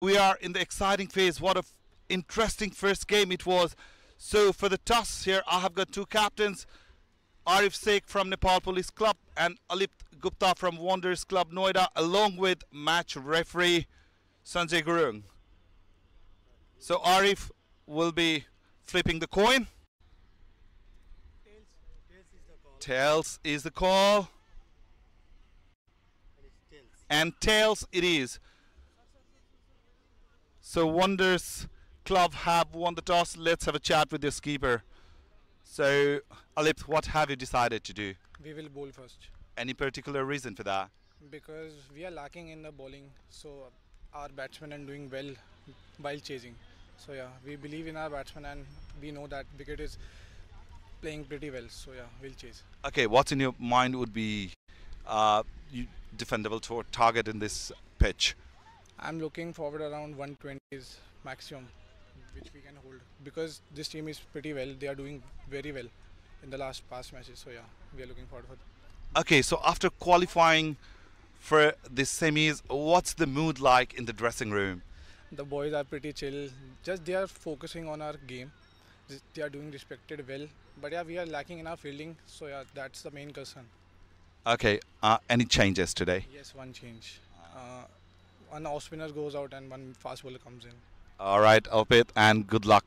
We are in the exciting phase. What a interesting first game it was. So for the toss here, I have got two captains, Arif Sheikh from Nepal Police Club and Alip Gupta from Wanderers Club Noida, along with match referee Sanjay Gurung. So Arif will be flipping the coin. Tails is the call. And tails it is. So Wanderers Club have won the toss. Let's have a chat with your skipper. So Alip, what have you decided to do? We will bowl first Any particular reason for that? because we are lacking in the bowling. So our batsmen are doing well while chasing. So yeah, we believe in our batsmen and we know that wicket is playing pretty well. So yeah, we'll chase. Okay, what's in your mind would be defendable target in this pitch? I'm looking forward around 120s maximum, which we can hold because this team is pretty well. They are doing very well in the past matches. So yeah, we are looking forward for. Okay, so after qualifying for the semis, what's the mood like in the dressing room? The boys are pretty chill. Just they are focusing on our game. They are doing respected well. But yeah, we are lacking in our fielding. So yeah, that's the main concern. Okay, any changes today? Yes, one change. One off spinner goes out and one fast bowler comes in. All right, Alpit, and good luck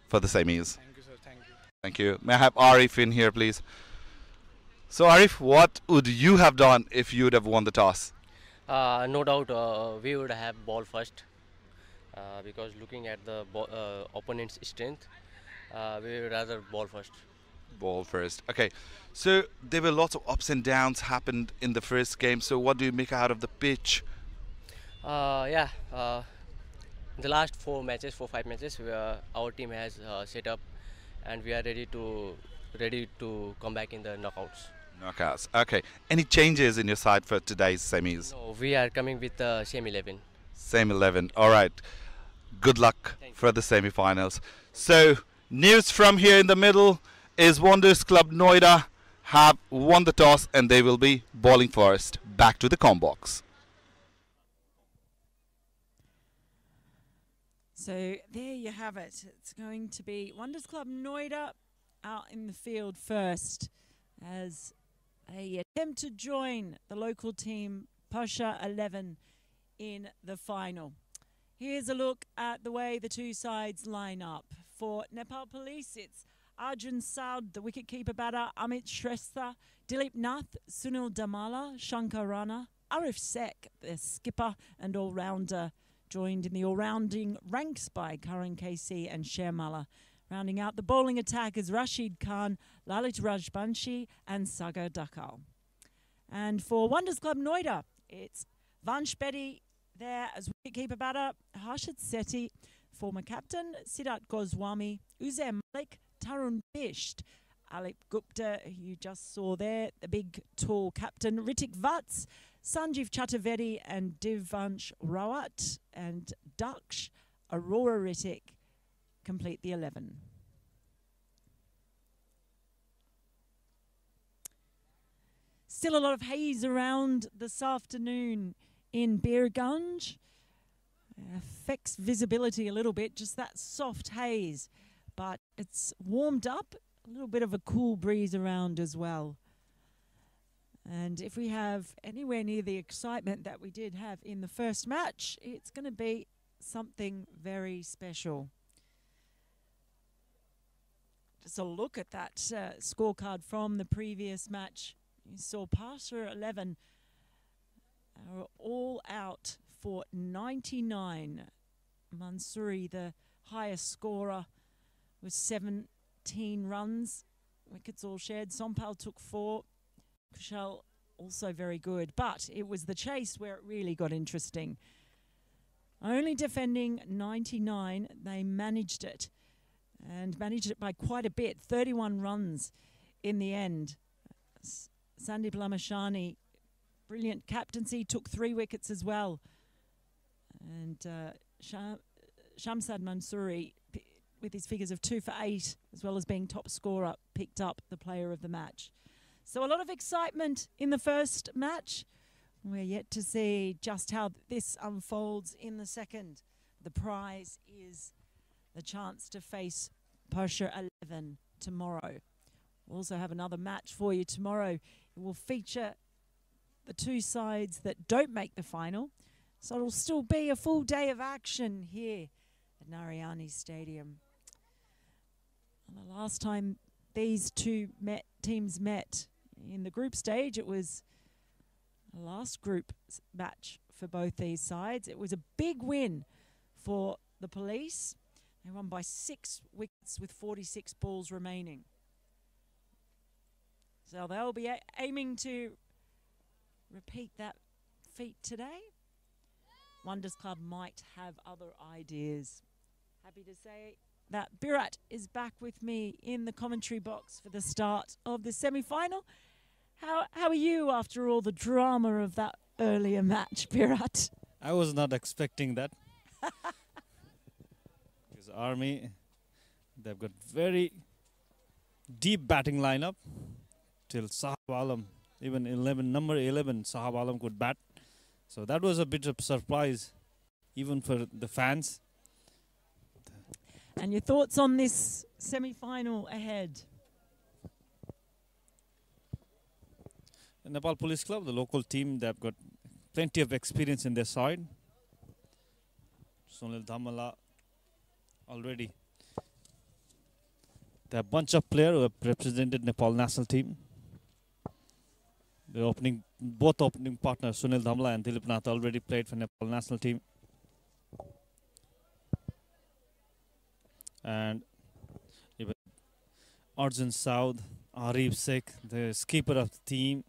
for the semis. Thank you, sir. Thank you. Thank you. May I have Arif in here, please? So Arif, what would you have done if you would have won the toss? No doubt we would have ball first because looking at the opponent's strength, we would rather ball first. Ball first. Okay, so there were lots of ups and downs happened in the first game. So what do you make out of the pitch? Yeah, the last 5 matches, our team has set up, and we are ready to come back in the knockouts. Knockouts. Okay. Any changes in your side for today's semis? No, we are coming with the same 11. Same 11. All right. Good luck Thank you. for the semi-finals. So news from here in the middle is Wanderers Club Noida have won the toss and they will be bowling first. Back to the com box. So there you have it. It's going to be Wanderers Club Noida out in the field first as they attempt to join the local team Pasha 11 in the final. Here's a look at the way the two sides line up. For Nepal Police, it's Arjun Saud, the wicketkeeper batter, Amit Shrestha, Dilip Nath, Sunil Damala, Shankar Rana, Arif Sheikh, the skipper and all-rounder, joined in the all-rounding ranks by Karan KC and Shermala. Rounding out the bowling attack is Rashid Khan, Lalit Rajbanshi and Sagar Dakal. And for Wanderers Club Noida, it's Vansh Bedi there as wicketkeeper batter, Harshit Sethi, former captain Siddharth Goswami, Uzair Malik, Tarun Bisht, Alip Gupta, who you just saw there, the big tall captain, Ritik Vats, Sanjeev Chaturvedi and Divvansh Rawat and Daksh Aurora Ritik complete the 11. Still a lot of haze around this afternoon in Birgunj. Affects visibility a little bit, just that soft haze. But it's warmed up, a little bit of a cool breeze around as well. And if we have anywhere near the excitement that we did have in the first match, it's going to be something very special. Just a look at that scorecard from the previous match. You saw Pasha 11 are all out for 99. Mansouri, the highest scorer, with 17 runs. Wickets all shared. Sompal took 4. Kushal also very good. But it was the chase where it really got interesting. Only defending 99, they managed it. And managed it by quite a bit. 31 runs in the end. Sandeep Lamashani, brilliant captaincy, took 3 wickets as well. And Shamsad Mansouri, with his figures of 2 for 8, as well as being top scorer, picked up the player of the match. So a lot of excitement in the first match. We're yet to see just how this unfolds in the second. The prize is the chance to face Pasha 11 tomorrow. We'll also have another match for you tomorrow. It will feature the two sides that don't make the final. So it'll still be a full day of action here at Narayani Stadium. And the last time these two teams met in the group stage, it was the last group match for both these sides. It was a big win for the Police. They won by 6 wickets with 46 balls remaining. So they'll be aiming to repeat that feat today. Wonders Club might have other ideas. Happy to say that Birat is back with me in the commentary box for the start of the semi-final. How are you after all the drama of that earlier match, Birat? I was not expecting that. Because Army, they've got very deep batting lineup. Till Sahab Alam, even number 11, Sahab Alam could bat. So that was a bit of surprise, even for the fans. And your thoughts on this semi-final ahead? The Nepal Police Club, the local team, they've got plenty of experience in their side. Sunil Dhamala already. There are a bunch of players who have represented Nepal national team. Both opening partners, Sunil Dhamla and Dilip Nath, already played for Nepal national team. And even Arjun Saud, Arif Sheikh, the skipper of the team,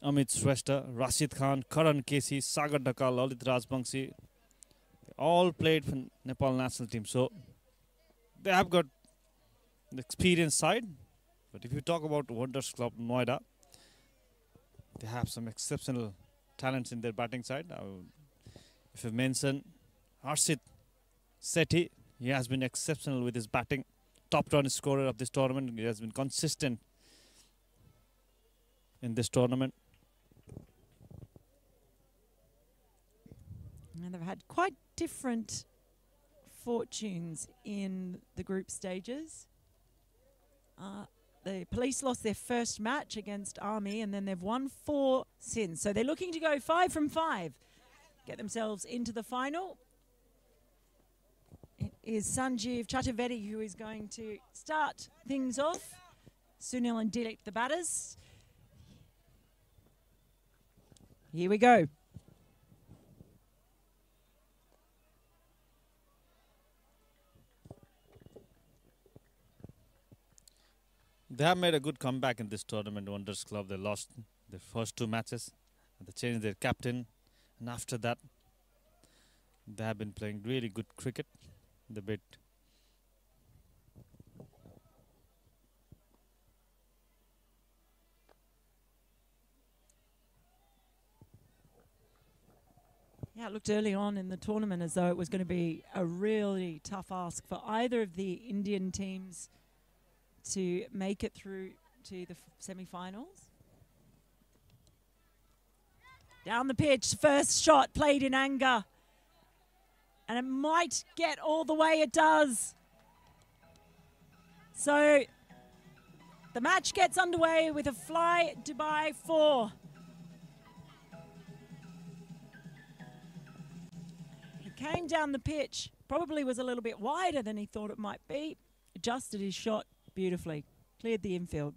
Amit Shrestha, Rashid Khan, Karan Kesi, Sagar Dhaka, Lalit Rajbangshi, they all played for Nepal national team. So they have got the experience side. But if you talk about Wonders Club Noida, they have some exceptional talents in their batting side. If you mention Harshit Sethi, he has been exceptional with his batting. Top run scorer of this tournament. He has been consistent in this tournament. And they've had quite different fortunes in the group stages. The Police lost their first match against Army, and then they've won 4 since. So they're looking to go 5 from 5, get themselves into the final. It is Sanjeev Chaturvedi who is going to start things off. Sunil and Dilip, the batters. Here we go. They have made a good comeback in this tournament, Wonders Club. They lost their first 2 matches. And they changed their captain. And after that, they have been playing really good cricket. The bit. Yeah, it looked early on in the tournament as though it was going to be a really tough ask for either of the Indian teams to make it through to the semi-finals. Down the pitch, first shot played in anger. And it might get all the way, it does. So the match gets underway with a Fly Dubai 4. He came down the pitch, probably was a little bit wider than he thought it might be, adjusted his shot beautifully, cleared the infield.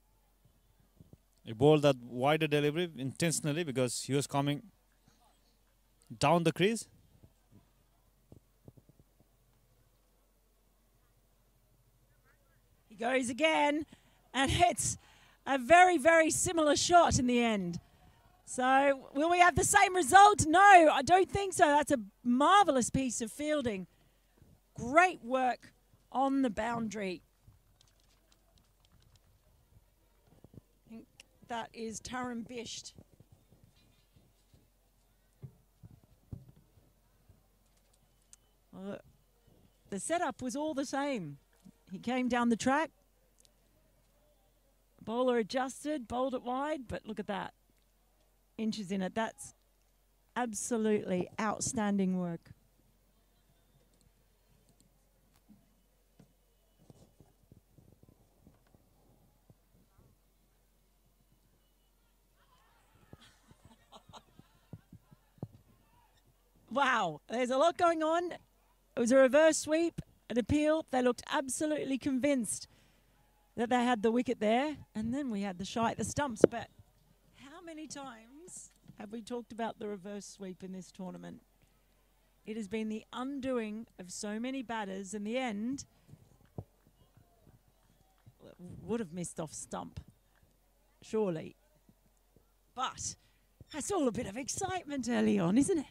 He bowled that wider delivery intentionally because he was coming down the crease. He goes again, and it's a very, very similar shot in the end. So will we have the same result? No, I don't think so. That's a marvellous piece of fielding. Great work on the boundary. I think that is Taran Bisht. Well, the setup was all the same. He came down the track. Bowler adjusted, bowled it wide, but look at that. inches in it. That's absolutely outstanding work. Wow, there's a lot going on. It was a reverse sweep, an appeal. They looked absolutely convinced that they had the wicket there. And then we had the shy at the stumps. But how many times have we talked about the reverse sweep in this tournament? It has been the undoing of so many batters. In the end, would have missed off stump, surely. But that's all a bit of excitement early on, isn't it?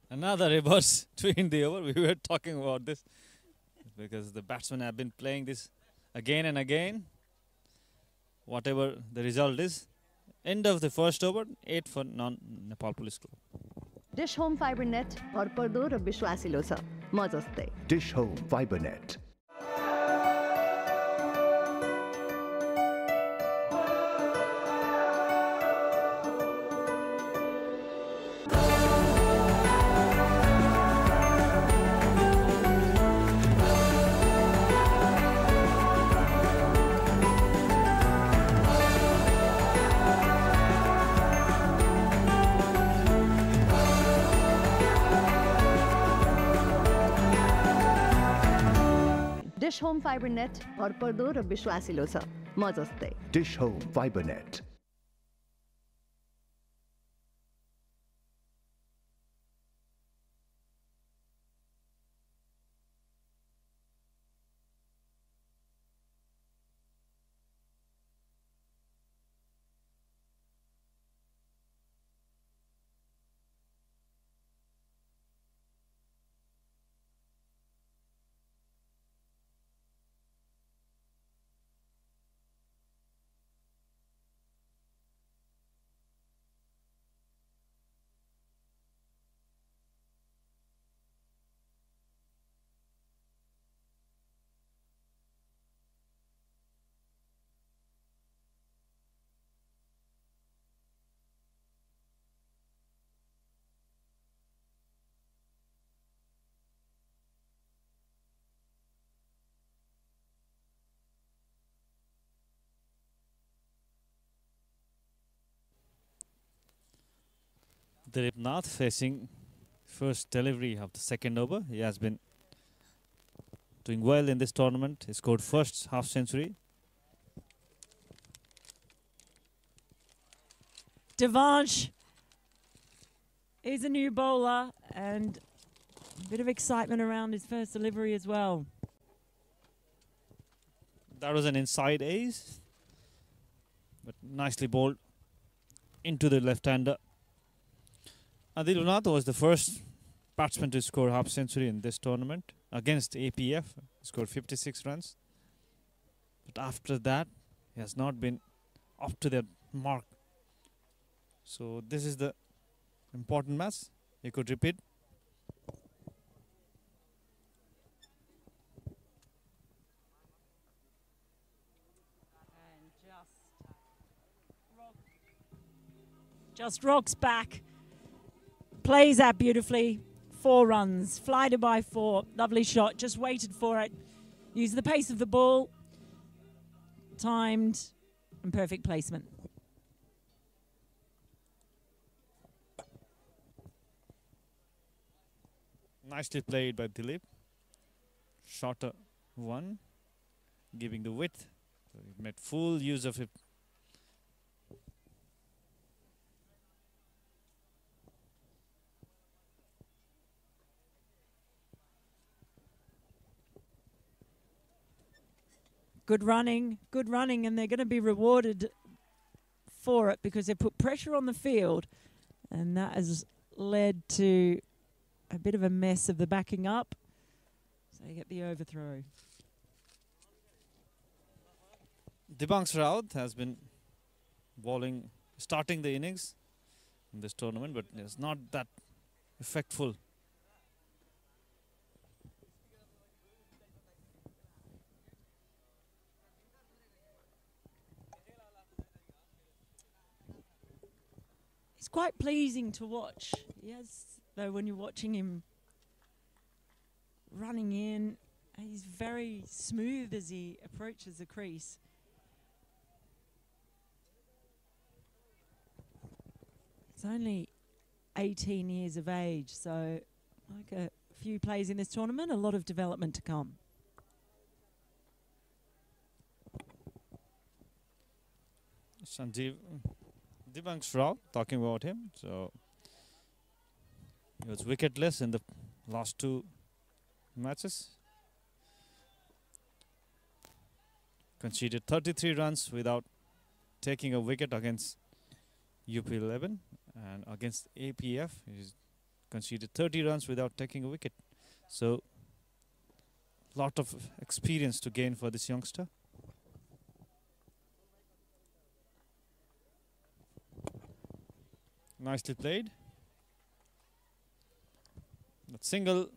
Another reverse twin the over. We were talking about this because the batsmen have been playing this again and again. Whatever the result is, end of the first over, 8 for non-Nepal Police Club. Dish Home Fiber Net भरपर्दो र विश्वासिलो छ म जस्तै. Dish Home Fiber Net. Dish Home Fiber Net भरपर्दो र विश्वासिलो छ म जस्तै. Dish Home Fiber Net. Dilip Nath facing first delivery of the second over. He has been doing well in this tournament. He scored first half century. Devansh is a new bowler and a bit of excitement around his first delivery as well. That was an inside ace, but nicely bowled into the left-hander. Dilip Nath was the first batsman to score half century in this tournament against APF. He scored 56 runs. But after that, he has not been up to that mark. So this is the important match. He could repeat. And just rocks back. Plays that beautifully. 4 runs. Fly to by 4. Lovely shot. Just waited for it. Used the pace of the ball. Timed and perfect placement. Nicely played by Dilip. Shorter one, giving the width. So he made full use of it. Good running, and they're going to be rewarded for it because they put pressure on the field, and that has led to a bit of a mess of the backing up. So you get the overthrow. Dibanks Raut has been bowling, starting the innings in this tournament, but it's not that effectful. He's quite pleasing to watch. Yes, though, when you're watching him running in, he's very smooth as he approaches the crease. He's only 18 years of age, so like a few plays in this tournament, a lot of development to come. Sanjeev Dibank Rao talking about him. So he was wicketless in the last two matches. Conceded 33 runs without taking a wicket against UP11, and against APF he's conceded 30 runs without taking a wicket. So lot of experience to gain for this youngster. Nicely played. That single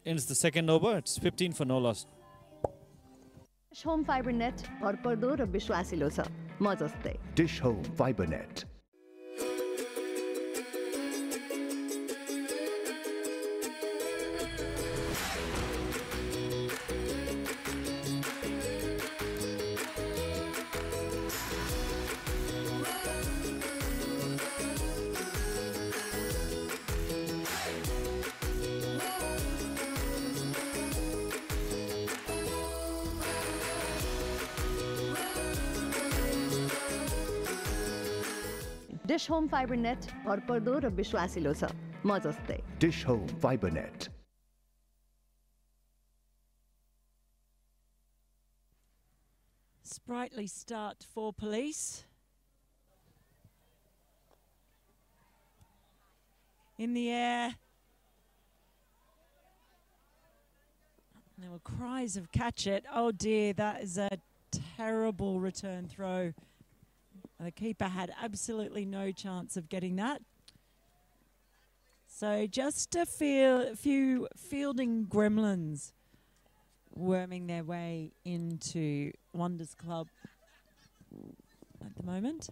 ends the second over. It's 15 for no loss. Home Fiber net भरपर्दो र विश्वासिलो छ म जस्तै Dish Home Fiber Net. Dish Home Fiber net भरपर्दो र विश्वासिलो छ म जस्तै Dish Home Fiber Net. Sprightly start for Police. In the air. There were cries of catch it. Oh dear, that is a terrible return throw. The keeper had absolutely no chance of getting that. So just a few fielding gremlins worming their way into Wonders Club at the moment.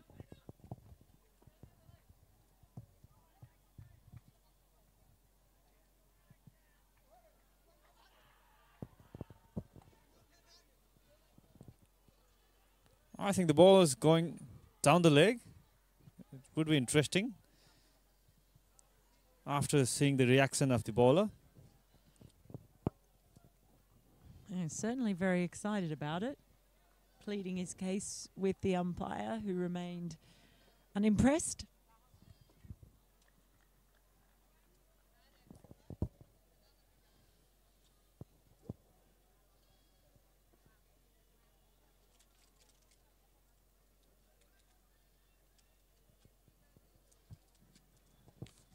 I think the ball is going down the leg. It would be interesting after seeing the reaction of the bowler. Yeah, certainly very excited about it, pleading his case with the umpire, who remained unimpressed.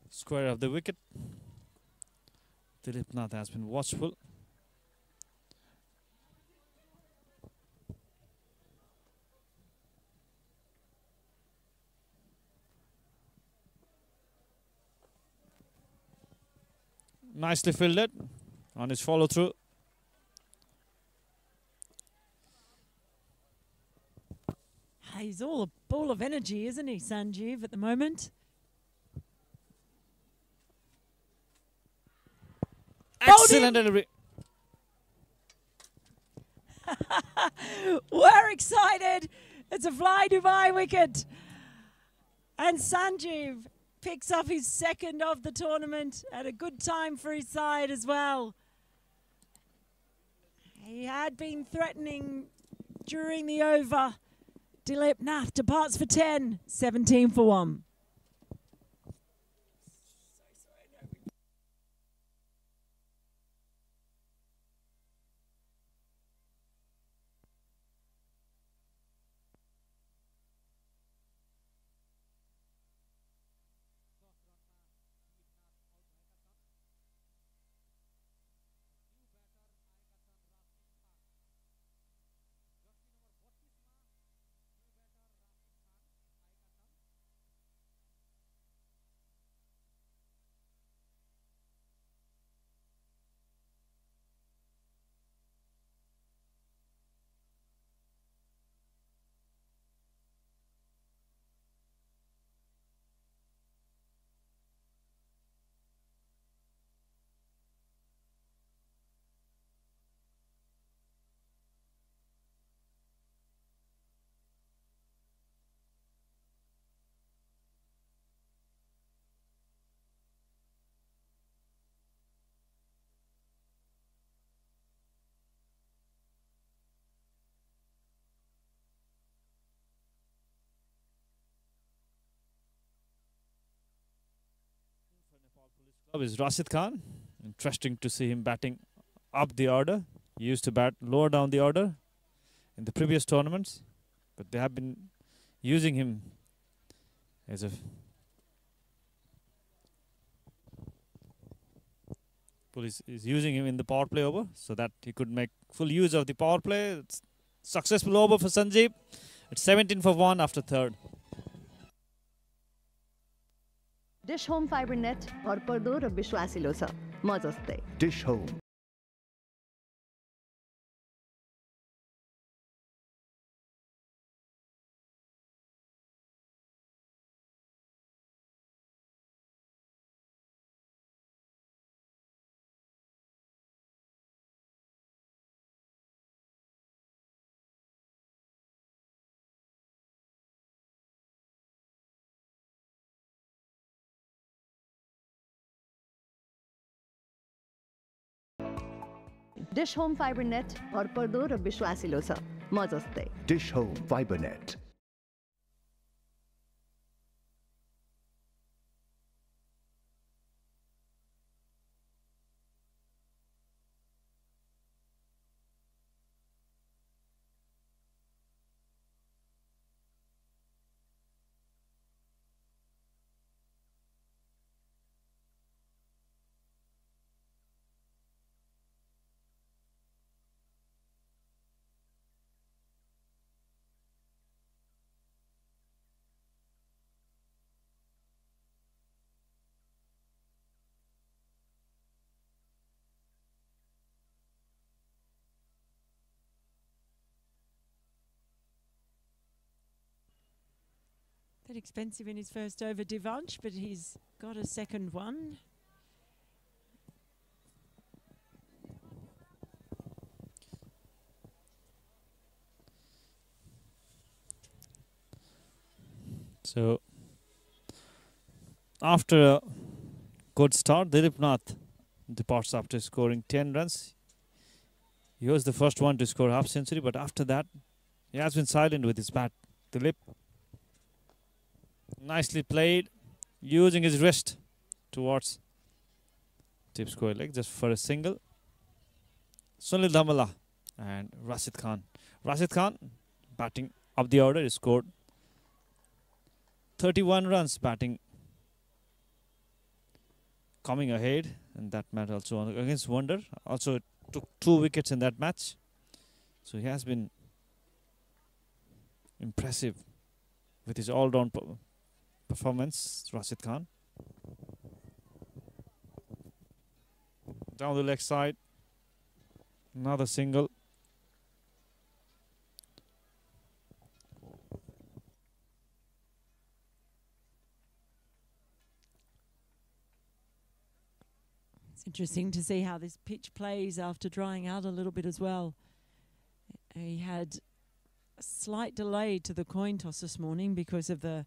Square of the wicket. Dilip Nath has been watchful. Nicely fielded on his follow through. He's all a ball of energy, isn't he, Sanjeev, at the moment? Excellent delivery. We're excited. It's a fly Dubai wicket. And Sanjeev picks up his second of the tournament at a good time for his side as well. He had been threatening during the over. Dilip Nath departs for 10, 17 for 1. Club is Rashid Khan. Interesting to see him batting up the order. He used to bat lower down the order in the previous tournaments, but they have been using him as a police is using him in the power play over so that he could make full use of the power play. It's successful over for Sanjeev. It's 17 for 1 after third. Dish Home Fiber net भरपर्दो र विश्वासिलो छ म जस्तै Dish Home. Dish Home Fiber net भरपर्दो र विश्वासिलो छ म जस्तै Dish Home Fiber Net. Bit expensive in his first over, Divansh, but he's got a second one. So after a good start, Dilip Nath departs after scoring 10 runs. He was the first one to score half century, but after that, he has been silent with his bat. Dilip, nicely played, using his wrist towards tip square leg just for a single. Sunil Dhamala and Rashid Khan. Rashid Khan batting up the order, he scored 31 runs batting, coming ahead in that match also against Wonder. Also took 2 wickets in that match. So he has been impressive with his all-round performance, Rashid Khan. Down the leg side, another single. It's interesting to see how this pitch plays after drying out a little bit as well. He had a slight delay to the coin toss this morning because of the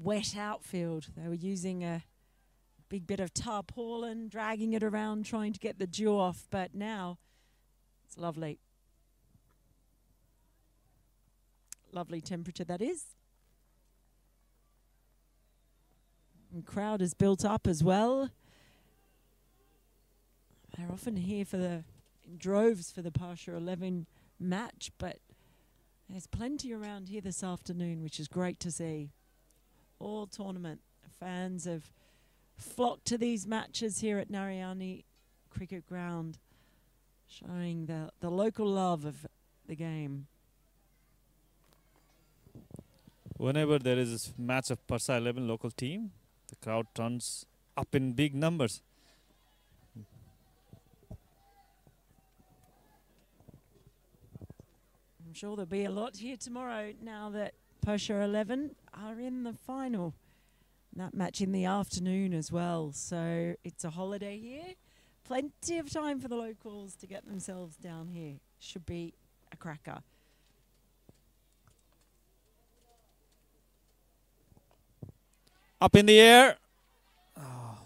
wet outfield. They were using a big bit of tarpaulin, dragging it around, trying to get the dew off, but now it's lovely. Lovely temperature that is. And crowd is built up as well. They're often here for in droves for the Pasha 11 match, but there's plenty around here this afternoon, which is great to see. All tournament fans have flocked to these matches here at Narayani Cricket Ground, showing the local love of the game. Whenever there is a match of Parsa 11 local team, the crowd turns up in big numbers. I'm sure there'll be a lot here tomorrow now that Pasha 11 are in the final. That match in the afternoon as well. So it's a holiday here. Plenty of time for the locals to get themselves down here. Should be a cracker. Up in the air. Oh,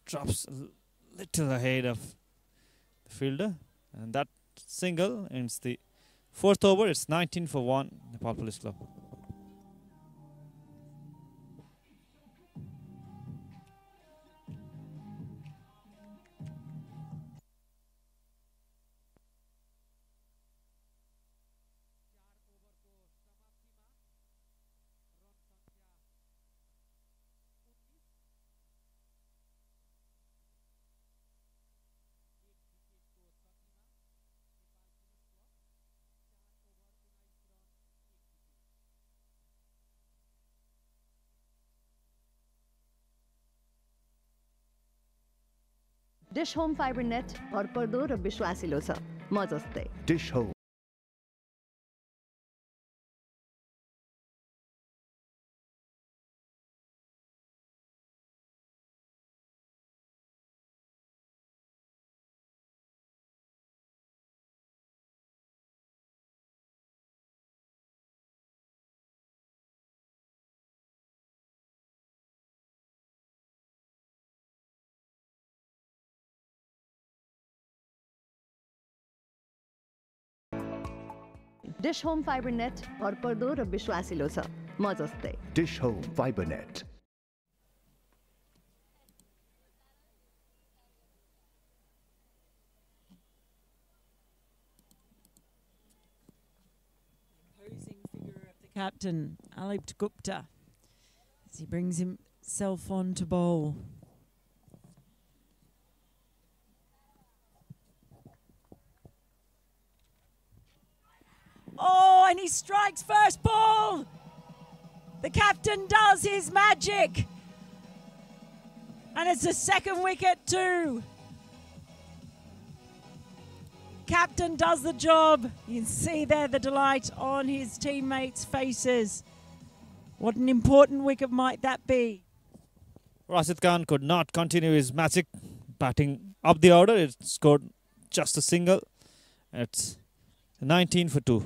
drops a little ahead of the fielder. And that single ends the 4th over. It's 19 for 1, Nepal Police Club. Dish Home Fiber net भरपर्दो र विश्वासिलो छ म जस्तै Dish Home. Dish Home Fiber net भरपर्दो र विश्वासिलो छ म जस्तै Dish Home Fiber Net. Imposing figure of the captain, Alip Gupta, as he brings himself on to bowl. Oh, and he strikes first ball. The captain does his magic. And it's a second wicket too. Captain does the job. You can see there the delight on his teammates' faces. What an important wicket might that be. Rashid Khan could not continue his magic. Batting up the order, it scored just a single. It's 19 for 2.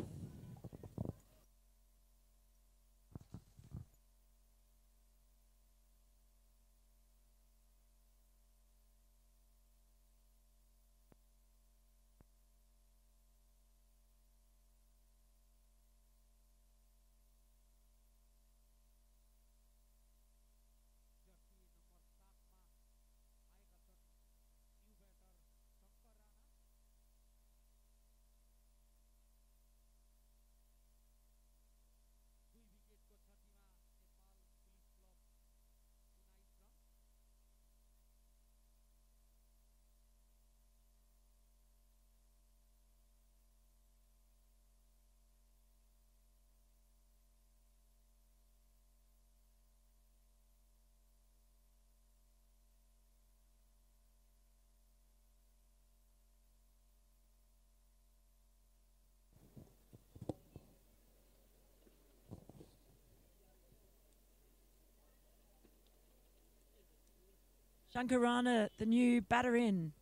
Shankarana, the new batter in.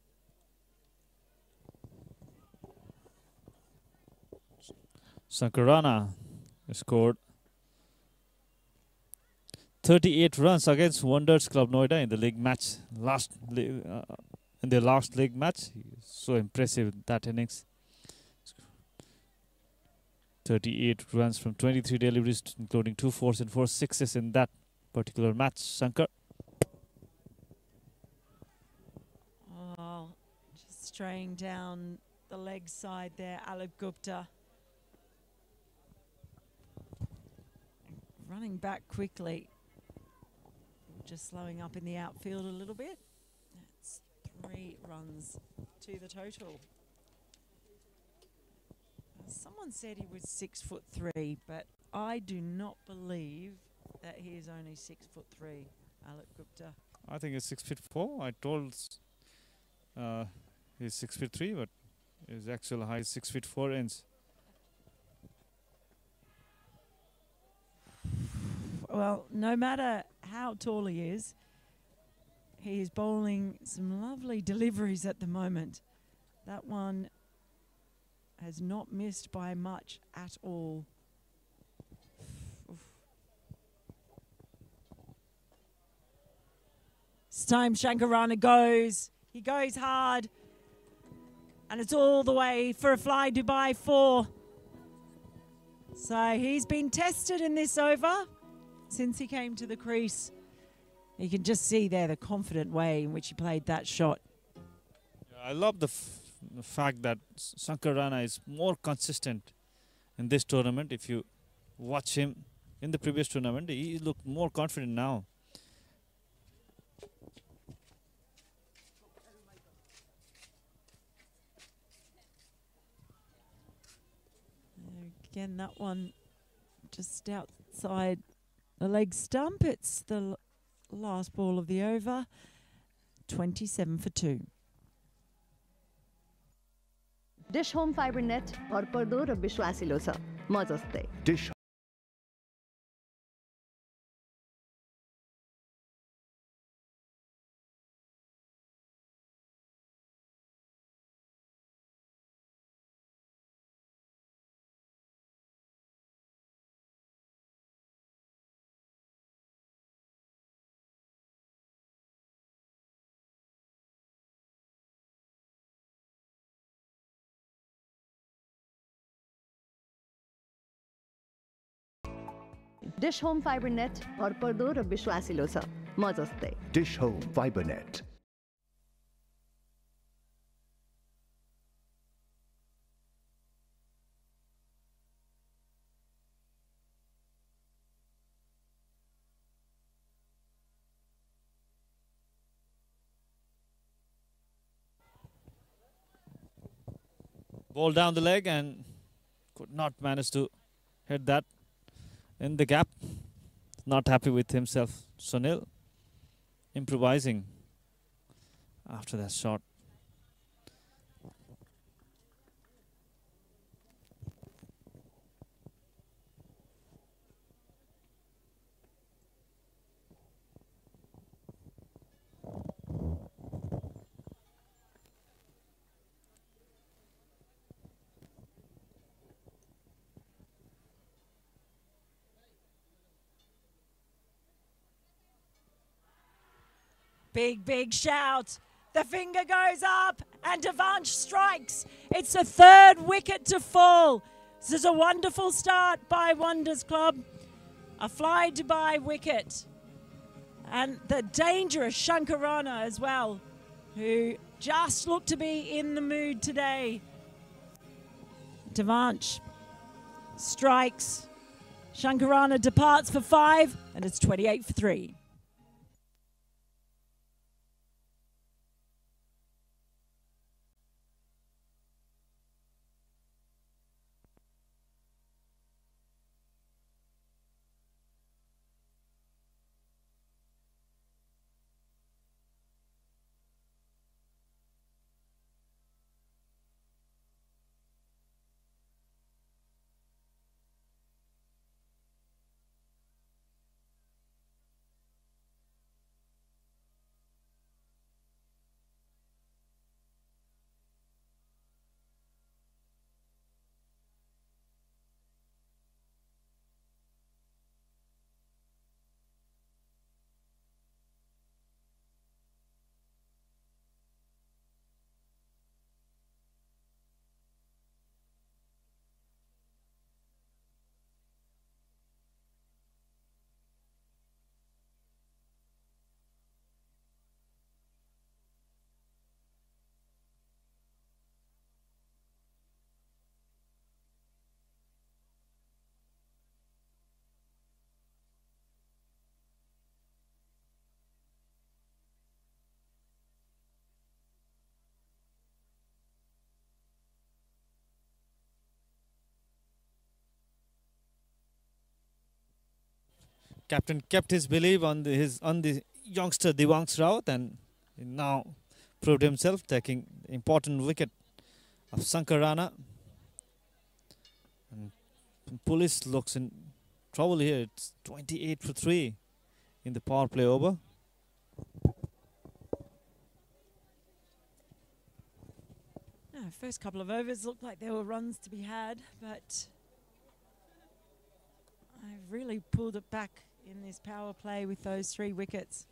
Sankarana scored 38 runs against Wonders Club Noida in the league match. In their last league match, so impressive that innings. 38 runs from 23 deliveries, including 2 fours and 4 sixes in that particular match. Shankar. Oh, just straying down the leg side there, Alip Gupta. Running back quickly. Just slowing up in the outfield a little bit. That's 3 runs to the total. Someone said he was 6'3", but I do not believe that he is only 6'3", Alip Gupta. I think he's 6'4". I told he's 6'3", but his actual height is 6'4" inch. Well, no matter how tall he is bowling some lovely deliveries at the moment. That one has not missed by much at all. This time Shankarana goes. He goes hard. And it's all the way for a fly Dubai 4. So he's been tested in this over since he came to the crease. You can just see there the confident way in which he played that shot. I love the fact that Sankarana is more consistent in this tournament. If you watch him in the previous tournament, he looked more confident now. Again, that one just outside the leg stump. It's the last ball of the over. 27 for 2. Dish Home Fiber net भरपर्दो र विश्वासिलो छ म जस्तै Dish dish Home Fiber net भरपर्दो र विश्वासिलो छ म जस्तै Dish Home Fiber Net. Ball down the leg and could not manage to hit that in the gap. Not happy with himself. Sunil improvising after that shot. Big shout. The finger goes up and Devansh strikes. It's the third wicket to fall. This is a wonderful start by Wonders Club. A fly Dubai wicket. And the dangerous Shankarana as well, who just looked to be in the mood today. Devansh strikes. Shankarana departs for 5 and it's 28 for 3. Captain kept his belief on the youngster Divangsh Rawat and now proved himself, taking the important wicket of Sankarana. And Police looks in trouble here. It's 28 for 3 in the power play over. First couple of overs looked like there were runs to be had, but I've really pulled it back in this power play with those 3 wickets.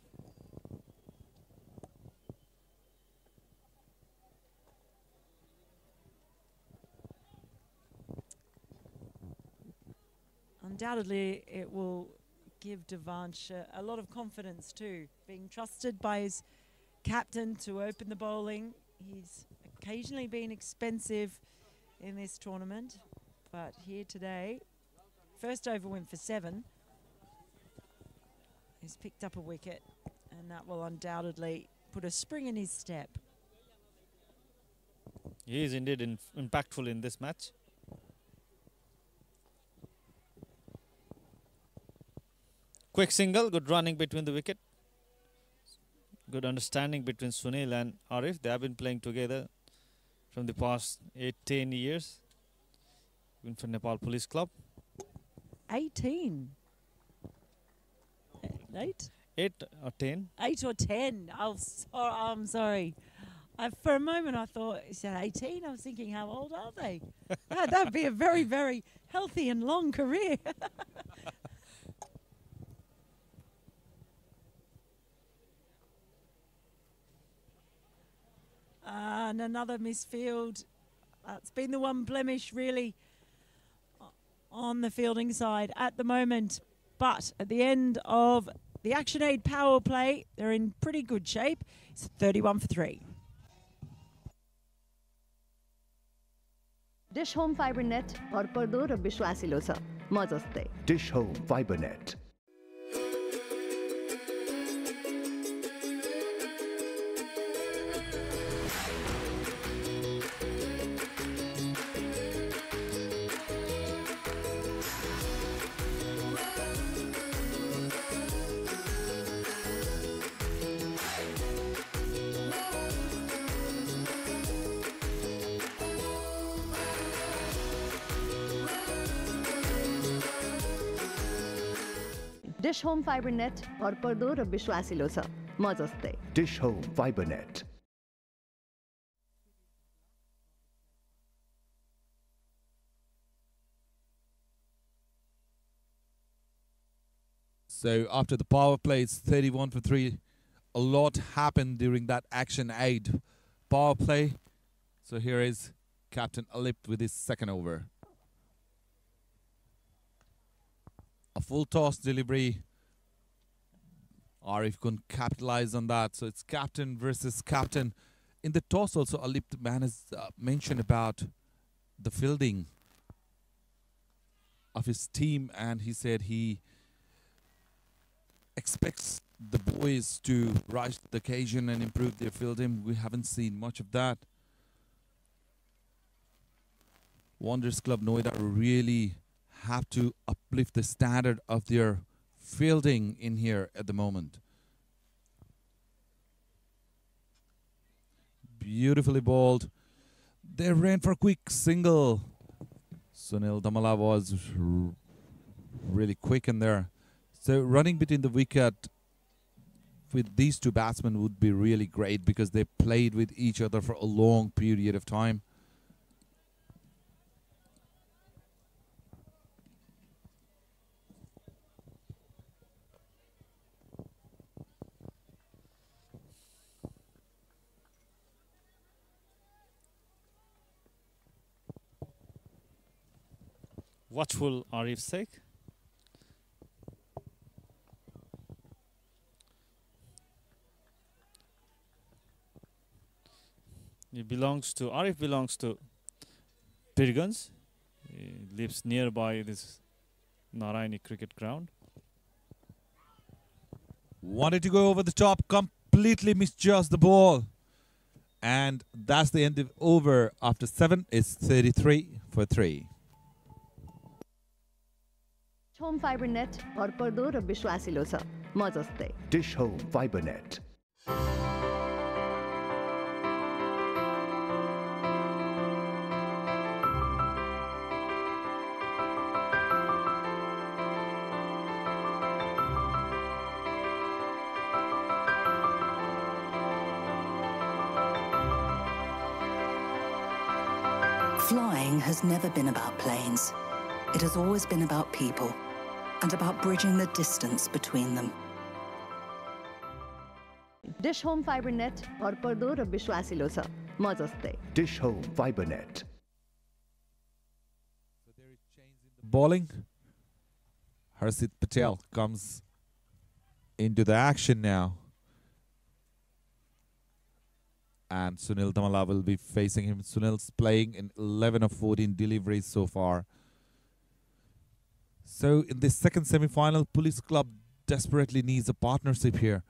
Undoubtedly, it will give Devansh a lot of confidence too, being trusted by his captain to open the bowling. He's occasionally been expensive in this tournament, but here today, first over win for 7. He's picked up a wicket, and that will undoubtedly put a spring in his step. He is indeed impactful in this match. Quick single, good running between the wicket. Good understanding between Sunil and Arif. They have been playing together from the past 8-10 years, even for Nepal Police Club. 18. 8? 8 or 10. 8 or 10. I'm sorry. For a moment, I thought, is that 18? I was thinking, how old are they? That would be a very, very healthy and long career. And another misfield. That's been the one blemish, really, on the fielding side at the moment. But at the end of the ActionAid power play, they're in pretty good shape. It's 31 for 3. Dish Home Fiber net भरपर्दो र विश्वासिलो छ म जस्तै Dish Home Fiber Net. Dish Home Fiber net भरपर्दो र विश्वासिलो छ म जस्तै Dish Home Fiber Net. So after the power play, it's 31 for 3. A lot happened during that ActionAid power play. So here is Captain Alip with his second over. A full toss delivery. Arif couldn't capitalize on that. So it's captain versus captain. In the toss also, Alip man has mentioned about the fielding of his team, and he said he expects the boys to rise to the occasion and improve their fielding. We haven't seen much of that. Wanderers Club Noida really have to uplift the standard of their fielding in here at the moment. Beautifully bowled. They ran for a quick single. Sunil Damala was really quick in there. So running between the wicket with these two batsmen would be really great because they played with each other for a long period of time. Watchful Arif Sheikh. Arif belongs to Birgunj. He lives nearby this Narayani cricket ground. Wanted to go over the top, completely misjudged the ball. And that's the end of over. After 7, it's 33 for 3. Home Fiber net भरपर्दो र विश्वासिलो छ म जस्तै Dish Home Fiber Net. Flying has never been about planes. It has always been about people and about bridging the distance between them. Dish Home Fiber net भरपर्दो र विश्वासिलो छ म जस्तै Dish Home Fiber Net. Bowling. Harshit Patel comes into the action now. And Sunil Damala will be facing him. Sunil's playing in 11 of 14 deliveries so far. So in this second semi-final, Police Club desperately needs a partnership here.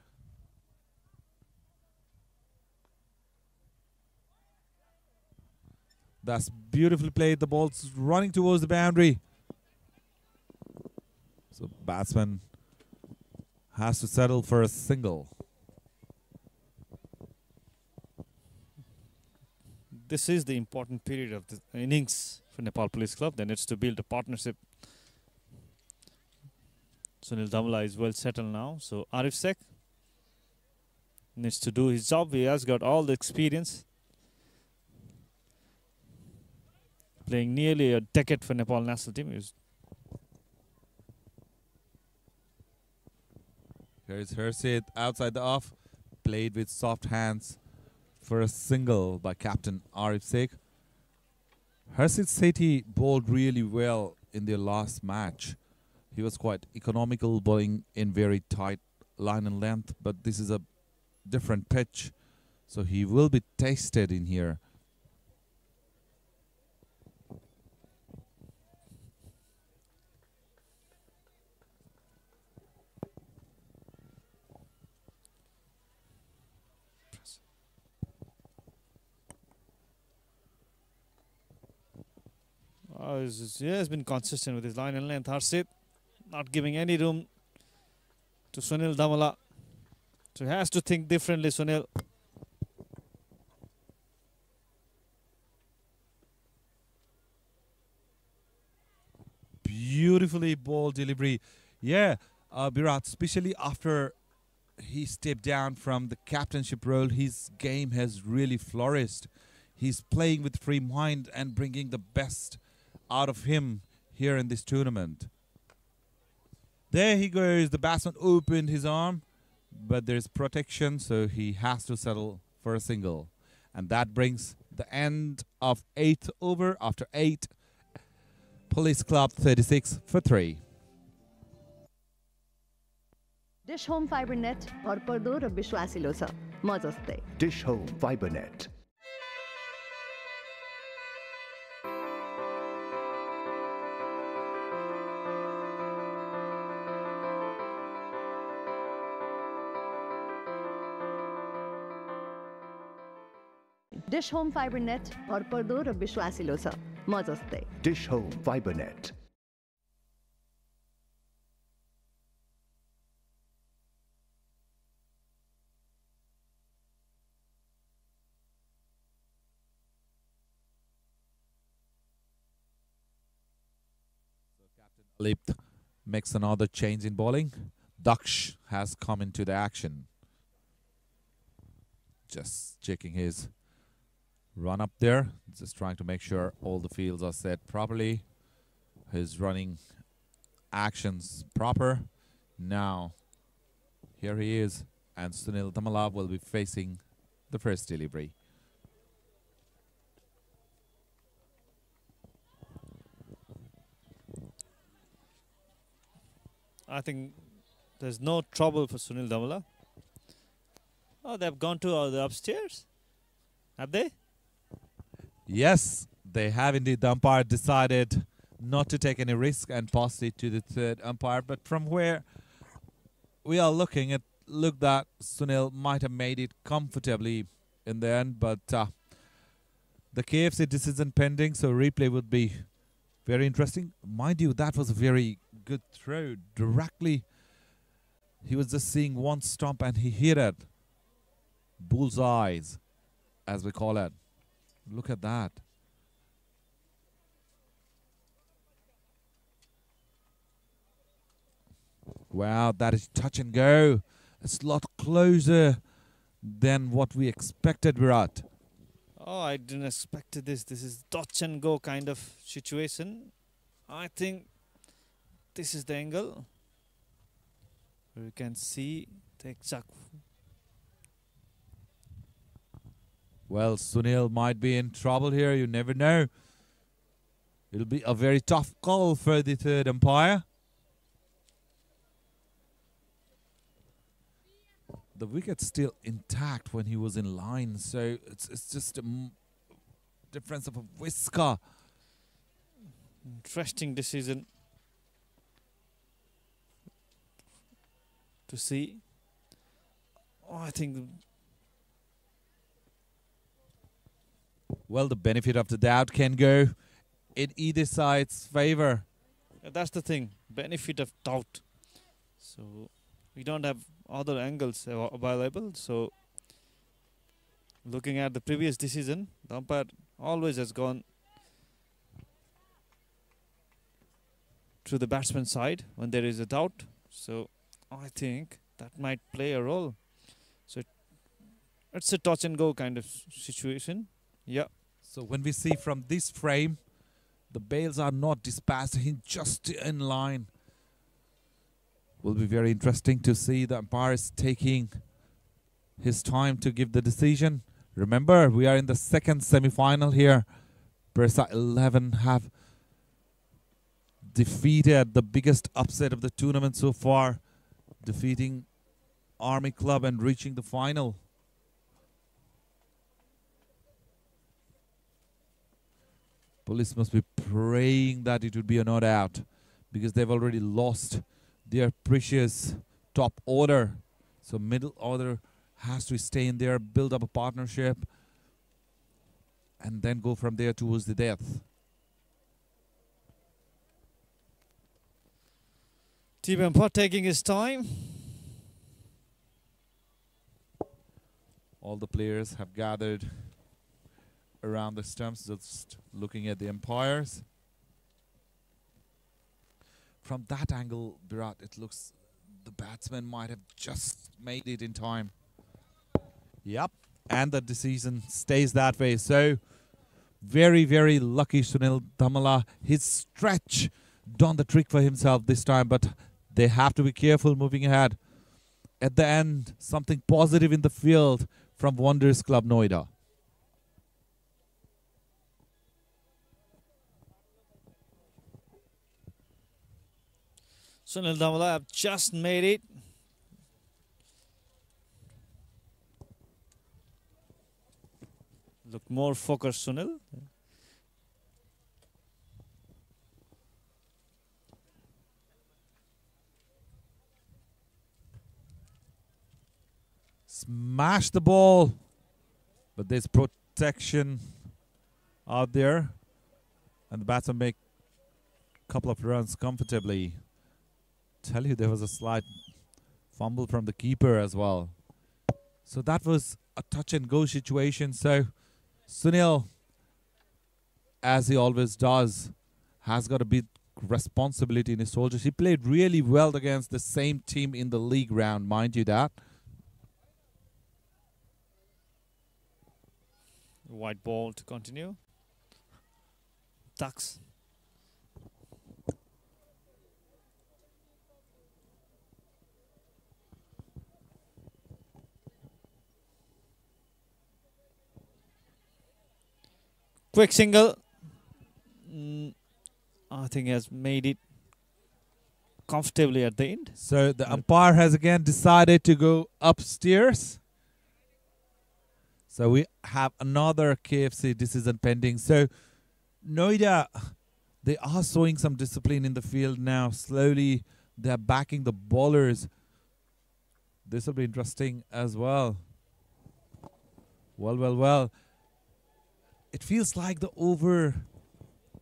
That's beautifully played. The ball's running towards the boundary. So batsman has to settle for a single. this is the important period of the innings for Nepal Police Club. They need to build a partnership. Sunil Damla is well settled now. So Arif Sheikh needs to do his job. He has got all the experience. Playing nearly a decade for Nepal national team. Here's Hersit outside the off. Played with soft hands for a single by captain Arif Sheikh. Hersit Sethi bowled really well in their last match. He was quite economical, bowling in very tight line and length, but this is a different pitch, so he will be tested in here. He has been consistent with his line and length. Harshit not giving any room to Sunil Damla. So he has to think differently, Sunil. Beautifully ball delivery. Yeah, Virat, especially after he stepped down from the captainship role, his game has really flourished. He's playing with free mind and bringing the best out of him here in this tournament. There he goes. The batsman opened his arm, but there's protection, so he has to settle for a single. And that brings the end of 8th over after 8. Police Club 36 for 3. Dish Home Fiber net भरपर्दो र विश्वासिलो छ म जस्तै Dish Home Fiber Net. Dish Home Fiber net भरपर्दो र विश्वासिलो छ म जस्तै Dish Home Fiber Net. Lipt makes another change in bowling. Daksh has come into the action. Just checking his run up there. Just trying to make sure all the fields are set properly. His running actions proper. Now, here he is. And Sunil Damla will be facing the first delivery. I think there's no trouble for Sunil Damla. Oh, they've gone to the upstairs? Have they? Yes, they have indeed. The umpire decided not to take any risk and passed it to the third umpire. But from where we are looking, it looked that Sunil might have made it comfortably in the end. But the KFC decision pending, so replay would be very interesting. Mind you, that was a very good throw. Directly, he was just seeing one stump and he hit it. Bullseyes, as we call it. Look at that. Wow, that is touch and go. It's a lot closer than what we expected, Virat. Oh, I didn't expect this. This is touch and go kind of situation. I think this is the angle where you can see the exact. Well, Sunil might be in trouble here. You never know. It'll be a very tough call for the third umpire. The wicket's still intact when he was in line, so it's just a difference of a whisker. Interesting decision to see. Oh, I think. Well, the benefit of the doubt can go in either side's favor. That's the thing, benefit of doubt. So we don't have other angles available. So looking at the previous decision, The umpire always has gone to the batsman's side when there is a doubt. So I think that might play a role. So it's a touch and go kind of situation. Yeah. So when we see from this frame, the bails are not dispatched in just in line. Will be very interesting to see the umpire is taking his time to give the decision. Remember, we are in the second semi-final here. Persa 11 have defeated the biggest upset of the tournament so far, defeating Army Club and reaching the final. Police must be praying that it would be a not out, because they've already lost their precious top order. So middle order has to stay in there, build up a partnership, and then go from there towards the death. TV umpire taking his time. All the players have gathered around the stumps, just looking at the umpires. From that angle, Virat, it looks the batsman might have just made it in time. Yep, and the decision stays that way. So, very, very lucky Sunil Dhamala. His stretch done the trick for himself this time, but they have to be careful moving ahead. At the end, something positive in the field from Wonders Club Noida. Sunil Dhamala have just made it. Look more focused, Sunil. Smash the ball, but there's protection out there, and the batsman make a couple of runs comfortably. Tell you, there was a slight fumble from the keeper as well. So that was a touch and go situation. So Sunil, as he always does, has got a big responsibility in his shoulders. He played really well against the same team in the league round, mind you that. White ball to continue. Ducks. Quick single. I think he has made it comfortably at the end. So the umpire has again decided to go upstairs. So we have another KFC decision pending. So Noida, they are showing some discipline in the field now. Slowly, they're backing the bowlers. This will be interesting as well. Well. It feels like the over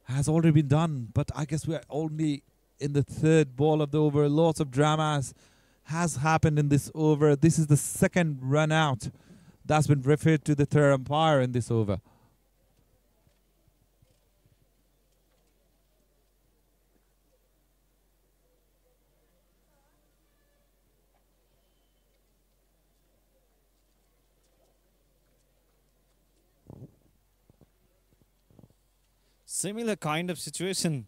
has already been done, but I guess we are only in the third ball of the over. Lots of dramas has happened in this over. This is the second run out that's been referred to the third umpire in this over. Similar kind of situation.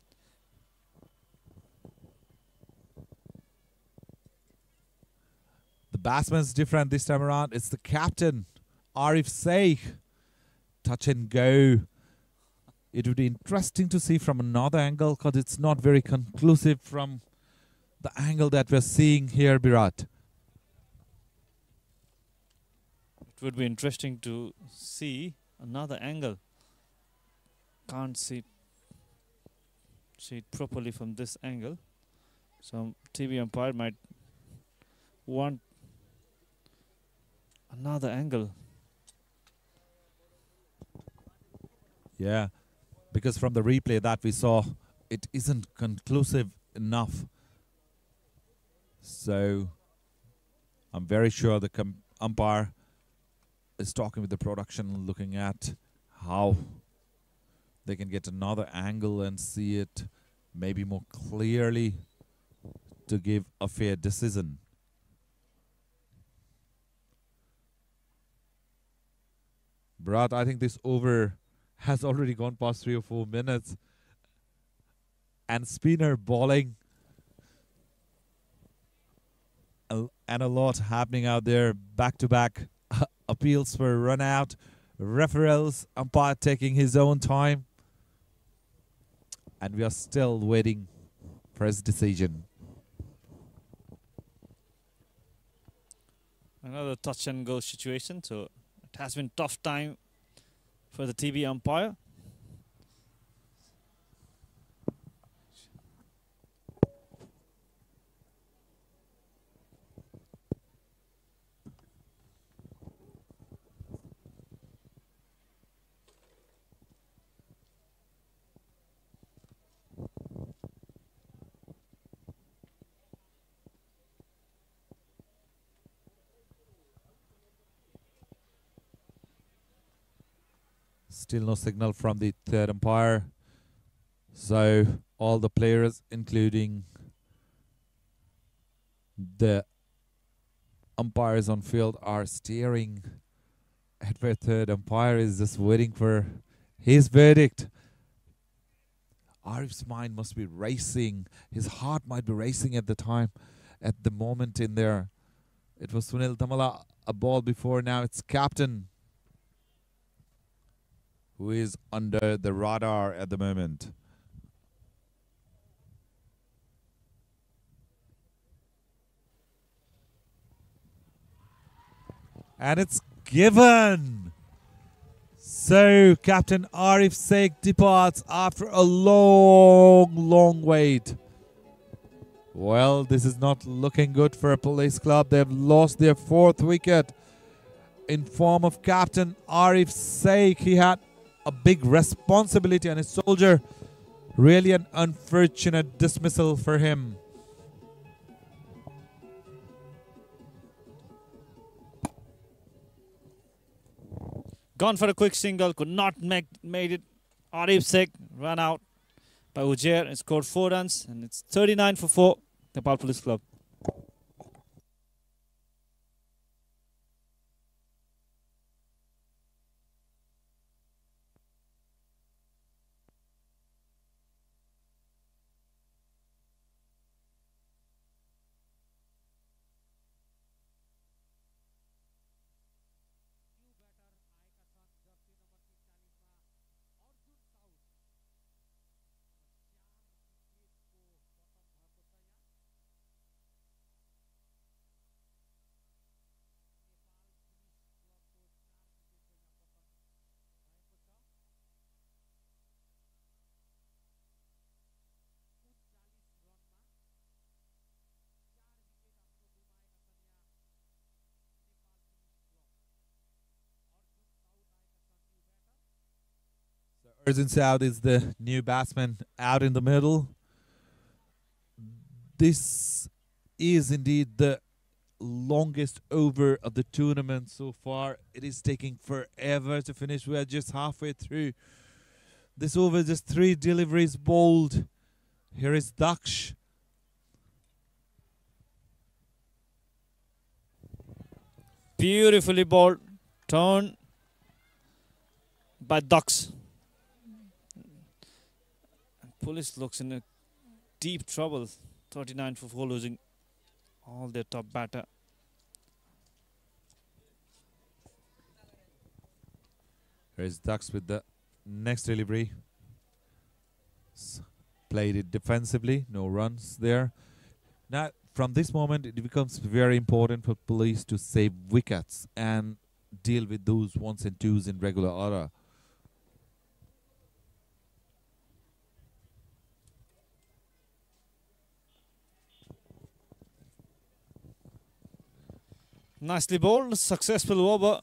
The batsman's different this time around. It's the captain, Arif Sheikh. Touch and go. It would be interesting to see from another angle, because it's not very conclusive from the angle that we're seeing here, Virat. It would be interesting to see another angle. Can't see it properly from this angle. So TV umpire might want another angle. Yeah, because from the replay that we saw, it isn't conclusive enough. So I'm very sure the umpire is talking with the production, looking at how they can get another angle and see it maybe more clearly to give a fair decision. Bharat, I think this over has already gone past 3 or 4 minutes. And spinner bowling. And a lot happening out there. Back-to-back appeals for run out. Referrals, umpire taking his own time. And we are still waiting for his decision. Another touch and go situation. So it has been tough time for the TV umpire. Still no signal from the third umpire. So all the players, including the umpires on field, are staring at where third umpire is, just waiting for his verdict. Arif's mind must be racing. His heart might be racing at the time, at the moment in there. It was Sunil Damala, a ball before. Now it's captain who is under the radar at the moment. And it's given. So Captain Arif Sheikh departs after a long wait. Well, this is not looking good for a police club. They've lost their 4th wicket in form of Captain Arif Sheikh. He had a big responsibility on his shoulder. Really an unfortunate dismissal for him. Gone for a quick single, could not made it. Arif Sheikh ran out by Ujair and scored 4 runs, and it's 39 for 4, Nepal Police Club. Arjun Saud is the new batsman out in the middle. This is indeed the longest over of the tournament so far. It is taking forever to finish. We are just halfway through. This over, just 3 deliveries bowled. Here is Daksh. Beautifully bowled. Turn by Daksh. Police looks in a deep trouble. 39 for 4, losing all their top batter. Here's Ducks with the next delivery. Played it defensively, no runs there. Now, from this moment, it becomes very important for police to save wickets and deal with those 1s and 2s in regular order. Nicely bowled, successful over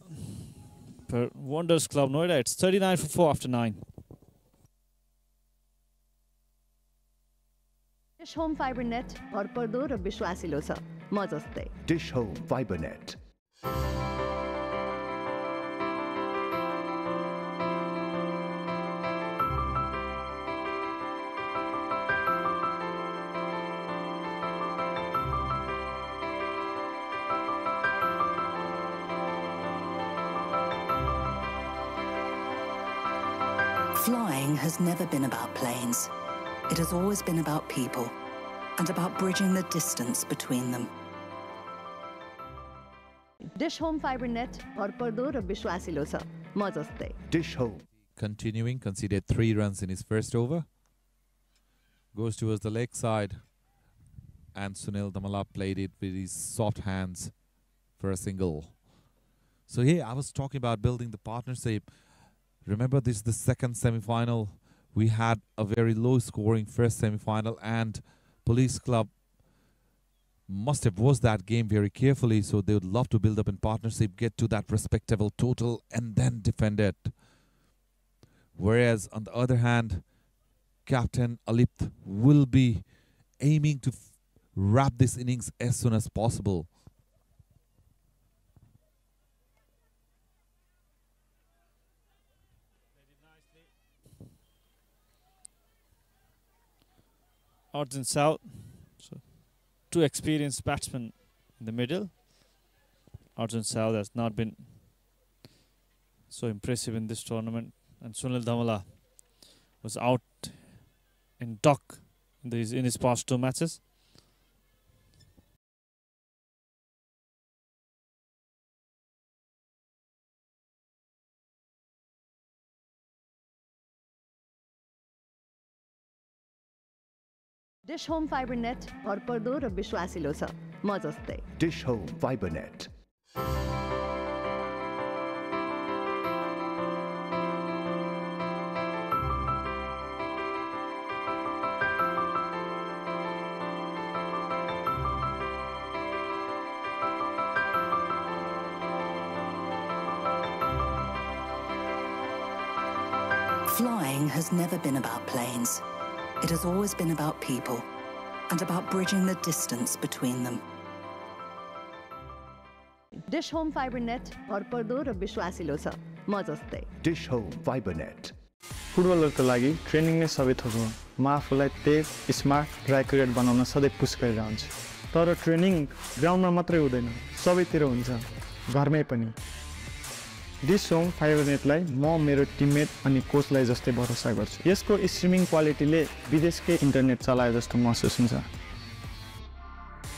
for Wonders Club Noida. It's 39 for 4 after 9. Dish Home Fiber net भरपर्दो र विश्वासिलो छ म जस्तै Dish Home Fiber Net. Flying has never been about planes. It has always been about people and about bridging the distance between them. Dish Home Fiber net भरपर्दो र विश्वासिलो छ म जस्तै Dish Home. Continuing, conceded 3 runs in his first over. Goes towards the leg side. And Sunil Damala played it with his soft hands for a single. So yeah, I was talking about building the partnership. Remember, this is the second semi-final. We had a very low-scoring first semi-final, and Police Club must have watched that game very carefully, so they would love to build up in partnership, get to that respectable total, and then defend it. Whereas, on the other hand, Captain Alipt will be aiming to wrap this innings as soon as possible. Arjun South, so 2 experienced batsmen in the middle. Arjun South has not been so impressive in this tournament, and Sunil Damala was out in dock in his past 2 matches. Dish Home Fiber net भरपर्दो र विश्वासिलो छ म जस्तै Dish Home Fiber Net. Flying has never been about planes. It has always been about people and about bridging the distance between them. Dish Home Fiber net भरपर्दो र विश्वासिलो छ म जस्तै Dish Home Fiber Net. फुटबलरको लागि training नै सबै थोक हो। म आफूलाई तेज स्मार्ट र एक्युरेट बनाउन सधैँ पुस गरिरहन्छु। तर ट्रेनिङ ग्राउन्डमा मात्रै हुँदैन, सबैतिर हुन्छ, घरमै पनि। डिश होम फाइबर नेटलाई म मेरो टिममेट अनि कोचलाई जस्तै भरोसा गर्छु। यसको स्ट्रिमिङ क्वालिटीले विदेशकै इन्टरनेट चलाए जस्तो महसुस हुन्छ।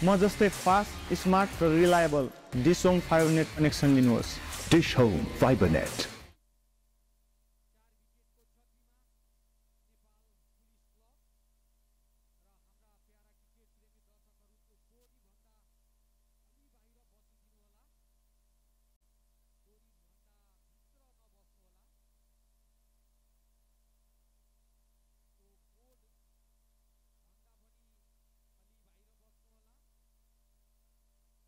म जस्तै फास्ट, स्मार्ट र reliable Dish Home Fiber Net connection लिनुहोस्। Dish Home Fiber Net.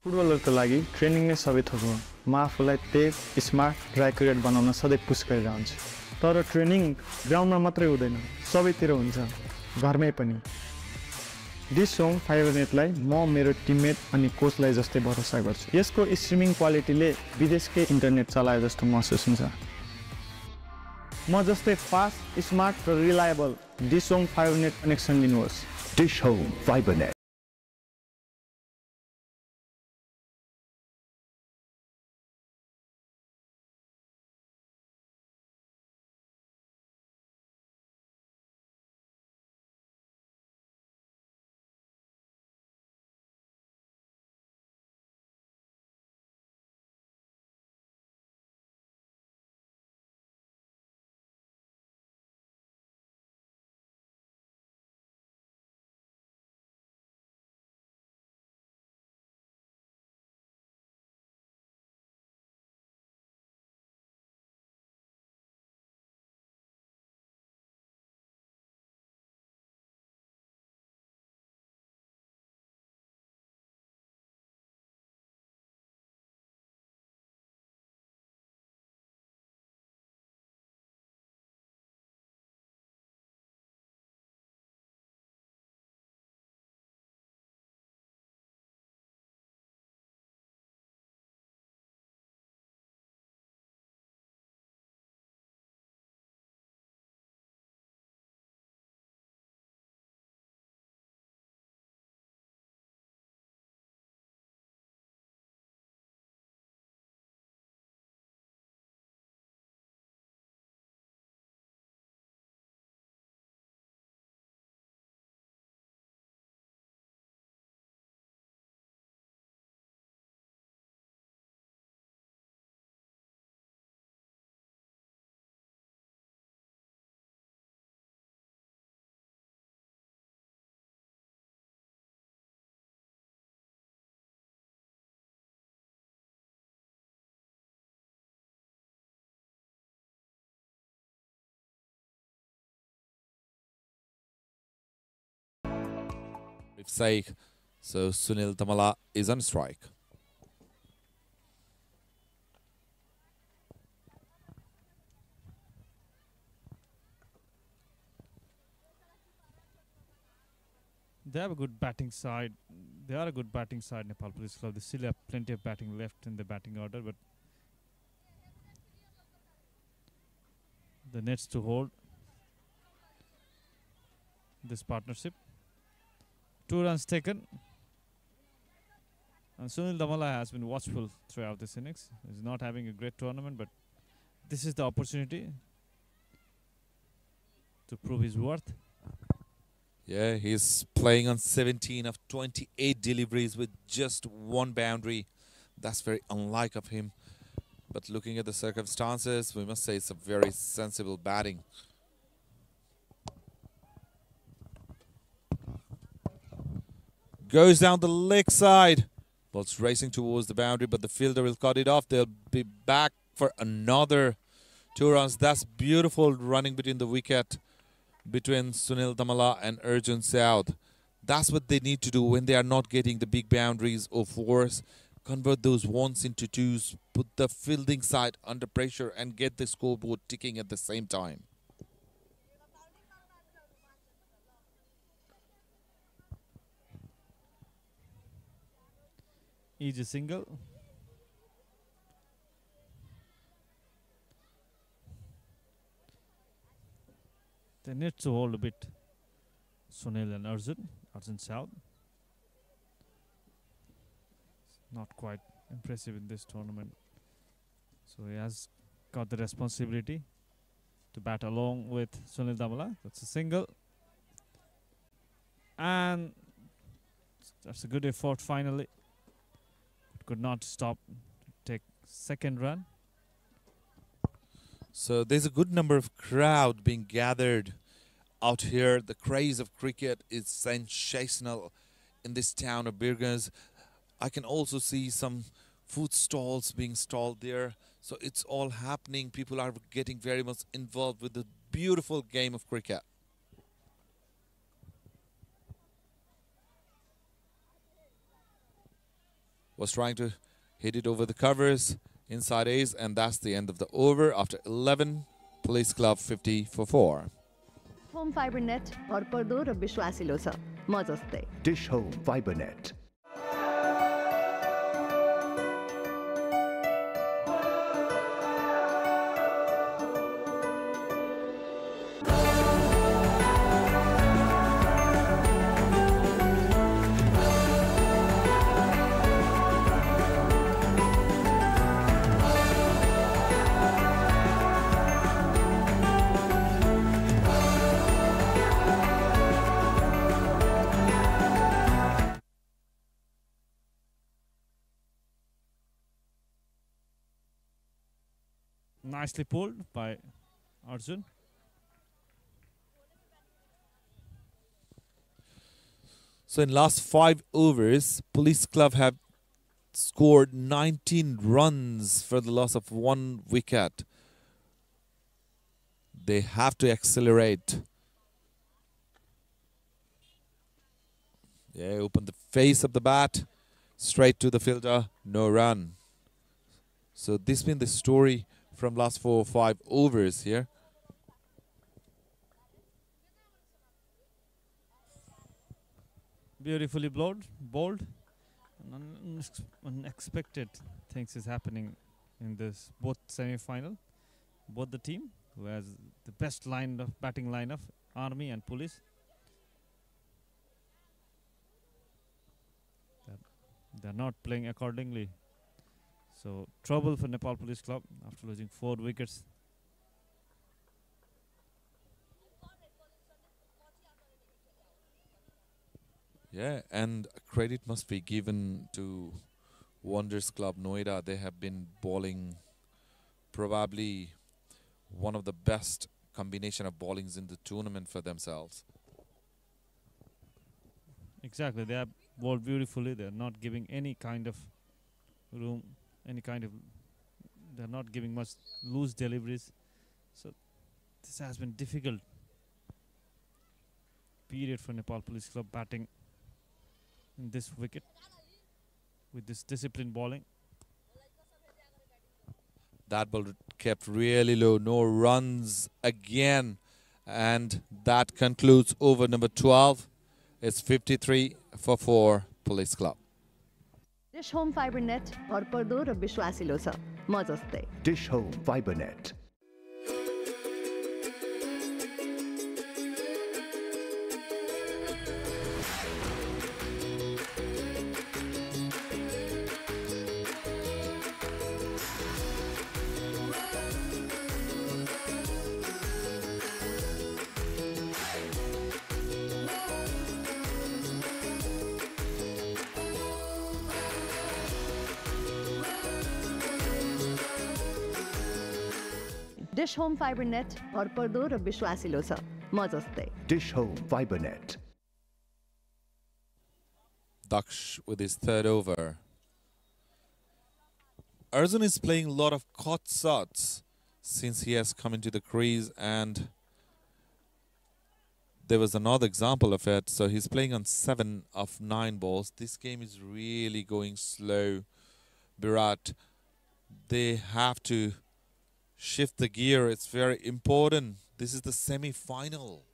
फुटबलरको लागि ट्रेनिङ नै सबै थोक हो। म आफूलाई तेज स्मार्ट र एक्युरेट बनाउन सधैँ पुस गरिरहन्छु। तर ट्रेनिङ ग्राउन्डमा मात्रै हुँदैन, सबैतिर हुन्छ, घरमै पनि। डिश होम फाइबर नेटलाई म मेरो टिममेट अनि कोचलाई जस्तै भरोसा गर्छु। यसको स्ट्रिमिङ क्वालिटीले विदेशकै इन्टरनेट चलाए जस्तो महसुस हुन्छ। म जस्तै फास्ट, स्मार्ट र reliable Dish Home Fiber Net connection लिनुहोस्। Dish Home Fiber Net. Arif's sake. So Sunil Damala is on strike. They have a good batting side. They are a good batting side, Nepal Police Club. They still have plenty of batting left in the batting order, but the nets to hold this partnership. 2 runs taken. And Sunil Damala has been watchful throughout this innings. He's not having a great tournament, but this is the opportunity to prove his worth. Yeah, he's playing on 17 of 28 deliveries with just 1 boundary. That's very unlike of him. But looking at the circumstances, we must say it's a very sensible batting. Goes down the leg side. Ball's racing towards the boundary, but the fielder will cut it off. They'll be back for another 2 runs. That's beautiful running between the wicket between Sunil Damala and Arjun Saud. That's what they need to do when they are not getting the big boundaries or fours. Convert those ones into twos, put the fielding side under pressure and get the scoreboard ticking at the same time. Easy single. They need to hold a bit Sunil and Arjun Saud. Not quite impressive in this tournament. So he has got the responsibility to bat along with Sunil Damala. That's a single. And that's a good effort finally. Could not stop to take second run. So there's a good number of crowd being gathered out here. The craze of cricket is sensational in this town of Birgunj. I can also see some food stalls being stalled there. So it's all happening. People are getting very much involved with the beautiful game of cricket. Was trying to hit it over the covers, inside A's, and that's the end of the over after 11. Police Club 50 for 4. Home Fiber net भरपर्दो र विश्वासिलो छ म जस्तै Dish Home Fiber Net. Nicely pulled by Arjun. So in last 5 overs, Police Club have scored 19 runs for the loss of 1 wicket. They have to accelerate. Yeah, open the face of the bat, straight to the fielder, no run. So this has been the story from last 4 or 5 overs here. Beautifully bowled. Unexpected things is happening in this both semi-final. Both the team who has the best batting line of Army and Police. They're not playing accordingly. So trouble for Nepal Police Club after losing 4 wickets. Yeah, and credit must be given to Wonders Club Noida. They have been bowling probably one of the best combination of bowlings in the tournament for themselves. Exactly, they have bowled beautifully. They're not giving any kind of room, they're not giving much loose deliveries. So this has been difficult period for Nepal Police Club batting. in this wicket with this disciplined bowling. That ball kept really low. No runs again. And that concludes over number 12. It's 53 for 4 Police Club. Dish Home Fiber net भरपर्दो र विश्वासिलो छ म जस्तै Dish Home Fiber Net. Dish Home Fiber net भरपर्दो र विश्वासिलो छ म जस्तै Dish Home Fiber Net. Daksh with his third over. Arjun is playing a lot of caught shots since he has come into the crease, and there was another example of it. So he's playing on 7 of 9 balls. This game is really going slow. Virat, they have to shift the gear. It's very important. This is the semi-final.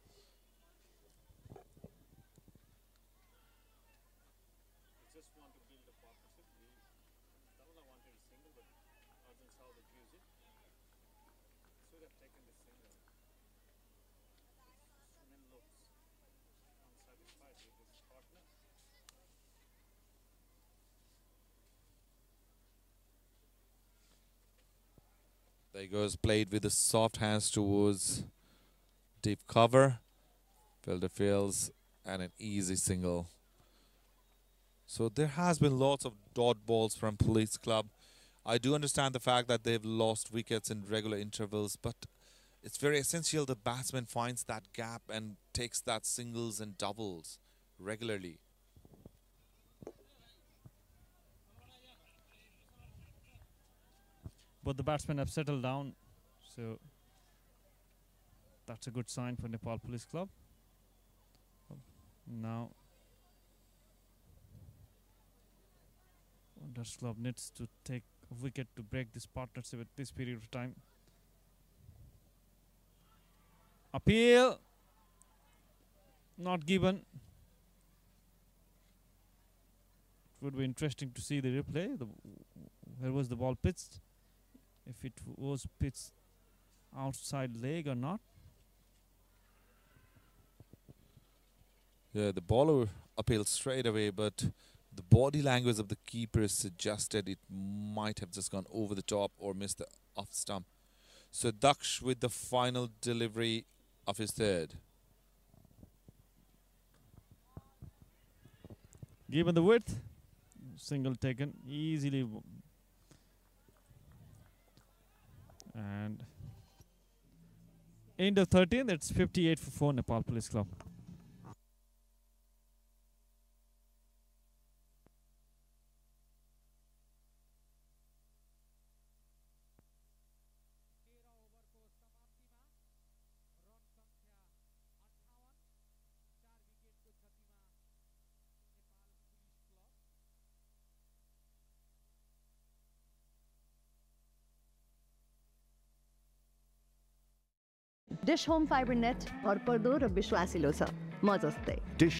There goes, played with the soft hands towards deep cover. Fielder fields and an easy single. So there has been lots of dot balls from Police Club. I do understand the fact that they've lost wickets in regular intervals, but it's very essential the batsman finds that gap and takes that singles and doubles regularly. But the batsmen have settled down, so that's a good sign for Nepal Police Club. Now Wonders Club needs to take a wicket to break this partnership at this period of time. Appeal not given. It would be interesting to see the replay. Where was the ball pitched? If it was pitched outside leg or not. Yeah, the bowler appealed straight away, but the body language of the keeper suggested it might have just gone over the top or missed the off stump. So Daksh with the final delivery of his third. Given the width, single taken easily. And end of 13, that's 58 for 4 Nepal Police Club. Dish Home Fiber net भरपर्दो र विश्वासिलो छ म जस्तै Dish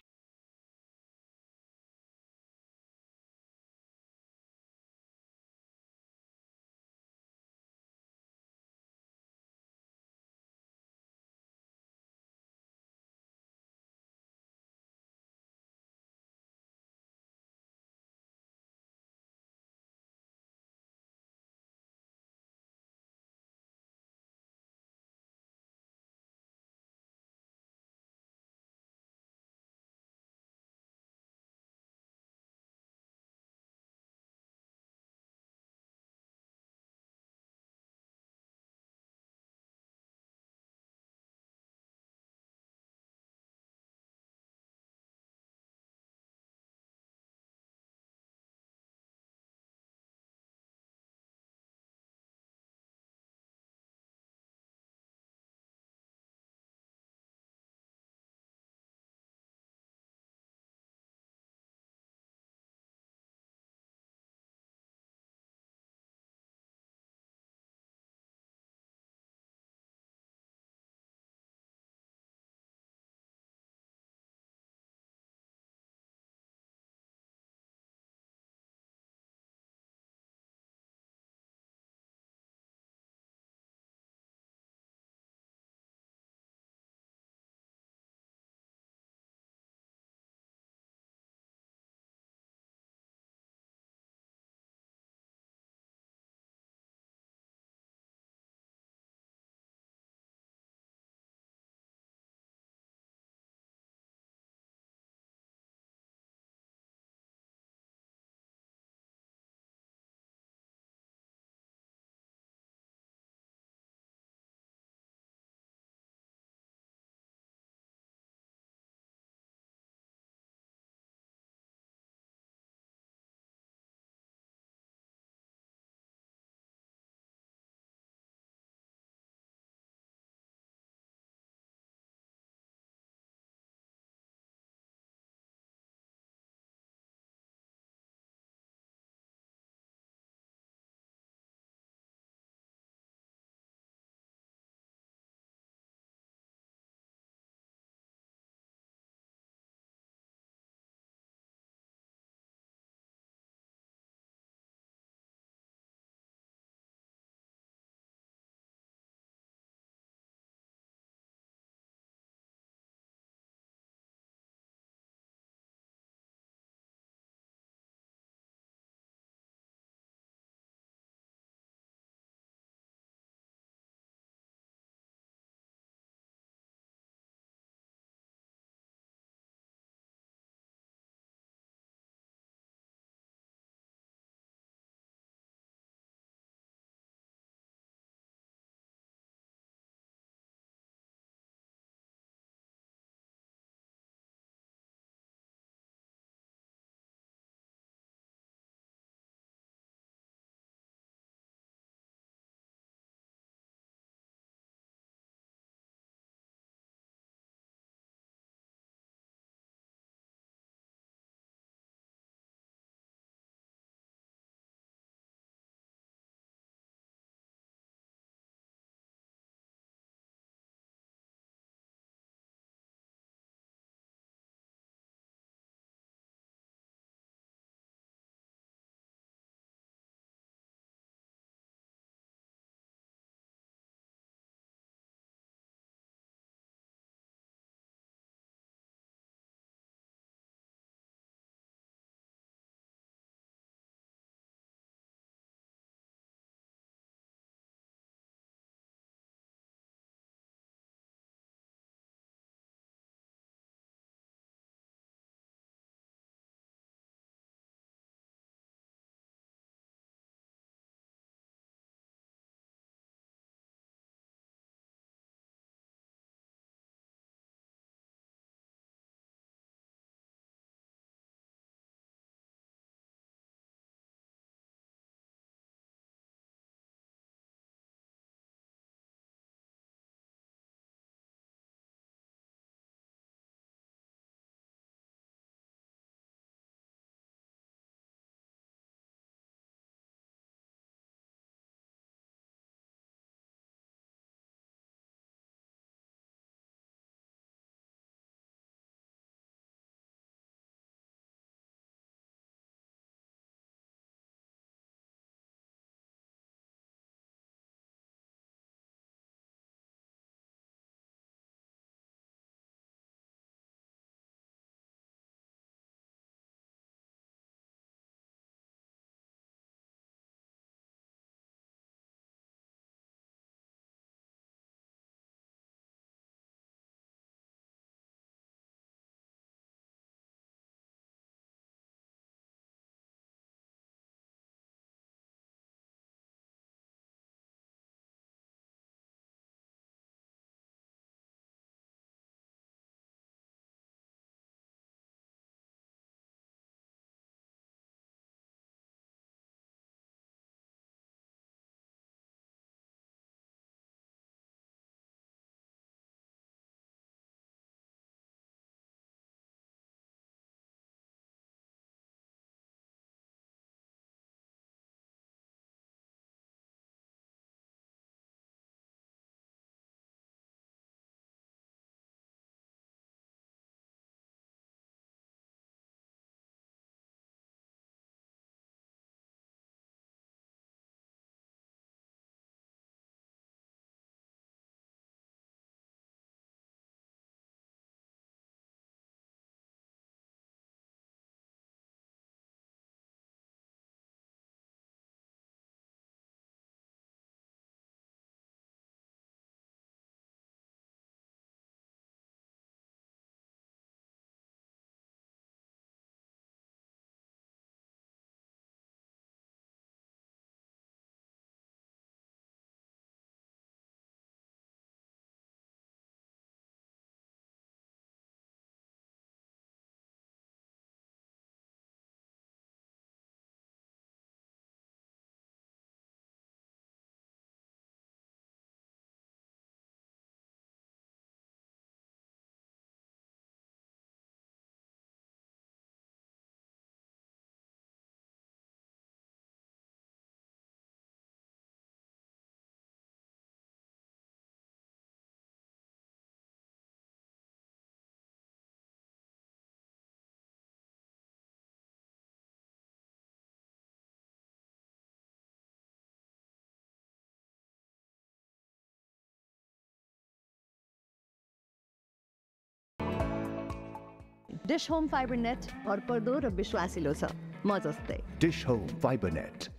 dish Home Fiber net भरपर्दो र विश्वासिलो छ म जस्तै Dish Home Fiber Net.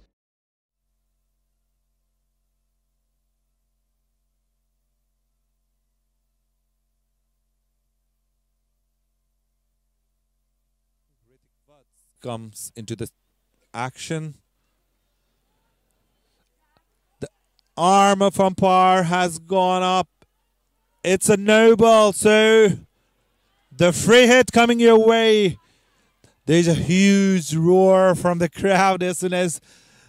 Comes into the action. The arm of umpire has gone up. It's a no ball, so the free hit coming your way. There's a huge roar from the crowd as soon as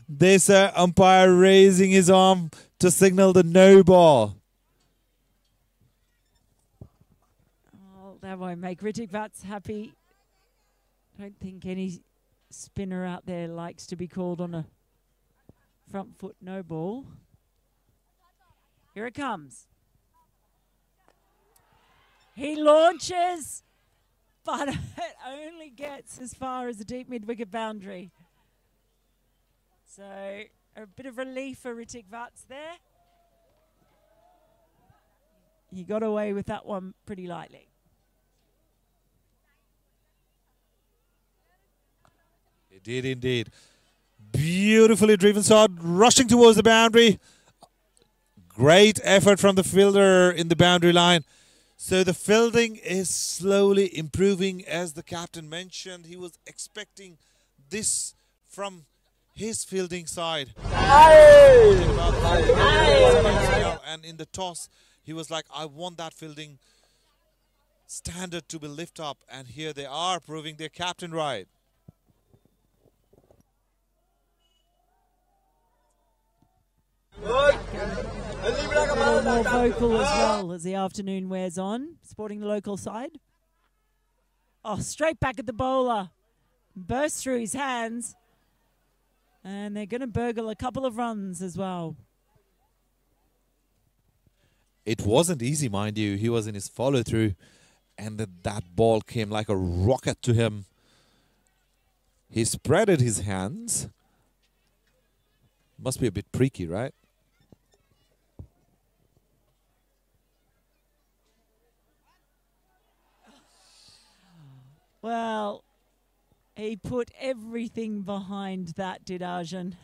this umpire raising his arm to signal the no ball. Oh, that won't make Ritik Vats happy. I don't think any spinner out there likes to be called on a front foot no ball. Here it comes. He launches, but it only gets as far as the deep mid-wicket boundary. So a bit of relief for Ritik Vats there. He got away with that one pretty lightly. It did indeed. Beautifully driven shot, rushing towards the boundary. Great effort from the fielder in the boundary line. So the fielding is slowly improving, as the captain mentioned. He was expecting this from his fielding side. And in the toss, he was like, I want that fielding standard to be lifted up. And here they are proving their captain right. A little more vocal as well as the afternoon wears on, supporting the local side. Oh, straight back at the bowler. Burst through his hands. And they're going to burgle a couple of runs as well. It wasn't easy, mind you. He was in his follow-through, and that ball came like a rocket to him. He spreaded his hands. Must be a bit tricky, right? Well, he put everything behind that, did Arjun.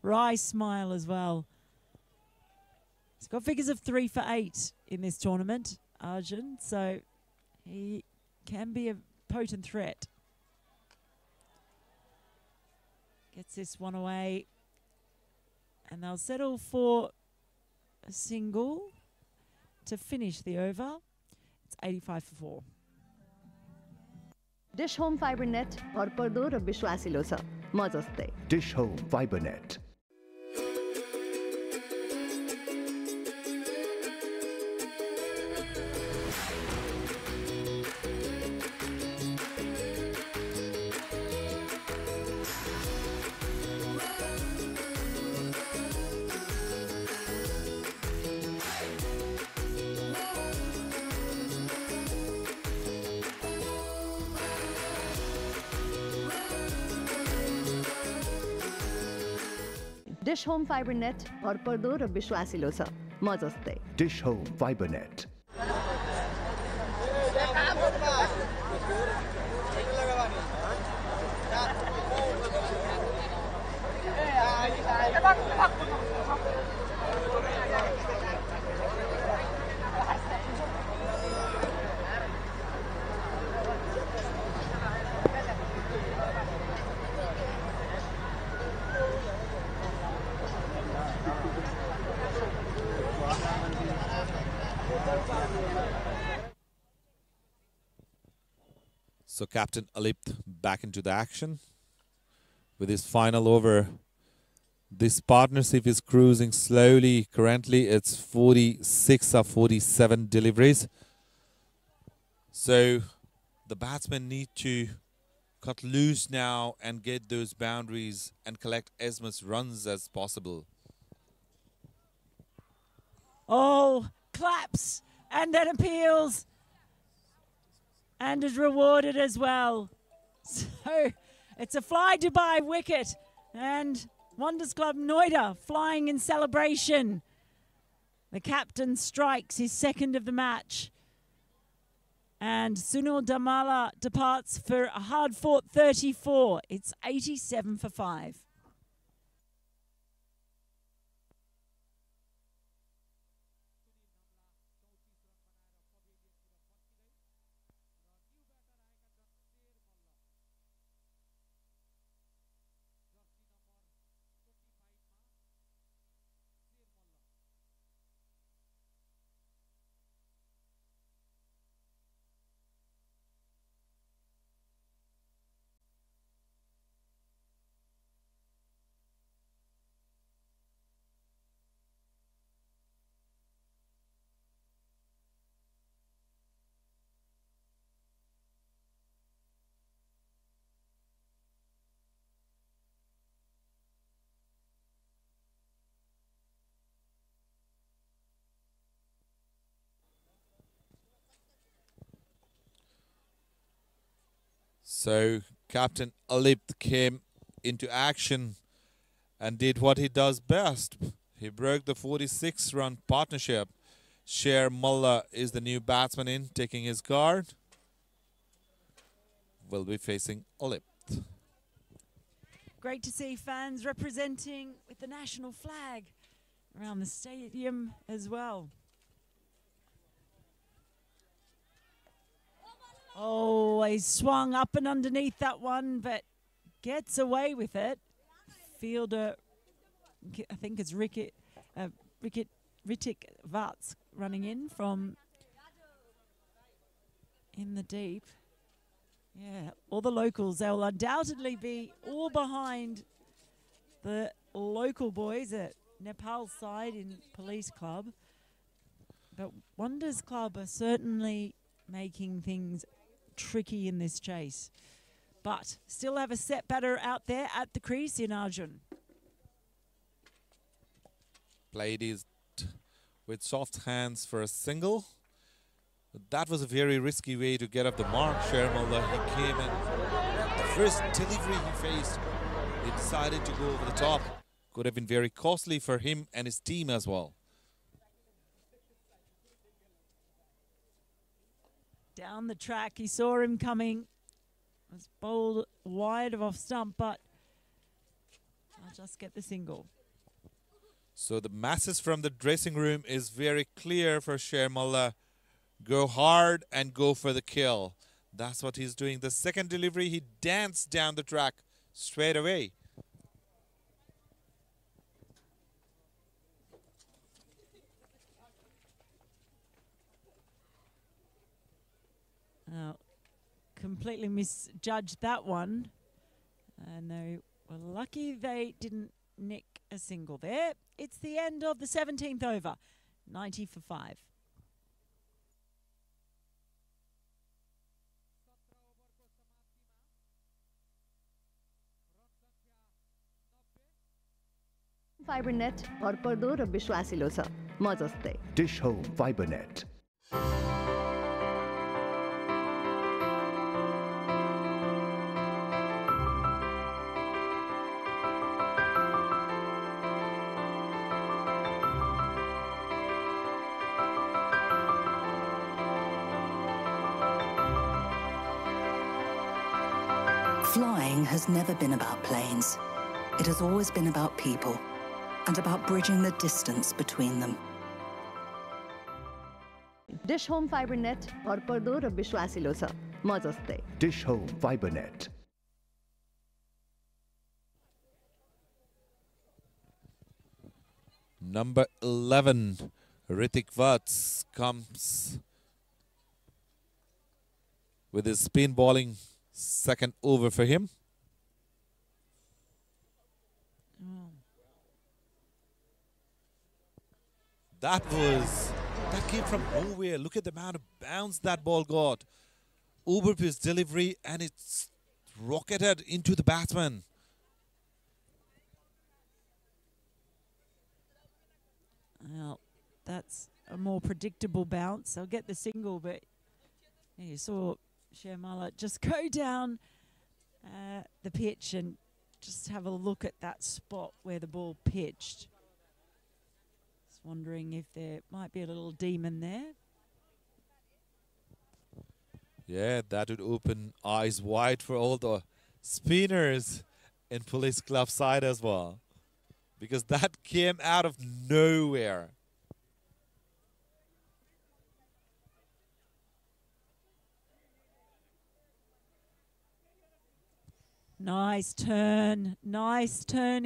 Wry smile as well. He's got figures of 3 for 8 in this tournament, Arjun, so he can be a potent threat. Gets this one away, and they'll settle for a single to finish the over. It's 85 for 4. Dish Home Fiber net भरपर्दो र विश्वासिलो छ म जस्तै Dish Home Fiber Net. Dish Home Fiber net भरपर्दो र विश्वासिलो छ म जस्तै Dish Home Fiber Net. So Captain Alipt back into the action with his final over. This partnership is cruising slowly. Currently, it's 46 or 47 deliveries. So the batsmen need to cut loose now and get those boundaries and collect as much runs as possible. Oh, claps and then appeals. And is rewarded as well. So it's a fly Dubai wicket. And Wonders Club Noida flying in celebration. The captain strikes his second of the match. And Sunil Damala departs for a hard-fought 34. It's 87 for 5. So Captain Alip came into action and did what he does best. He broke the 46-run partnership. Sher Mullah is the new batsman in, taking his guard. Will be facing Alip. Great to see fans representing with the national flag around the stadium as well. Oh, he swung up and underneath that one, but gets away with it. Fielder, I think it's Ritik Vats running in from in the deep. Yeah, all the locals, they'll undoubtedly be all behind the local boys at Nepal's side in Police Club. But Wonders Club are certainly making things tricky in this chase. But still have a set batter out there at the crease in Arjun. Played his with soft hands for a single. But that was a very risky way to get up the mark, Shermullah. He came in. The first delivery he faced, he decided to go over the top. Could have been very costly for him and his team as well. Down the track, he saw him coming. Was bowled wide of off stump, but I'll just get the single. So the message from the dressing room is very clear for Shermullah. Go hard and go for the kill. That's what he's doing. The second delivery, he danced down the track straight away. Completely misjudged that one. And they were lucky they didn't nick a single there. It's the end of the 17th over. 90 for 5. Fibre net भरपर्दो र विश्वासिलो छ म जस्तै Dish Home Fiber Net. Flying has never been about planes. It has always been about people and about bridging the distance between them. Dish Home Fiber net भरपर्दो र विश्वासिलो छ म जस्तै Dish Home Fiber Net. Number 11, Ritik Vats comes with his spin bowling. Second over for him. That came from nowhere. Look at the amount of bounce that ball got. Over his delivery, and it's rocketed into the batsman. Well, that's a more predictable bounce. I'll get the single, but you saw Shermullah just go down the pitch and just have a look at that spot where the ball pitched. Just wondering if there might be a little demon there. Yeah, that would open eyes wide for all the spinners in Police Club side as well. Because that came out of nowhere. Nice turn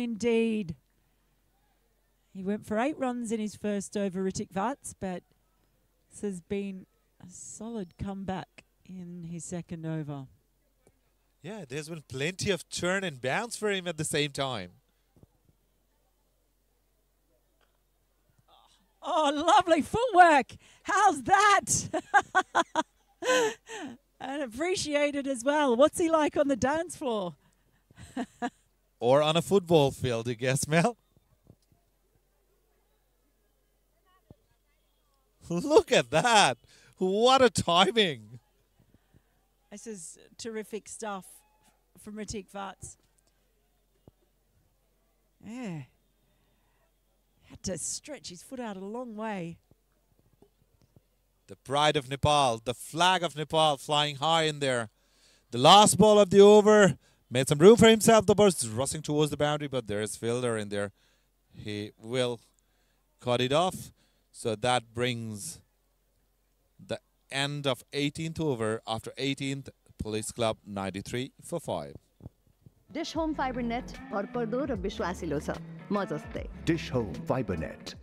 indeed. He went for 8 runs in his first over, Ritik Vats, but this has been a solid comeback in his second over. Yeah, there's been plenty of turn and bounce for him at the same time. Oh, lovely footwork. How's that? And appreciated as well. What's he like on the dance floor? Or on a football field, I guess, Mel. Look at that. What a timing. This is terrific stuff from Ritik Vats. Yeah. Had to stretch his foot out a long way. The pride of Nepal, the flag of Nepal flying high in there. The last ball of the over made some room for himself. The ball is rushing towards the boundary, but there's Fielder in there. He will cut it off. So that brings the end of 18th over. After 18th, Police Club 93 for 5. Dish Home Fiber net भरपर्दो र विश्वासिलो छ म जस्तै Dish Home Fiber Net.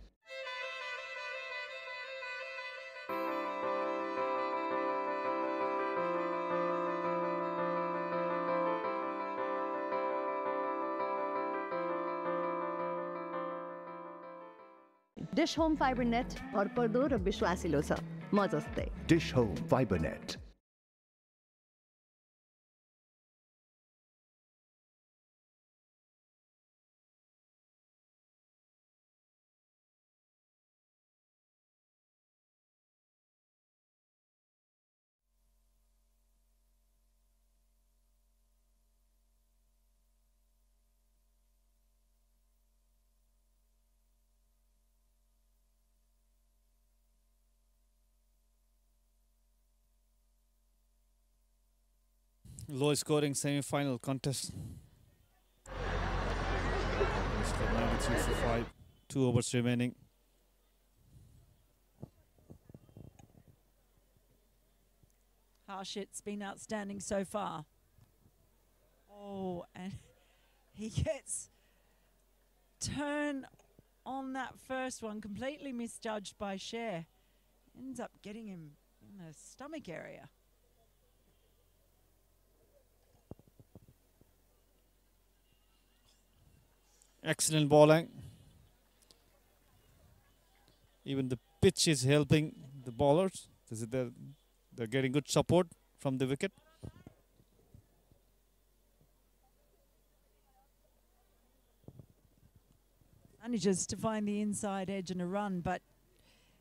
Dish Home Fiber net भरपर्दो र विश्वासिलो छ म जस्तै Dish Home Fiber Net. Low scoring semi-final contest. 93 for 5. 2 overs remaining. Harshit's been outstanding so far. Oh, and he gets turn on that first one, completely misjudged by Cher. Ends up getting him in the stomach area. Excellent bowling. Even the pitch is helping the bowlers. They're getting good support from the wicket. Manages to find the inside edge and a run, but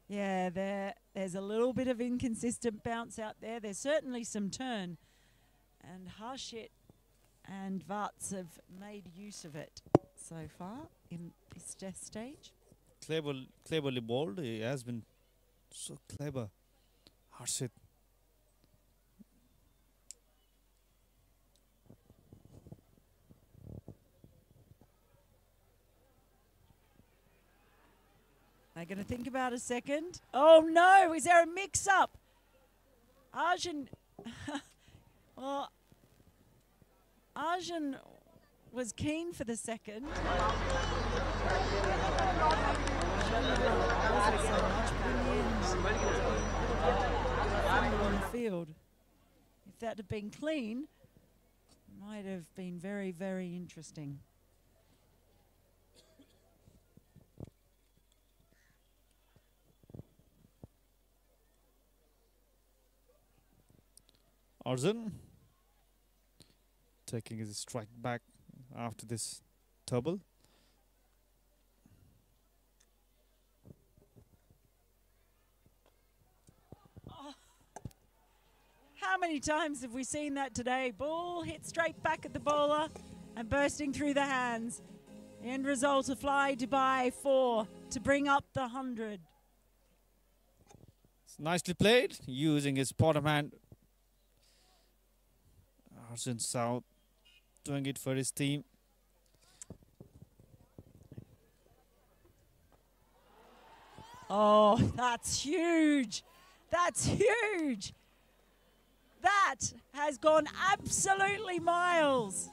yeah, there's a little bit of inconsistent bounce out there. There's certainly some turn, and Harshit and Vats have made use of it so far in this test stage. Cleverly bowled. He has been so clever. Harshit. They're going to think about a second. Oh no, is there a mix-up? Arjun, well, Arjun was keen for the second. Wasn't so much, but in the end, on the field. If that had been clean, it might have been very, very interesting. Arjun taking his strike back after this double. Oh. How many times have we seen that today? Ball hit straight back at the bowler and bursting through the hands. The end result, a fly Dubai 4 to bring up the 100. It's nicely played, using his bottom hand Arjun South doing it for his team. Oh, that's huge. That's huge. That has gone absolutely miles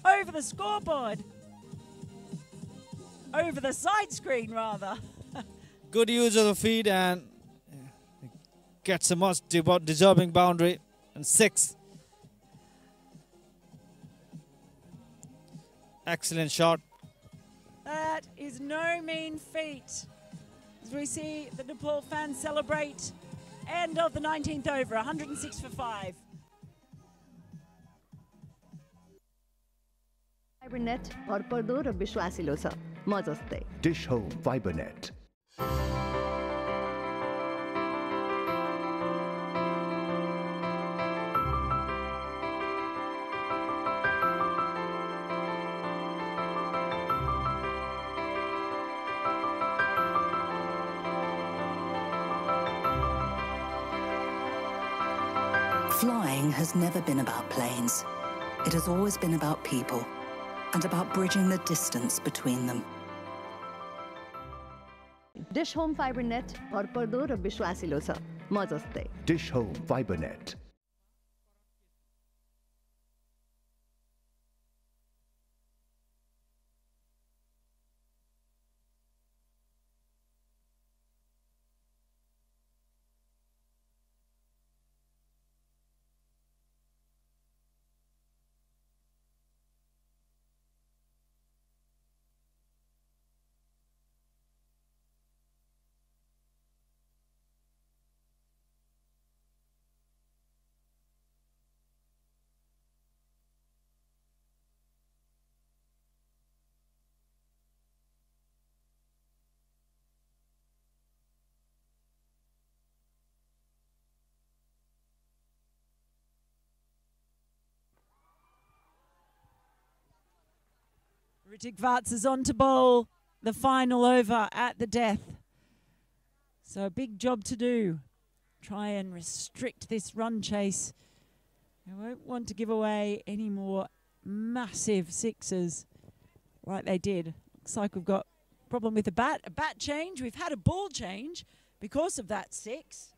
over the scoreboard. Over the side screen, rather. Good use of the feed and gets a much deserving boundary. And 6. Excellent shot. That is no mean feat. As we see the Nepal fans celebrate end of the 19th over, 106 for 5. FiberNet भरपर्दो र विश्वासिलो छ म जस्तै Dish Home FiberNet. Flying has never been about planes. It has always been about people and about bridging the distance between them. Dish home FiberNet भरपर्दो र विश्वासिलो छ म जस्तै Dish Home FiberNet. Ritik Vats is on to bowl the final over at the death. So a big job to do. Try and restrict this run chase. I won't want to give away any more massive sixes like they did. Looks like we've got a problem with a bat change. We've had a ball change because of that 6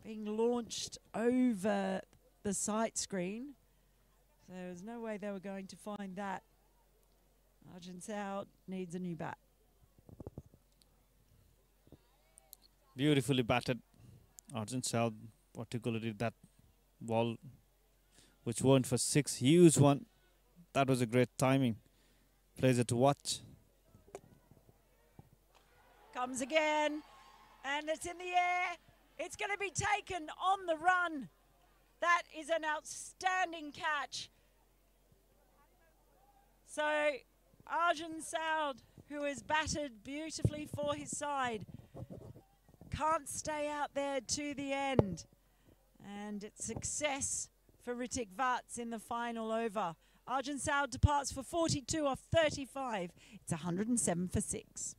being launched over the sight screen. So there's no way they were going to find that. Arjun South needs a new bat. Beautifully batted. Arjun South, particularly that ball which went for 6, huge one. That was a great timing. Pleasure to watch. Comes again, and it's in the air. It's going to be taken on the run. That is an outstanding catch. So Arjun South, who has batted beautifully for his side, can't stay out there to the end. And it's success for Ritik Vats in the final over. Arjun South departs for 42 off 35. It's 107 for 6.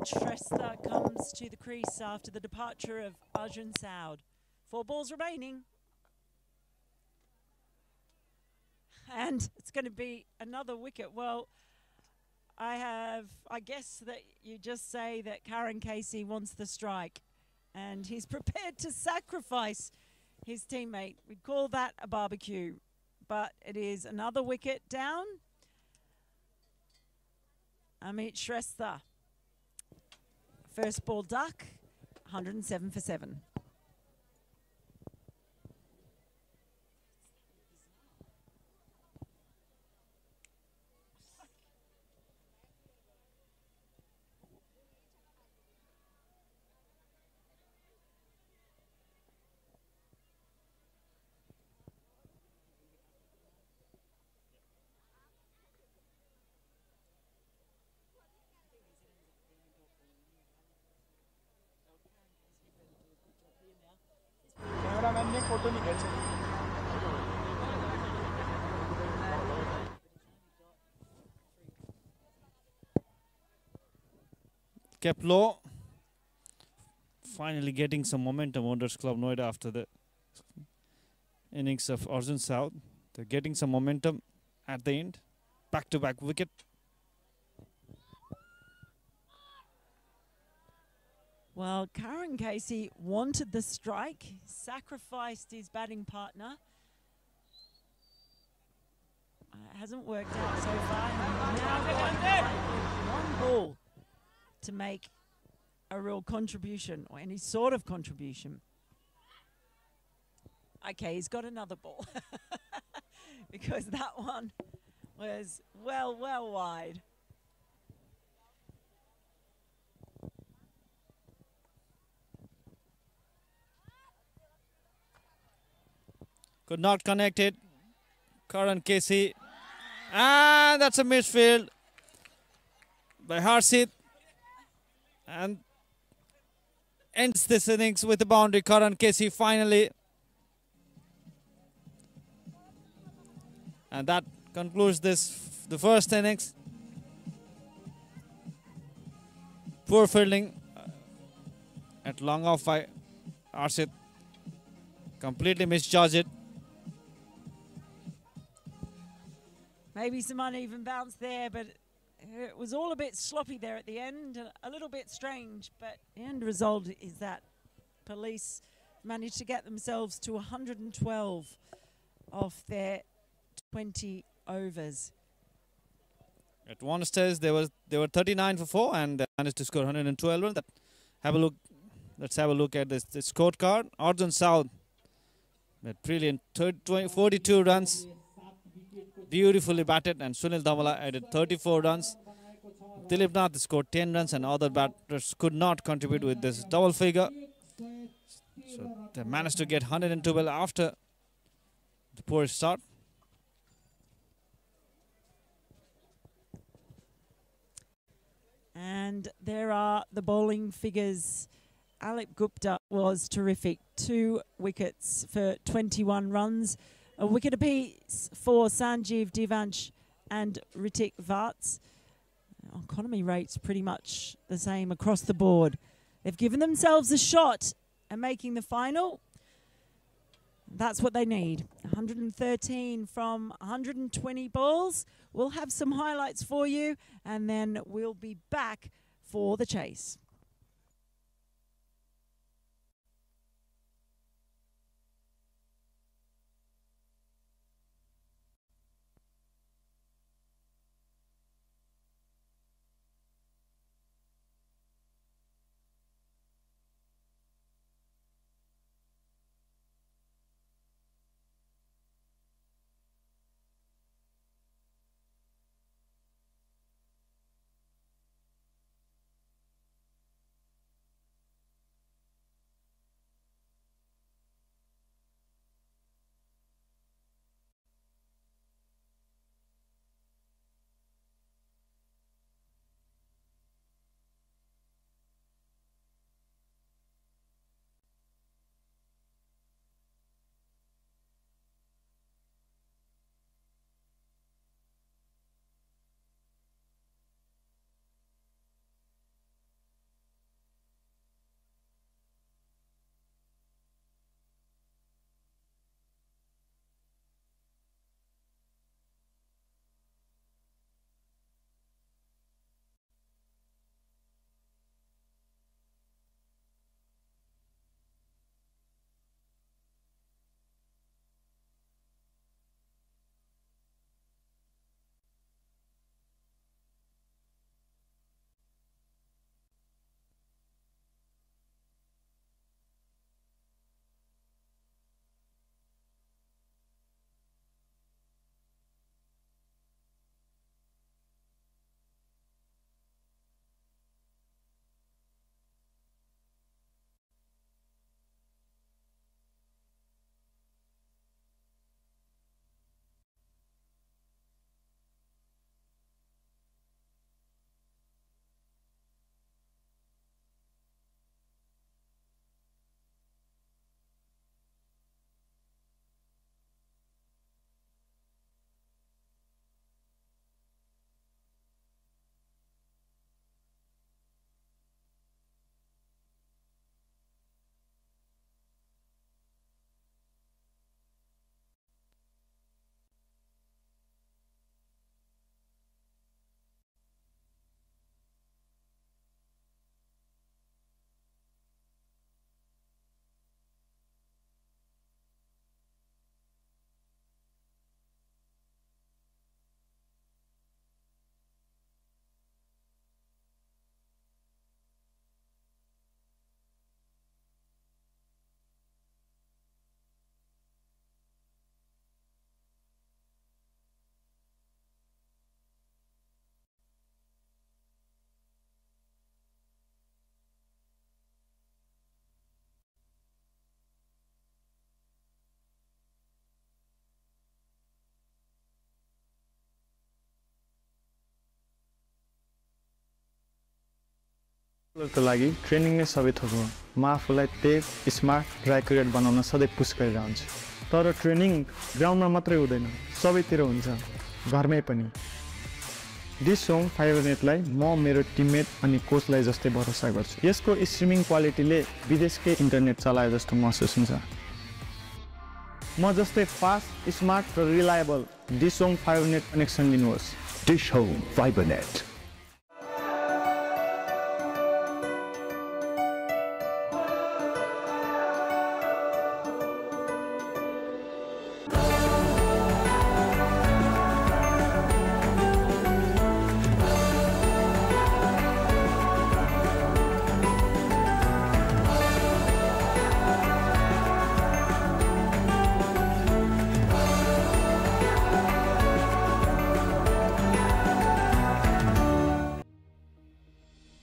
Shrestha comes to the crease after the departure of Arjun South. 4 balls remaining. And it's going to be another wicket. Well, I guess that you just say that Karen Casey wants the strike and he's prepared to sacrifice his teammate. We'd call that a barbecue, but it is another wicket down. Amit Shrestha. First ball duck, 107 for 7. Kept low. Finally getting some momentum, Wanderers Club Noida, after the innings of Arjun South. They're getting some momentum at the end. Back-to-back wicket. Well, Karan Casey wanted the strike, sacrificed his batting partner. It hasn't worked out so far. Now got one ball to make a real contribution, or any sort of contribution. Okay, he's got another ball. Because that one was well wide. Could not connect it. Karan Casey. And that's a misfield by Harshit. And ends this innings with a boundary. Karan Casey finally. And that concludes the first innings. Poor fielding at long off by Harshit. Completely misjudged it. Maybe some uneven bounce there, but it was all a bit sloppy there at the end, a little bit strange, but the end result is that Police managed to get themselves to 112 off their 20 overs. At one stage, they were 39 for 4 and they managed to score 112 runs. Let's have a look at this scorecard. Arjun South, that brilliant 42 runs. Beautifully batted, and Sunil Dhamala added 34 runs. Dilip Nath scored 10 runs and other batters could not contribute with this double figure. So they managed to get 112 after the poor start. And there are the bowling figures. Alip Gupta was terrific. 2 wickets for 21 runs. A wicket apiece for Sanjeev Divansh and Ritik Vats. Economy rates pretty much the same across the board. They've given themselves a shot at making the final. That's what they need. 113 from 120 balls. We'll have some highlights for you, and then we'll be back for the chase. को लागि training नै सबै थोक हो म आफूलाई तेज smart र accurate बनाउन सधैँ पुस गरिरहन्छु तर ट्रेनिङ ग्राउन्डमा मात्रै हुँदैन सबैतिर हुन्छ घरमै पनि दिस होम फाइबरनेटलाई म मेरो टिममेट अनि कोचलाई जस्तै भरोसा गर्छु यसको स्ट्रिमिङ क्वालिटीले विदेशकै इन्टरनेट चलाए जस्तो महसुस हुन्छ म जस्तै फास्ट स्मार्ट र reliable Dish Home fibernet connection लिनुहोस् Dish Home FiberNet.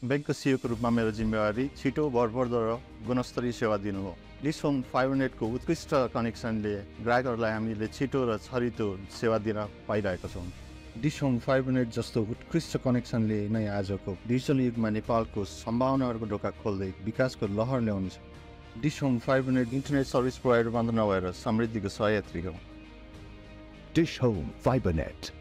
ब्याङ्कको सिइओको रूपमा मेरो जिम्मेवारी छिटो भरपर्दो र गुणस्तरीय सेवा दिनु हो दिस होम फाइबरनेटको उत्कृष्ट कनेक्सनले ग्राहकहरूलाई हामीले छिटो र छरितो सेवा दिन पाइरहेका छौँ दिस होम फाइबरनेट जस्तो उत्कृष्ट कनेक्सनले नै आजको डिजिटल युगमा नेपालको सम्भावनाहरूको ढोका खोल्दै विकासको लहर ल्याउनेछ Dish Home Fibernet internet service provider मात्र नभएर समृद्धिको सहयात्री हो Dish Home FiberNet.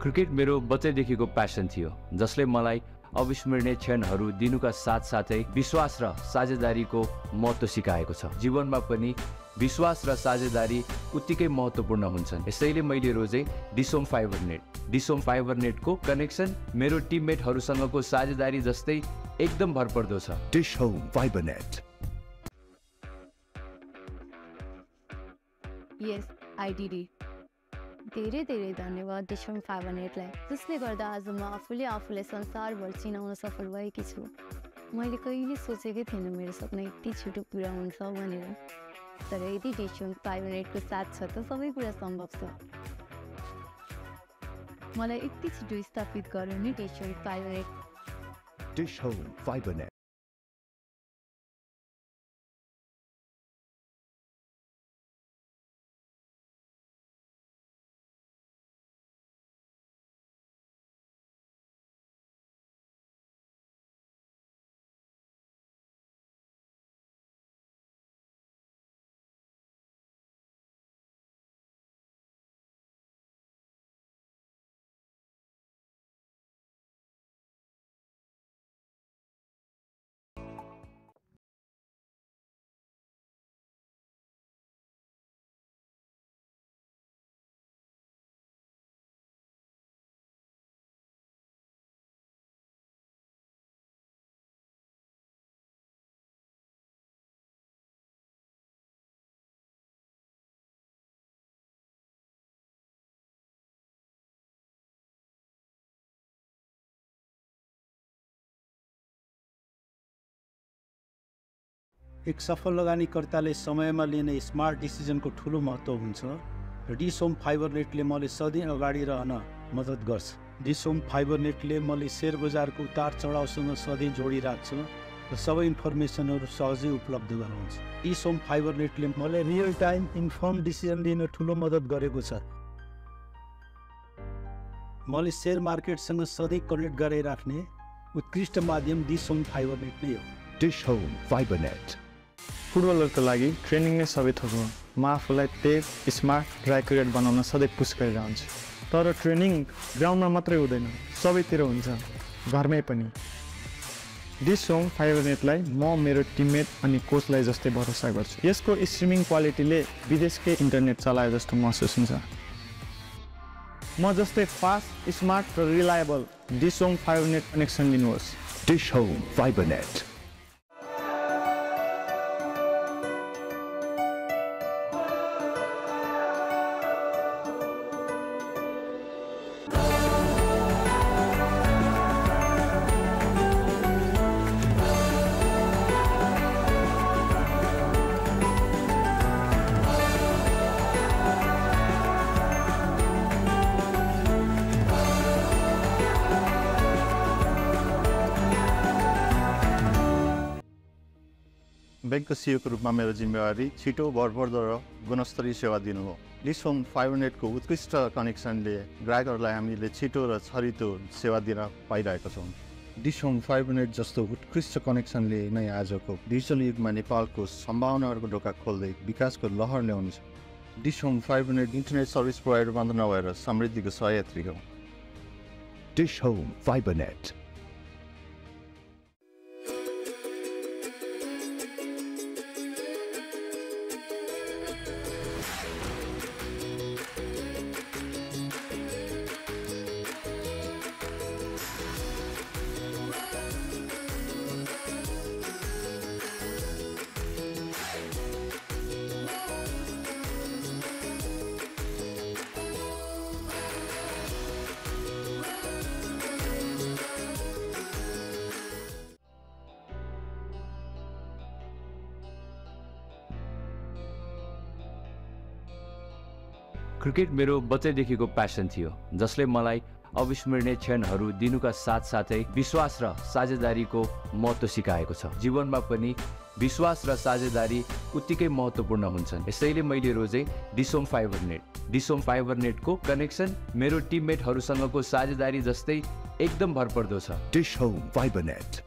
क्रिकेट मेरो बच्चैदेखिको प्यासन थियो जसले मलाई अविस्मरणीय क्षणहरू दिनुका साथसाथै विश्वास र साझेदारीको महत्त्व सिकाएको छ जीवनमा पनि विश्वास र साझेदारी उत्तिकै महत्त्वपूर्ण हुन्छन् यसैले मैले रोजे दिस होम फाइबरनेटको कनेक्सन मेरो टिममेटहरूसँगको साझेदारी जस्तै एकदम भरपर्दो छ Dish Home FiberNet. Yes, I did it. धेरै धेरै धन्यवाद दिस होम फाइबरनेटलाई जसले गर्दा आज म आफूलाई संसारभर चिनाउन सफल भएकी छु मैले कहिले सोचेकै थिएन मेरो सपना यति छिटो पुरा हुन्छ भनेर तर यदि दिस होम फाइबरनेटको साथ छ त सबै कुरा सम्भव छ मलाई यति छिटो स्थापित गर्नु नि this Home Fibernet Dish Home FiberNet. एक सफल लगानीकर्ताले समयमा लिने स्मार्ट डिसिजनको ठुलो महत्त्व हुन्छ र डिस होम फाइबरनेटले मलाई सधैँ अगाडि रहन मद्दत गर्छ डिस होम फाइबरनेटले मलाई शेयर बजारको उतार चढावसँग सधैँ जोडिराख्छ र सबै इन्फर्मेसनहरू सहजै उपलब्ध गराउँछ डिस होम फाइबरनेटले मलाई रियल टाइम इन्फर्म डिसिजन लिन ठुलो मद्दत गरेको छ मलाई शेयर मार्केटसँग सधैँ कनेक्ट गराइराख्ने उत्कृष्ट माध्यम डिस होम फाइबरनेट नै हो Dish Home FiberNet. फुटबलरको लागि ट्रेनिङ नै सबै थोक हो म आफूलाई तेज स्मार्ट र एक्युरेट बनाउन सधैँ पुस गरिरहन्छु तर ट्रेनिङ ग्राउन्डमा मात्रै हुँदैन सबैतिर हुन्छ घरमै पनि दिस होम फाइबरनेटलाई म मेरो टिममेट अनि कोचलाई जस्तै भरोसा गर्छु यसको स्ट्रिमिङ क्वालिटीले विदेशकै इन्टरनेट चलाए जस्तो महसुस हुन्छ म जस्तै फास्ट स्मार्ट र reliable Dish Home fibernet connection लिनुहोस् Dish Home FiberNet. ब्याङ्कको सिओको रूपमा मेरो जिम्मेवारी छिटो भरपर्दो र गुणस्तरीय सेवा दिनु हो। डिस होम फाइबर नेटको उत्कृष्ट कनेक्सनले ग्राहकहरूलाई हामीले छिटो र छरितो सेवा दिन पाइरहेका छौँ। डिस होम फाइबर नेट जस्तो उत्कृष्ट कनेक्सनले नै आजको डिजिटल युगमा नेपालको सम्भावनाहरूको ढोका खोल्दै विकासको लहर ल्याउनेछ। Dish Home Fiber Net internet service provider मात्र नभएर समृद्धिको सहयात्री हो। Dish Home FiberNet. क्रिकेट मेरो बच्चैदेखिको प्यासन थियो, जसले मलाई अविस्मरणीय क्षणहरू दिनुका साथसाथै विश्वास र साझेदारीको महत्त्व सिकाएको छ। जीवनमा पनि विश्वास र साझेदारी उत्तिकै महत्त्वपूर्ण हुन्छन्। यसैले मैले रोजे Dish Home Fiber Net. Dish Home Fiber नेटको कनेक्सन मेरो टिममेटहरूसँगको साझेदारी जस्तै एकदम भरपर्दो छ। Dish Home FiberNet.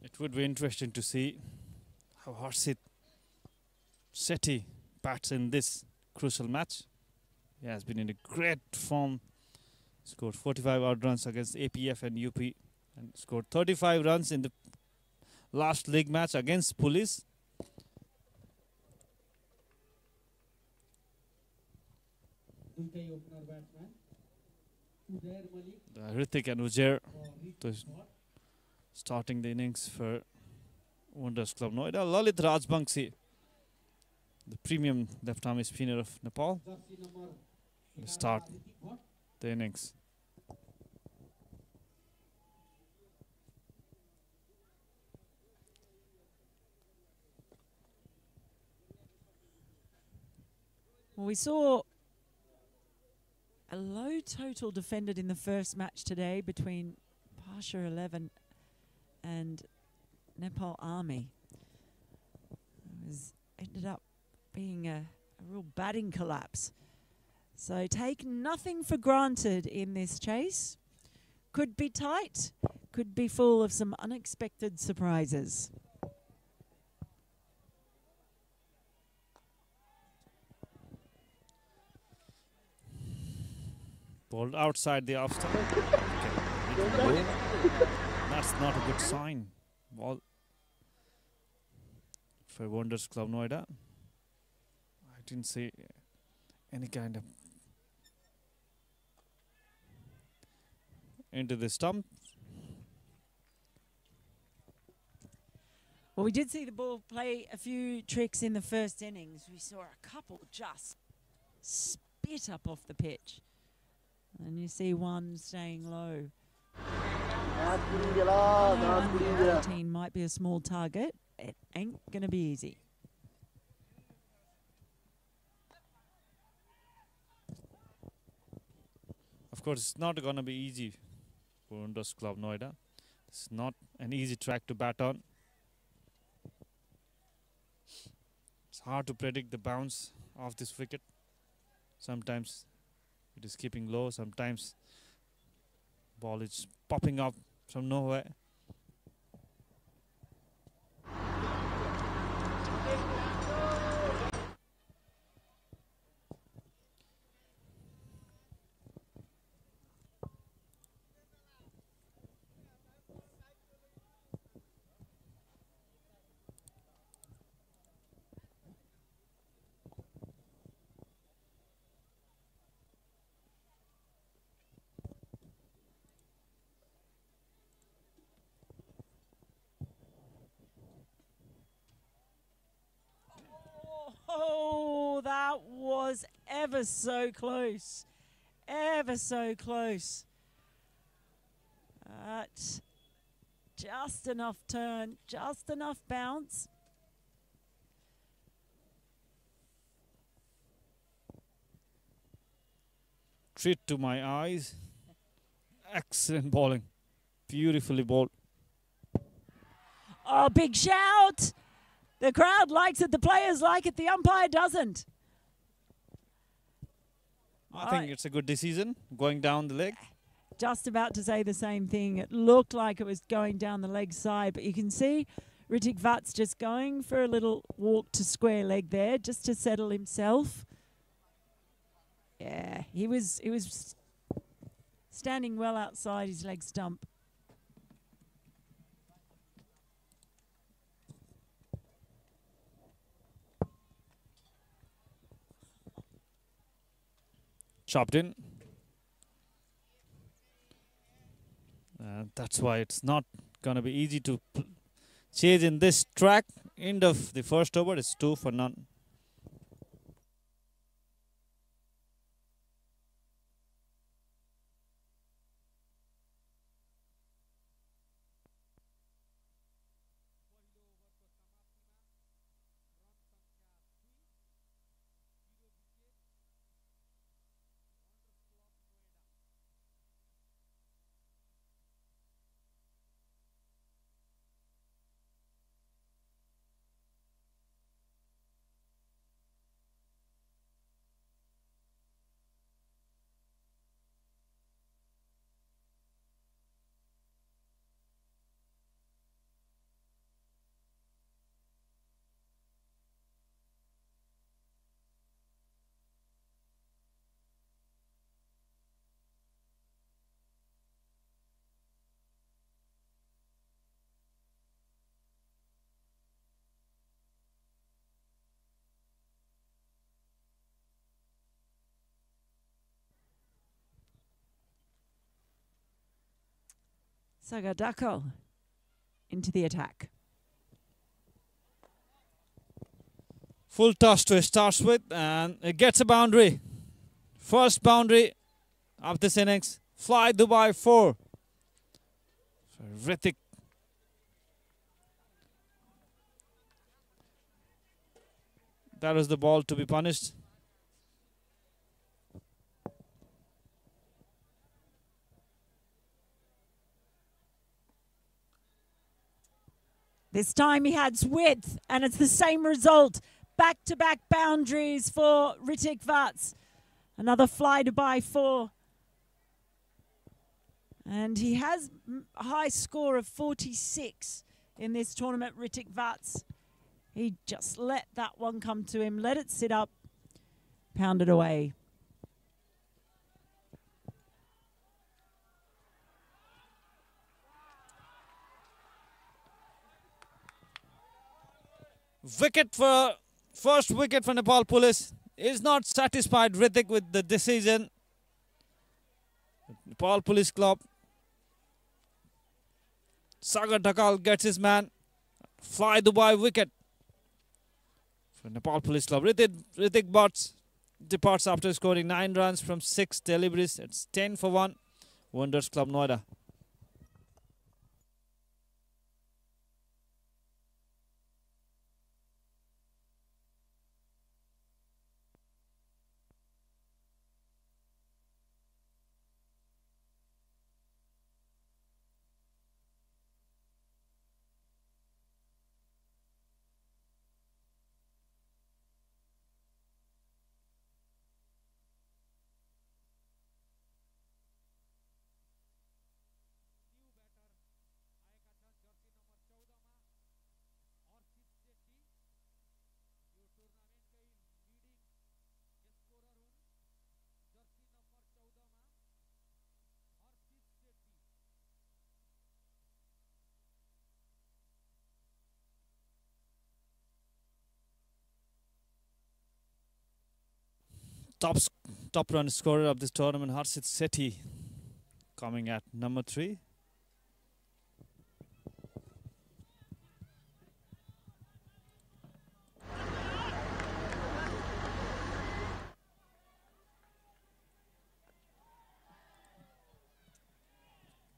It would be interesting to see how Harshit Sethi bats in this crucial match. He has been in a great form. Scored 45 odd runs against APF and UP and scored 35 runs in the last league match against Police. Hrithik and Ujair starting the innings for Wonders Club Noida. Lalit Rajbangsi, the premium left-arm spinner of Nepal, will start the innings. Well, we saw a low total defended in the first match today between Pasha 11 and Nepal Army. Ended up being a real batting collapse. So take nothing for granted in this chase. Could be tight, could be full of some unexpected surprises. Bowled outside the off stump. That's not a good sign. Ball for Wonders Club Noida. I didn't see any kind of into the stump. Well, we did see the ball play a few tricks in the first innings. We saw a couple just spit up off the pitch. And you see one staying low. 18 might be a small target. It ain't going to be easy. Of course, it's not going to be easy for Wonders Club Noida. It's not an easy track to bat on. It's hard to predict the bounce of this wicket. Sometimes it is keeping low, sometimes ball is popping up from nowhere. was ever so close. Ever so close. But just enough turn, just enough bounce. Treat to my eyes. Excellent bowling. Beautifully bowled. Oh, big shout. The crowd likes it. The players like it. The umpire doesn't. I think it's a good decision going down the leg. Just about to say the same thing. It looked like it was going down the leg side, but you can see Ritik Vats just going for a little walk to square leg there just to settle himself. Yeah, he was standing well outside his leg stump. Chopped in. That's why it's not going to be easy to chase in this track. End of the first over. It's 2 for none. Sagadako into the attack. Full toss to starts with, and it gets a boundary. First boundary of this innings. Fly Dubai 4. Ritik. That was the ball to be punished. This time he had width, and it's the same result. Back-to-back boundaries for Ritik Vats. Another fly to by 4. And he has a high score of 46 in this tournament, Ritik Vats. He just let that one come to him, let it sit up, pounded away. Wicket for first wicket for Nepal Police. Is not satisfied Ritik with the decision. Nepal Police Club. Sagar Dhakal gets his man. Fly Dubai wicket for Nepal Police Club. Ritik Butts departs after scoring 9 runs from 6 deliveries. It's 10 for 1. Wonders Club Noida. Top run scorer of this tournament, Harshit Sethi, coming at number 3.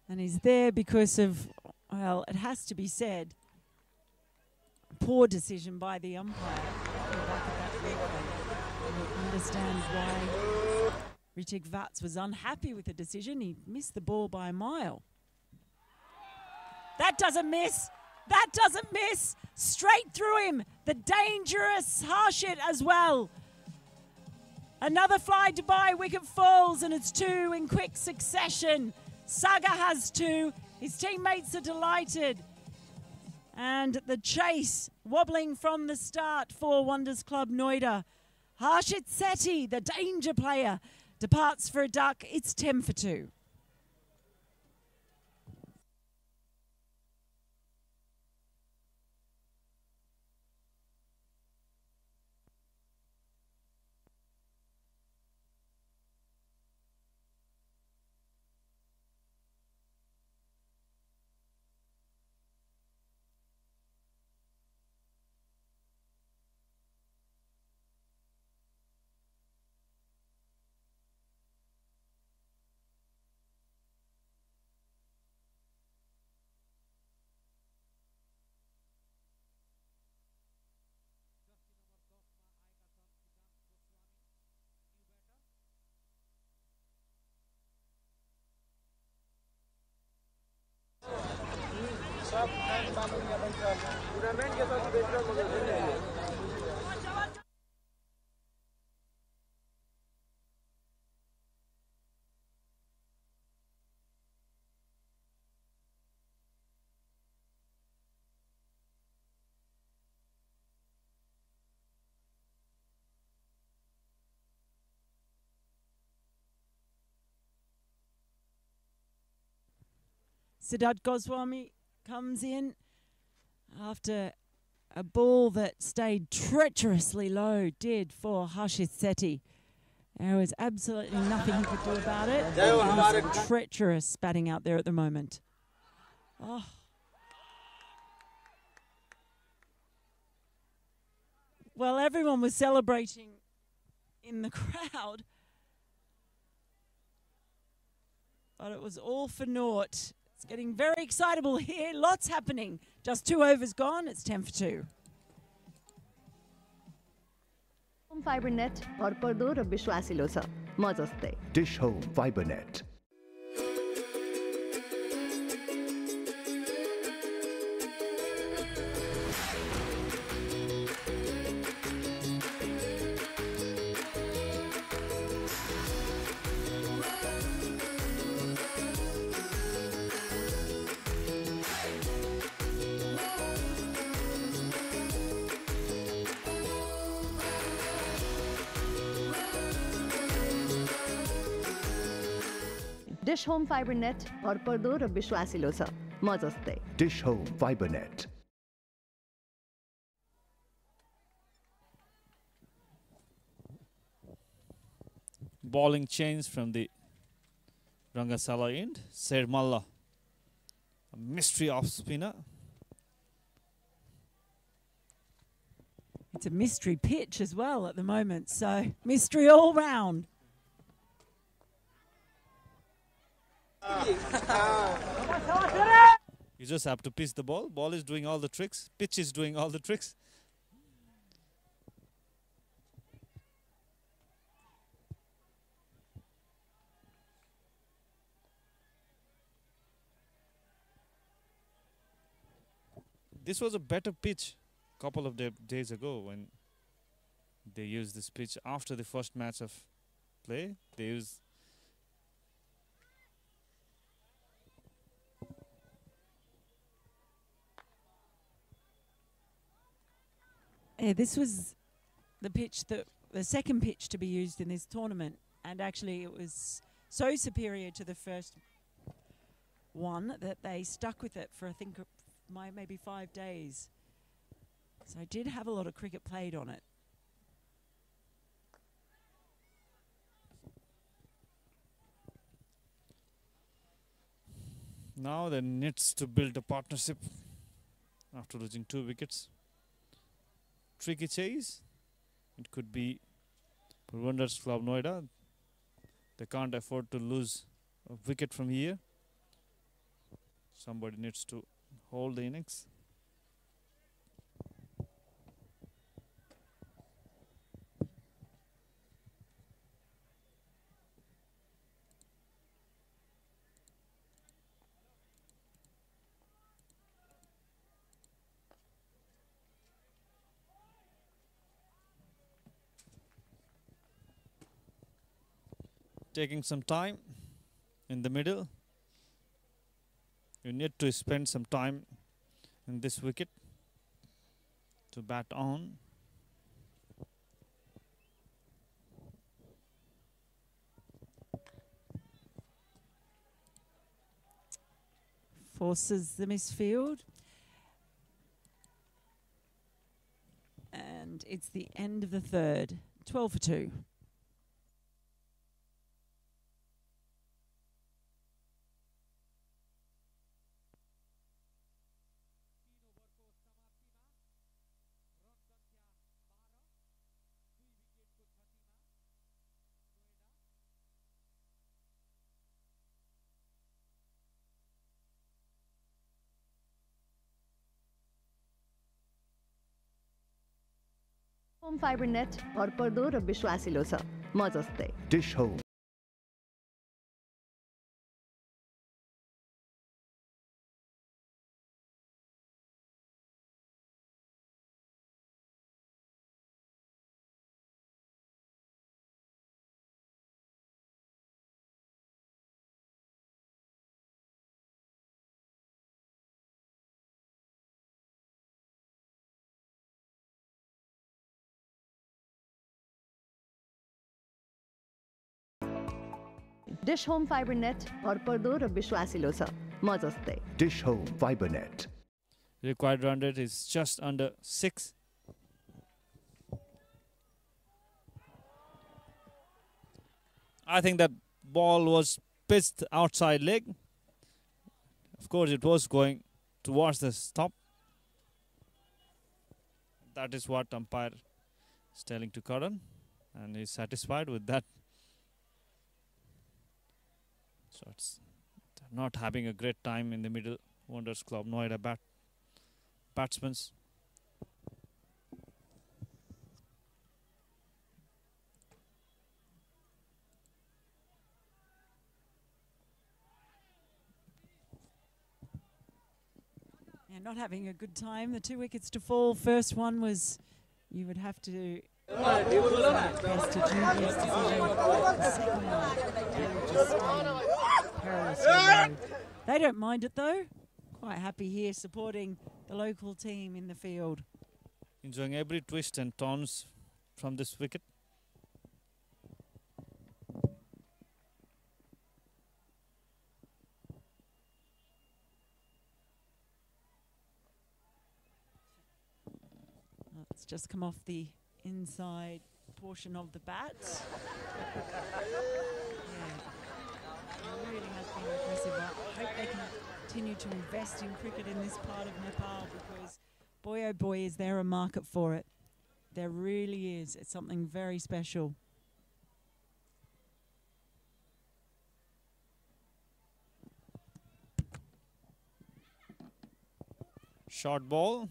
And he's there because of, well, it has to be said, poor decision by the umpire. Looking back at that replay, and he understands why Ritik Vats was unhappy with the decision. He missed the ball by a mile. That doesn't miss. That doesn't miss. Straight through him. The dangerous Harshit as well. Another fly to by, wicket falls, and it's two in quick succession. Saga has two. His teammates are delighted. And the chase wobbling from the start for Wonders Club Noida. Harshit Sethi, the danger player, departs for a duck. It's 10 for 2. Siddharth Goswami comes in after a ball that stayed treacherously low, did for Harshit Sethi. There was absolutely nothing he could do about it. Some treacherous batting out there at the moment. Oh. Well, everyone was celebrating in the crowd, but it was all for naught. It's getting very excitable here. Lots happening. Just 2 overs gone. It's 10 for 2. Home Fiber net भरपर्दो र विश्वासिलो छ म जस्तै Dish Home Fiber Net. Dish Home Fiber net भरपर्दो र विश्वासिलो छ म जस्तै Dish Home Fiber Net. Bowling change from the Rangasala end. Said Malla, a mystery off spinner. It's a mystery pitch as well at the moment, so mystery all round. You just have to pitch the ball. Ball is doing all the tricks. Pitch is doing all the tricks. This was a better pitch a couple of days ago when they used this pitch after the first match of play. They used this was the pitch the second pitch to be used in this tournament, and actually it was so superior to the first one that they stuck with it for I think maybe 5 days. So I did have a lot of cricket played on it. Now they needs to build a partnership after losing 2 wickets. Tricky chase. It could be for Wonders Club Noida. They can't afford to lose a wicket from here. Somebody needs to hold the innings. Taking some time in the middle. You need to spend some time in this wicket to bat on. Forces the misfield. And it's the end of the third. 12 for 2. Home Fiber net भरपर्दो र विश्वासिलो छ म जस्तै Dish Home. Dish Home Fiber net भरपर्दो र विश्वासिलो छ म जस्तै Dish Home Fiber Net. Required run rate is just under 6. I think that ball was pitched outside leg. Of course, it was going towards the stop. That is what umpire is telling to Karan, and he's satisfied with that. So it's not having a great time in the middle. Wonders Club Noida batsmen. And not having a good time. The 2 wickets to fall. First one was, you would have to best to dubious decision. The second one, they were just perilously low. They don't mind it though. Quite happy here supporting the local team in the field. Enjoying every twist and turns from this wicket. It's just come off the inside portion of the bat. It really has been impressive. I hope they can continue to invest in cricket in this part of Nepal, because boy oh boy is there a market for it. There really is. It's something very special. Short ball.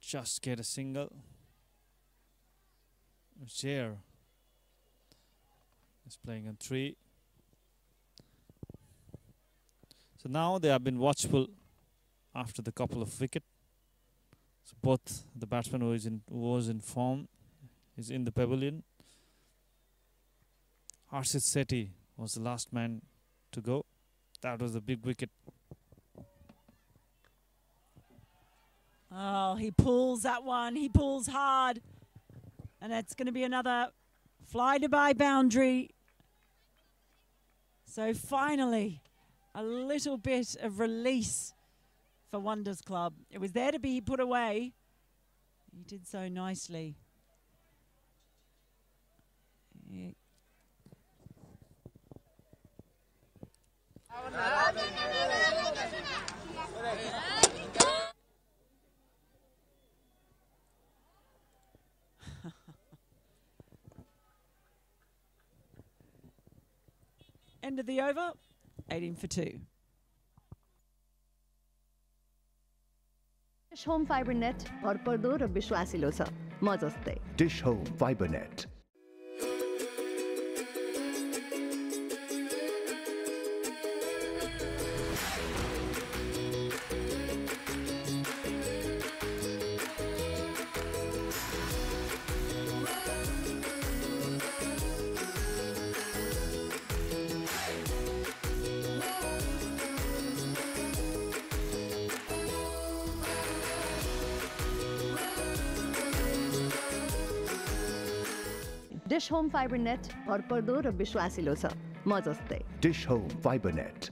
Just get a single. Chair is playing on 3. So now they have been watchful after the couple of wicket. So both the batsman who was in form is in the pavilion. Harshit Sethi was the last man to go. That was the big wicket. Oh, he pulls that one. He pulls hard. And that's going to be another fly-to-by boundary. So finally, a little bit of release for Wonders Club. It was there to be put away. He did so nicely. Yeah. End of the over, 18 for 2. Dish Home Fiber net भरपर्दो र विश्वासिलो छ म जस्तै Dish Home Fiber Net. Dish Home Fiber net भरपर्दो र विश्वासिलो छ म जस्तै Dish Home Fiber Net.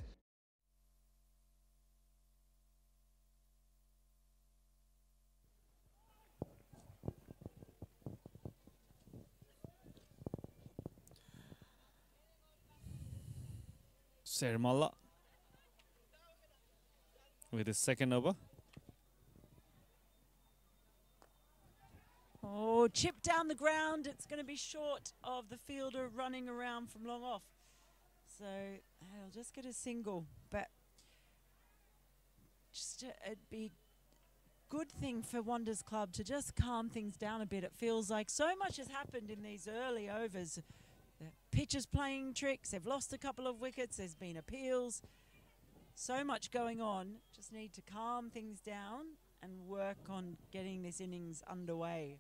Sermalla with his second over. Oh, chip down the ground. It's going to be short of the fielder running around from long off. So they'll just get a single. But just it'd be good thing for Wanderers Club to just calm things down a bit. It feels like so much has happened in these early overs. The pitch is playing tricks. They've lost a couple of wickets. There's been appeals. So much going on. Just need to calm things down and work on getting this innings underway.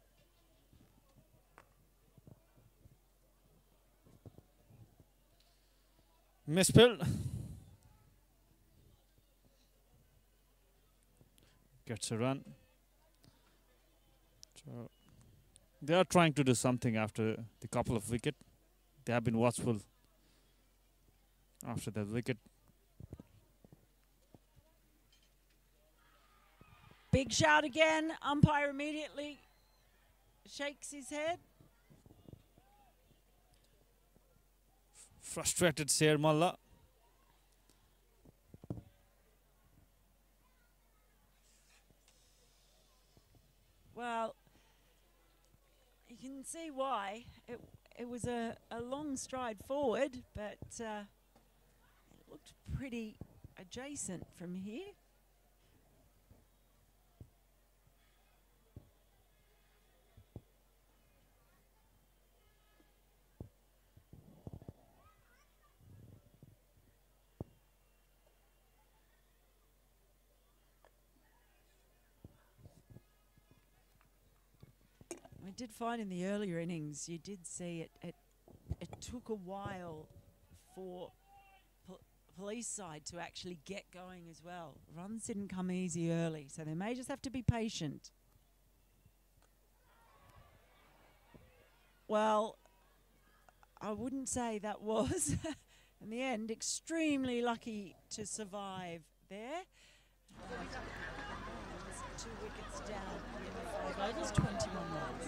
Misspelled. Gets a run. So they are trying to do something after the couple of wicket. They have been watchful after that wicket. Big shout again. Umpire immediately shakes his head. Frustrated Sermalla. Well, you can see why. It was a long stride forward, but it looked pretty adjacent from here. I did find in the earlier innings, you did see it took a while for police side to actually get going as well. Runs didn't come easy early, so they may just have to be patient. Well, I wouldn't say that was, in the end, extremely lucky to survive there. 2 wickets down in 5 overs, 21 runs.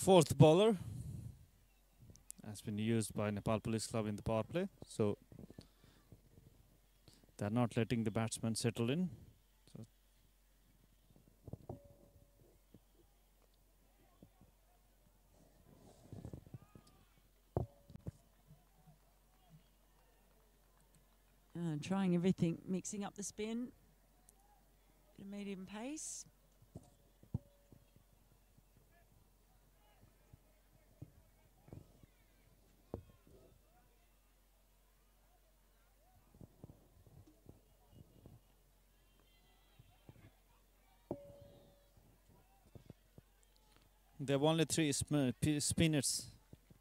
Fourth bowler has been used by Nepal Police Club in the power play, so they're not letting the batsman settle in. So trying everything, mixing up the spin, bit of medium pace. They have only 3 spinners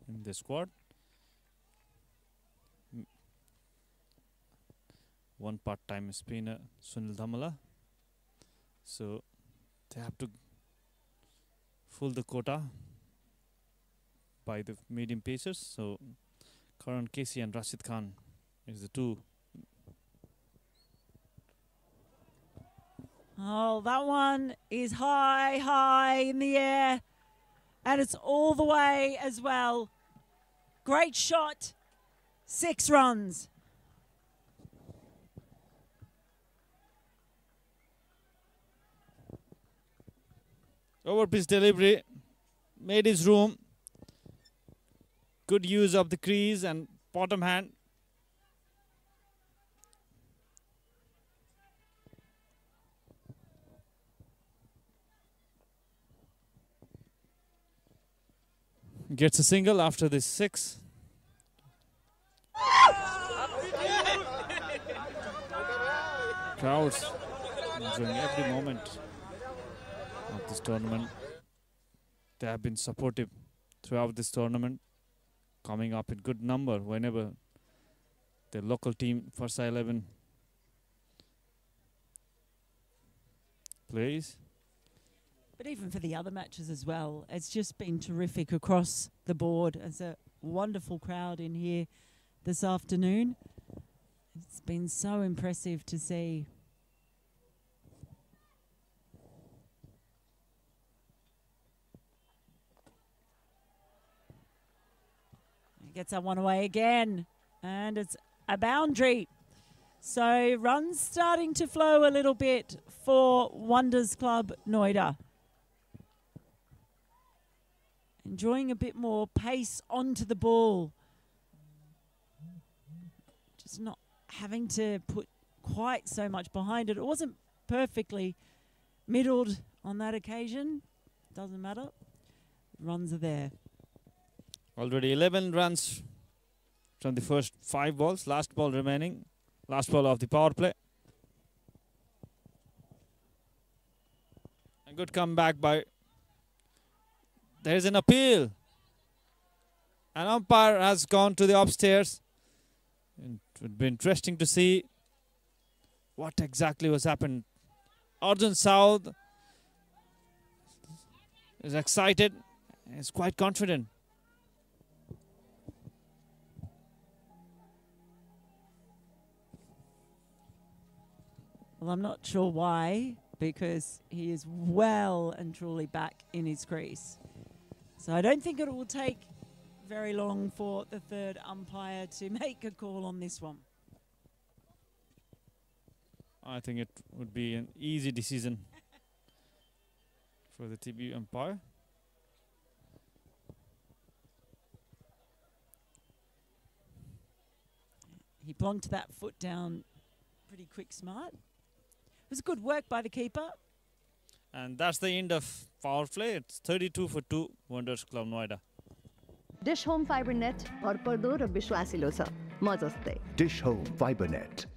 in the squad. One part-time spinner, Sunil Dhamala. So they have to fill the quota by the medium pacers. So Karan Casey and Rashid Khan is the 2. Oh, that one is high in the air. And it's all the way as well. Great shot. 6 runs. Over pitch delivery. Made his room. Good use of the crease and bottom hand. Gets a single after this 6. Crowds enjoying every moment of this tournament. They have been supportive throughout this tournament, coming up in good number whenever the local team Farsa 11 plays. But even for the other matches as well, it's just been terrific across the board. It's a wonderful crowd in here this afternoon. It's been so impressive to see. He gets that one away again, and it's a boundary. So runs starting to flow a little bit for Wonders Club Noida. Enjoying a bit more pace onto the ball. Just not having to put quite so much behind it. It wasn't perfectly middled on that occasion. Doesn't matter. Runs are there. Already 11 runs from the first 5 balls. Last ball remaining. Last ball of the power play. A good comeback by... There is an appeal. An umpire has gone to the upstairs. It would be interesting to see what exactly was happened. Arjun South is excited. Is quite confident. Well, I'm not sure why, because he is well and truly back in his crease. So I don't think it will take very long for the third umpire to make a call on this one. I think it would be an easy decision for the TB umpire. He plonked that foot down pretty quick, smart. It was good work by the keeper. And that's the end of power play. It's 32 for 2, Wonders Club Noida. Dish Home Fiber net भरपर्दो र विश्वासिलो छ म जस्तै Dish Home Fiber Net.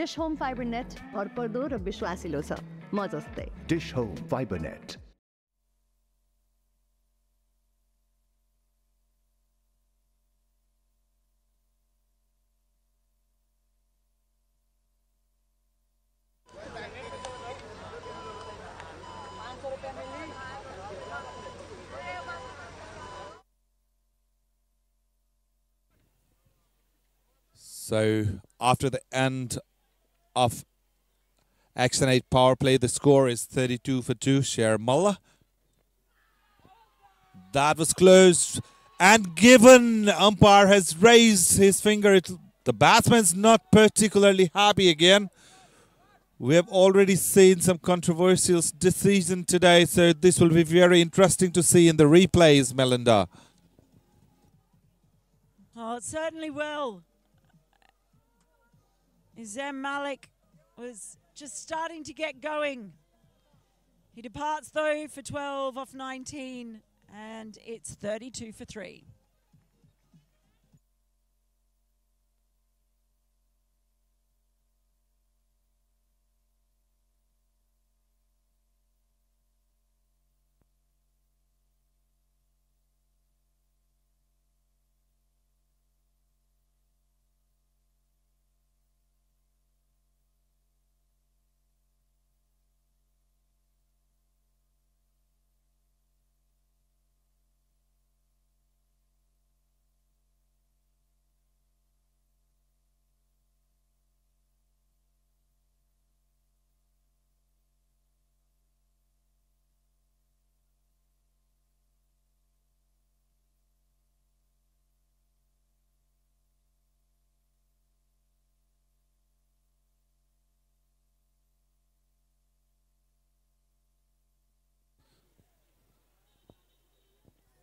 Dish Home Fiber net भरपर्दो र विश्वासिलो छ म जस्तै Dish Home Fiber Net. So after the end of Action 8 power play, the score is 32 for 2, Sher Mullah. That was close. And given umpire has raised his finger, the batsman's not particularly happy again. We have already seen some controversial decision today, so this will be very interesting to see in the replays, Melinda. Oh, it certainly will. Zam Malik was just starting to get going. He departs though for 12 off 19, and it's 32 for 3.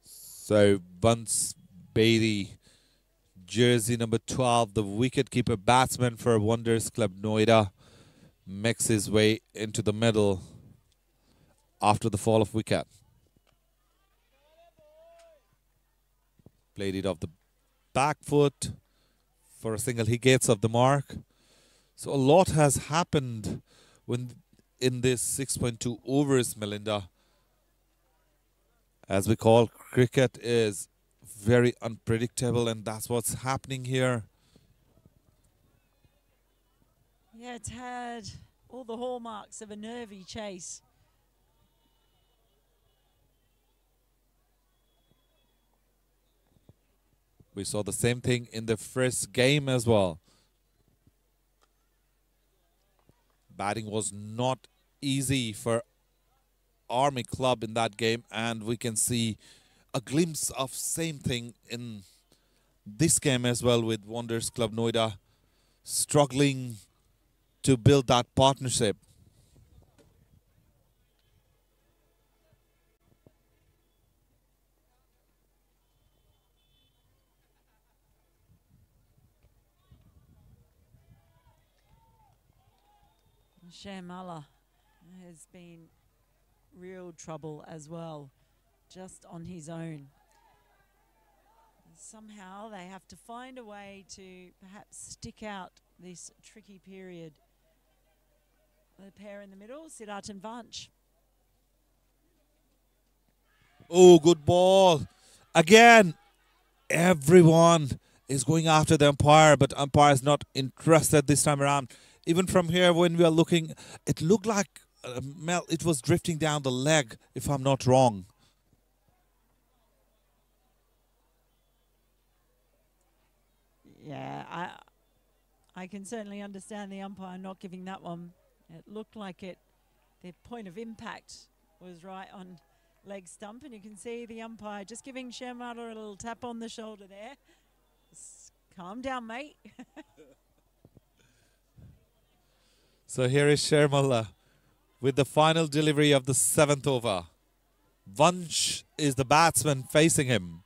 So Bunce Beatty, jersey number 12, the wicketkeeper batsman for Wonders Club Noida, makes his way into the middle after the fall of wicket. Played it off the back foot for a single. He gets off the mark. So a lot has happened when in this 6.2 overs, Melinda. As we call, cricket is very unpredictable, and that's what's happening here. Yeah, it's had all the hallmarks of a nervy chase. We saw the same thing in the first game as well. Batting was not easy for Army Club in that game, and we can see a glimpse of same thing in this game as well, with Wonders Club Noida struggling to build that partnership. Shamala has been real trouble as well, just on his own. Somehow they have to find a way to perhaps stick out this tricky period. The pair in the middle, Siddharth and Vanch. Oh, good ball. Again, everyone is going after the umpire, but umpire is not interested this time around. Even from here, when we are looking, it looked like it was drifting down the leg, if I'm not wrong. Yeah, I can certainly understand the umpire not giving that one. It looked like the point of impact was right on leg stump, and you can see the umpire just giving Shamala a little tap on the shoulder there. Just calm down, mate. So here is Sharmila with the final delivery of the 7th over. Vanch is the batsman facing him.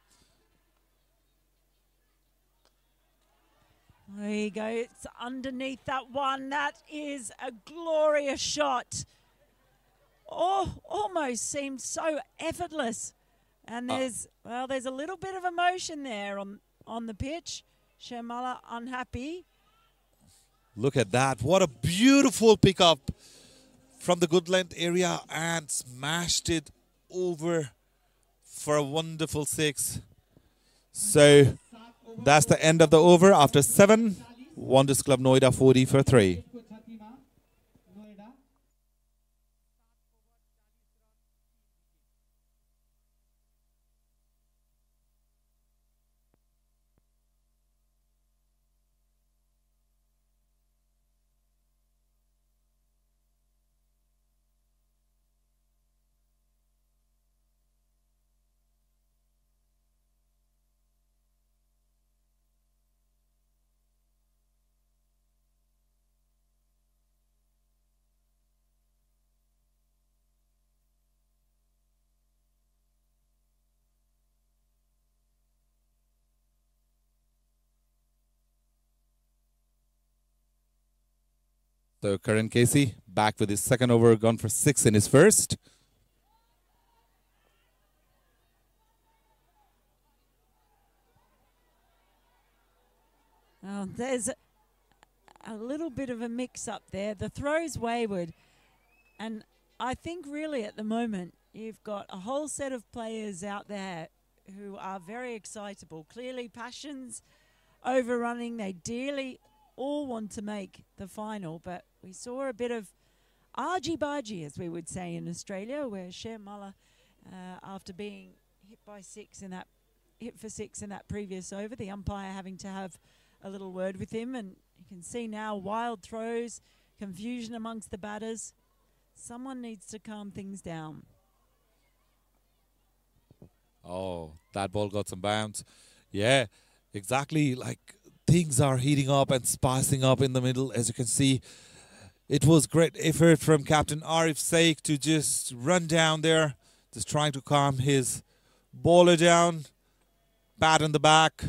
There you go. It's underneath that one. That is a glorious shot. Oh, almost seemed so effortless. And there's a little bit of emotion there on the pitch. Shamala unhappy. Look at that. What a beautiful pickup from the good length area, and smashed it over for a wonderful 6. So that's the end of the over after 7. Wonders Club Noida 40 for 3. So Karan Casey back with his second over, gone for 6 in his first. Oh, there's a little bit of a mix-up there. The throw's wayward, and I think really at the moment you've got a whole set of players out there who are very excitable. Clearly passions overrunning. They dearly all want to make the final, but we saw a bit of argy-bargy, as we would say in Australia, where Shermala, after being hit for 6 in that previous over, the umpire having to have a little word with him, and you can see now wild throws, confusion amongst the batters. Someone needs to calm things down. Oh, that ball got some bounce. Yeah, exactly. Like, things are heating up and spicing up in the middle, as you can see. It was great effort from Captain Arif Sheikh to just run down there, just trying to calm his bowler down. Bat in the back.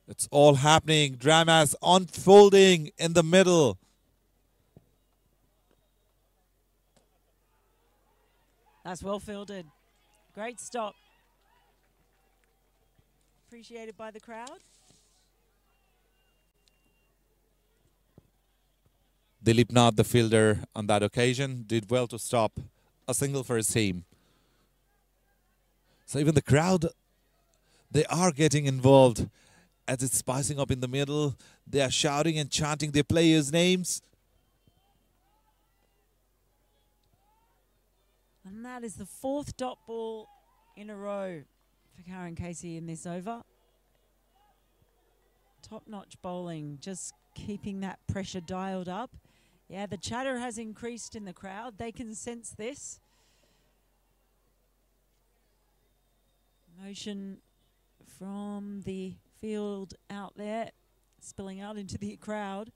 It's all happening. Drama's unfolding in the middle. That's well fielded. Great stop. Appreciated by the crowd. Dilip Nath, the fielder on that occasion, did well to stop a single for his team. So even the crowd, they are getting involved as it's spicing up in the middle. They are shouting and chanting their players' names. And that is the 4th dot ball in a row for Karan Casey in this over. Top-notch bowling, just keeping that pressure dialed up. Yeah, the chatter has increased in the crowd. They can sense this. Motion from the field out there, spilling out into the crowd.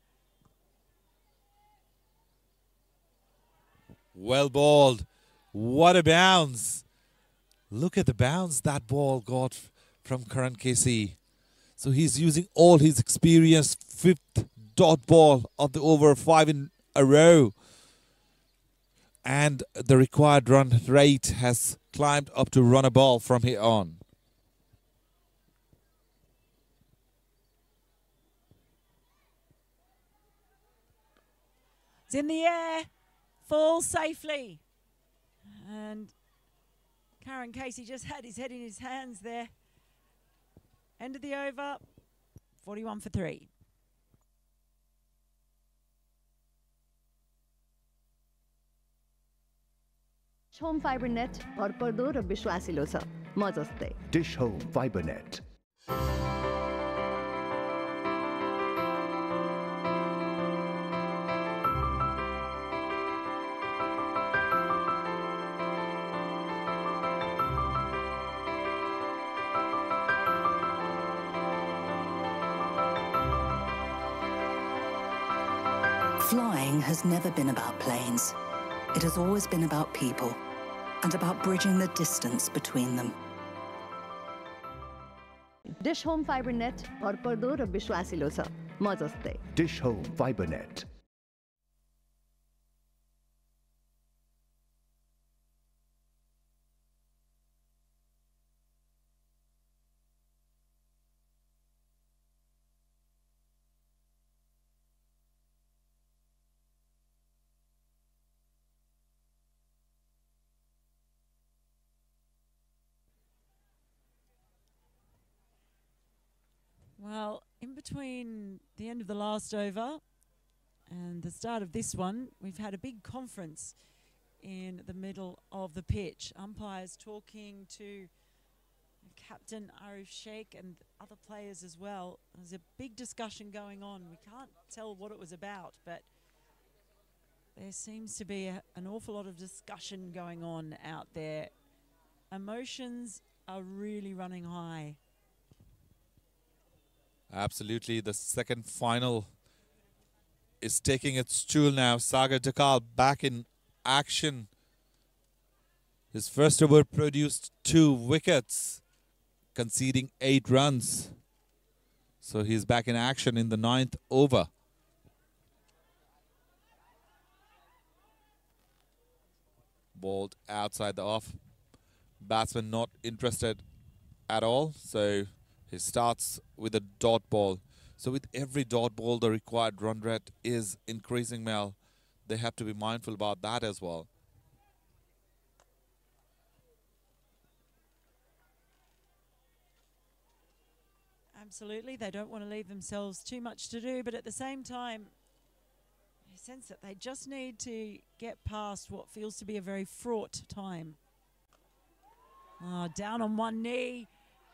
Well bowled. What a bounce. Look at the bounce that ball got from Karan Casey. So he's using all his experience. 5th dot ball of the over, 5 in a row. And the required run rate has climbed up to run a ball from here on. It's in the air, falls safely. And Karan Casey just had his head in his hands there. End of the over, 41 for 3. Home Fiber net भरपर्दो र विश्वासिलो छ म जस्तै Dish Home Fiber Net. Flying has never been about planes. It has always been about people and about bridging the distance between them. Dish Home Fiber net भरपर्दो र विश्वासिलो छ म जस्तै Dish Home Fiber Net. Well, in between the end of the last over and the start of this one, we've had a big conference in the middle of the pitch. Umpires talking to Captain Arif Sheikh and other players as well. There's a big discussion going on. We can't tell what it was about, but there seems to be an awful lot of discussion going on out there. Emotions are really running high. Absolutely. The second final is taking its toll now. Sagar Dakal back in action. His first over produced 2 wickets, conceding 8 runs. So he's back in action in the 9th over. bowled outside the off. Batsman not interested at all, so he starts with a dot ball. So with every dot ball, the required run rate is increasing, Mel. They have to be mindful about that as well. Absolutely, they don't want to leave themselves too much to do, but at the same time, I sense that they just need to get past what feels to be a very fraught time. Oh, down on one knee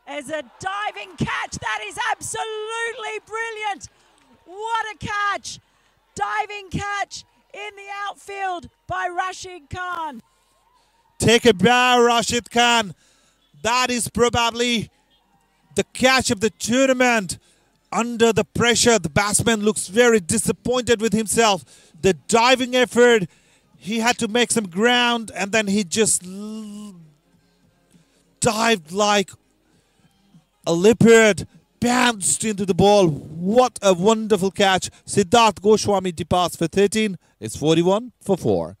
as a diving catch. That is absolutely brilliant. What a catch. Diving catch in the outfield by Rashid Khan. Take a bow, Rashid Khan. That is probably the catch of the tournament. Under the pressure, the batsman looks very disappointed with himself. The diving effort, he had to make some ground, and then he just dived like a leopard, bounced into the ball. What a wonderful catch. Siddharth Goswami departs for 13. It's 41 for 4.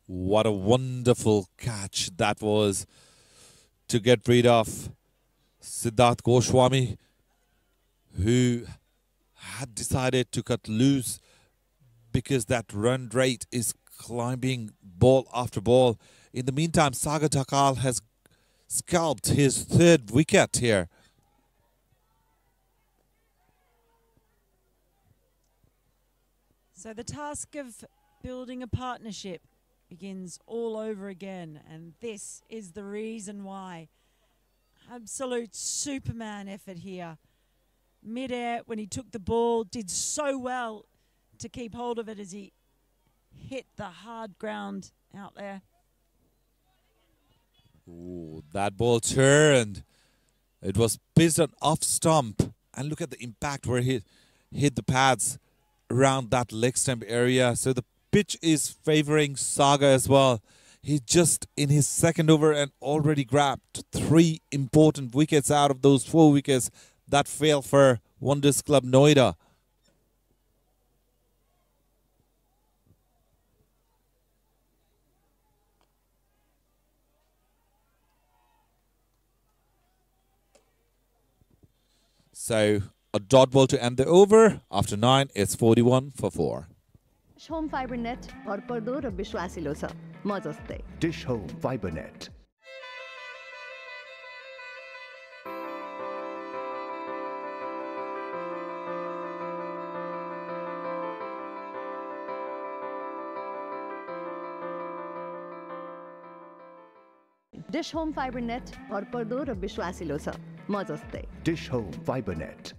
What a wonderful catch that was to get rid of Siddharth Goswami, who had decided to cut loose because that run rate is climbing ball after ball. In the meantime, Sagar Dhakal has scalped his 3rd wicket here. So the task of building a partnership begins all over again, and this is the reason why. Absolute Superman effort here. Mid-air, when he took the ball, did so well to keep hold of it as he hit the hard ground out there. Ooh, that ball turned. It was pitched on off stump, and look at the impact where he hit the pads around that leg stump area. So the pitch is favoring Saga as well. He just in his 2nd over and already grabbed 3 important wickets out of those 4 wickets that fell for Wonders Club Noida. So a dot ball to end the over. After 9, it's 41 for 4. Home Fiber net भरपर्दो र विश्वासिलो छ म जस्तै Dish Home Fiber Net. Dish Home Fiber net भरपर्दो र विश्वासिलो छ म जस्तै Dish Home Fiber Net.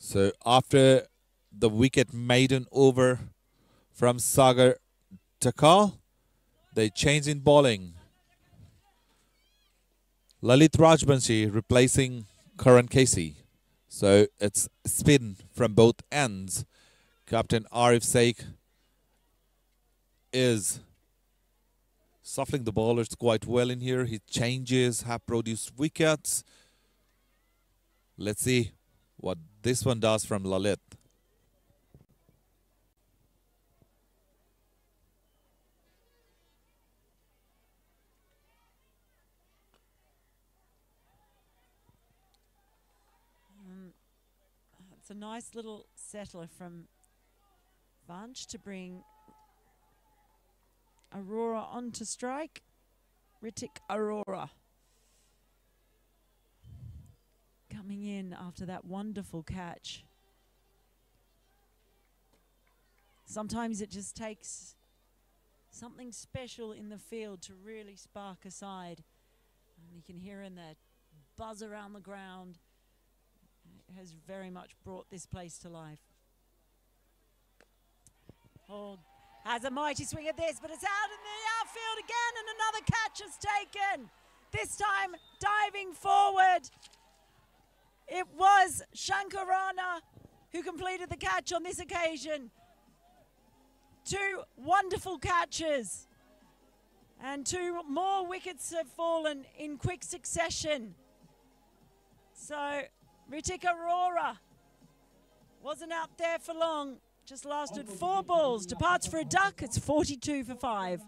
So after the wicket maiden over from Sagar Takal, they change in bowling. Lalit Rajbanshi replacing Karan Casey. So it's spin from both ends. Captain Arif Sheikh is shuffling the bowlers quite well in here. His changes have produced wickets. Let's see what this one does from Lalit. It's a nice little settler from Vanch to bring Aurora onto strike. Ritik Aurora coming in after that wonderful catch. Sometimes it just takes something special in the field to really spark a side. And you can hear in that buzz around the ground. It has very much brought this place to life. Oh, has a mighty swing at this, but it's out in the outfield again, and another catch is taken. This time diving forward. It was Shankarana who completed the catch on this occasion. Two wonderful catches. And two more wickets have fallen in quick succession. So Ritik Aurora wasn't out there for long. Just lasted 4 balls. Departs for a duck. It's 42 for 5.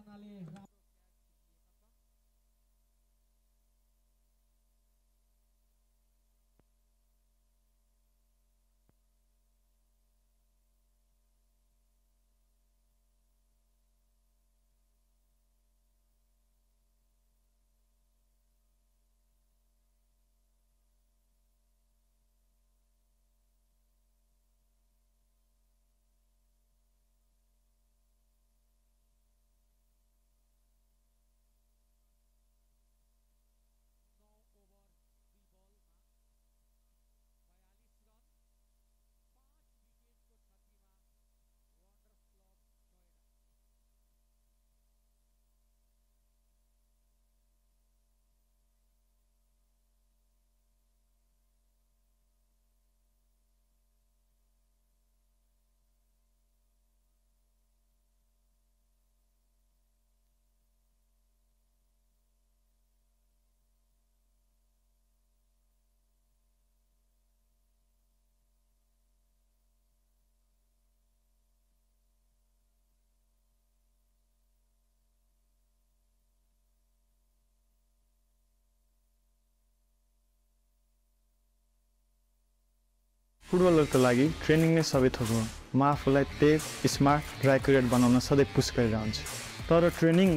फुटबलरको लागि training नै सबै थोक हो। म आफूलाई तेज, smart र accurate बनाउन सधैँ पुस गरिरहन्छु। तर ट्रेनिङ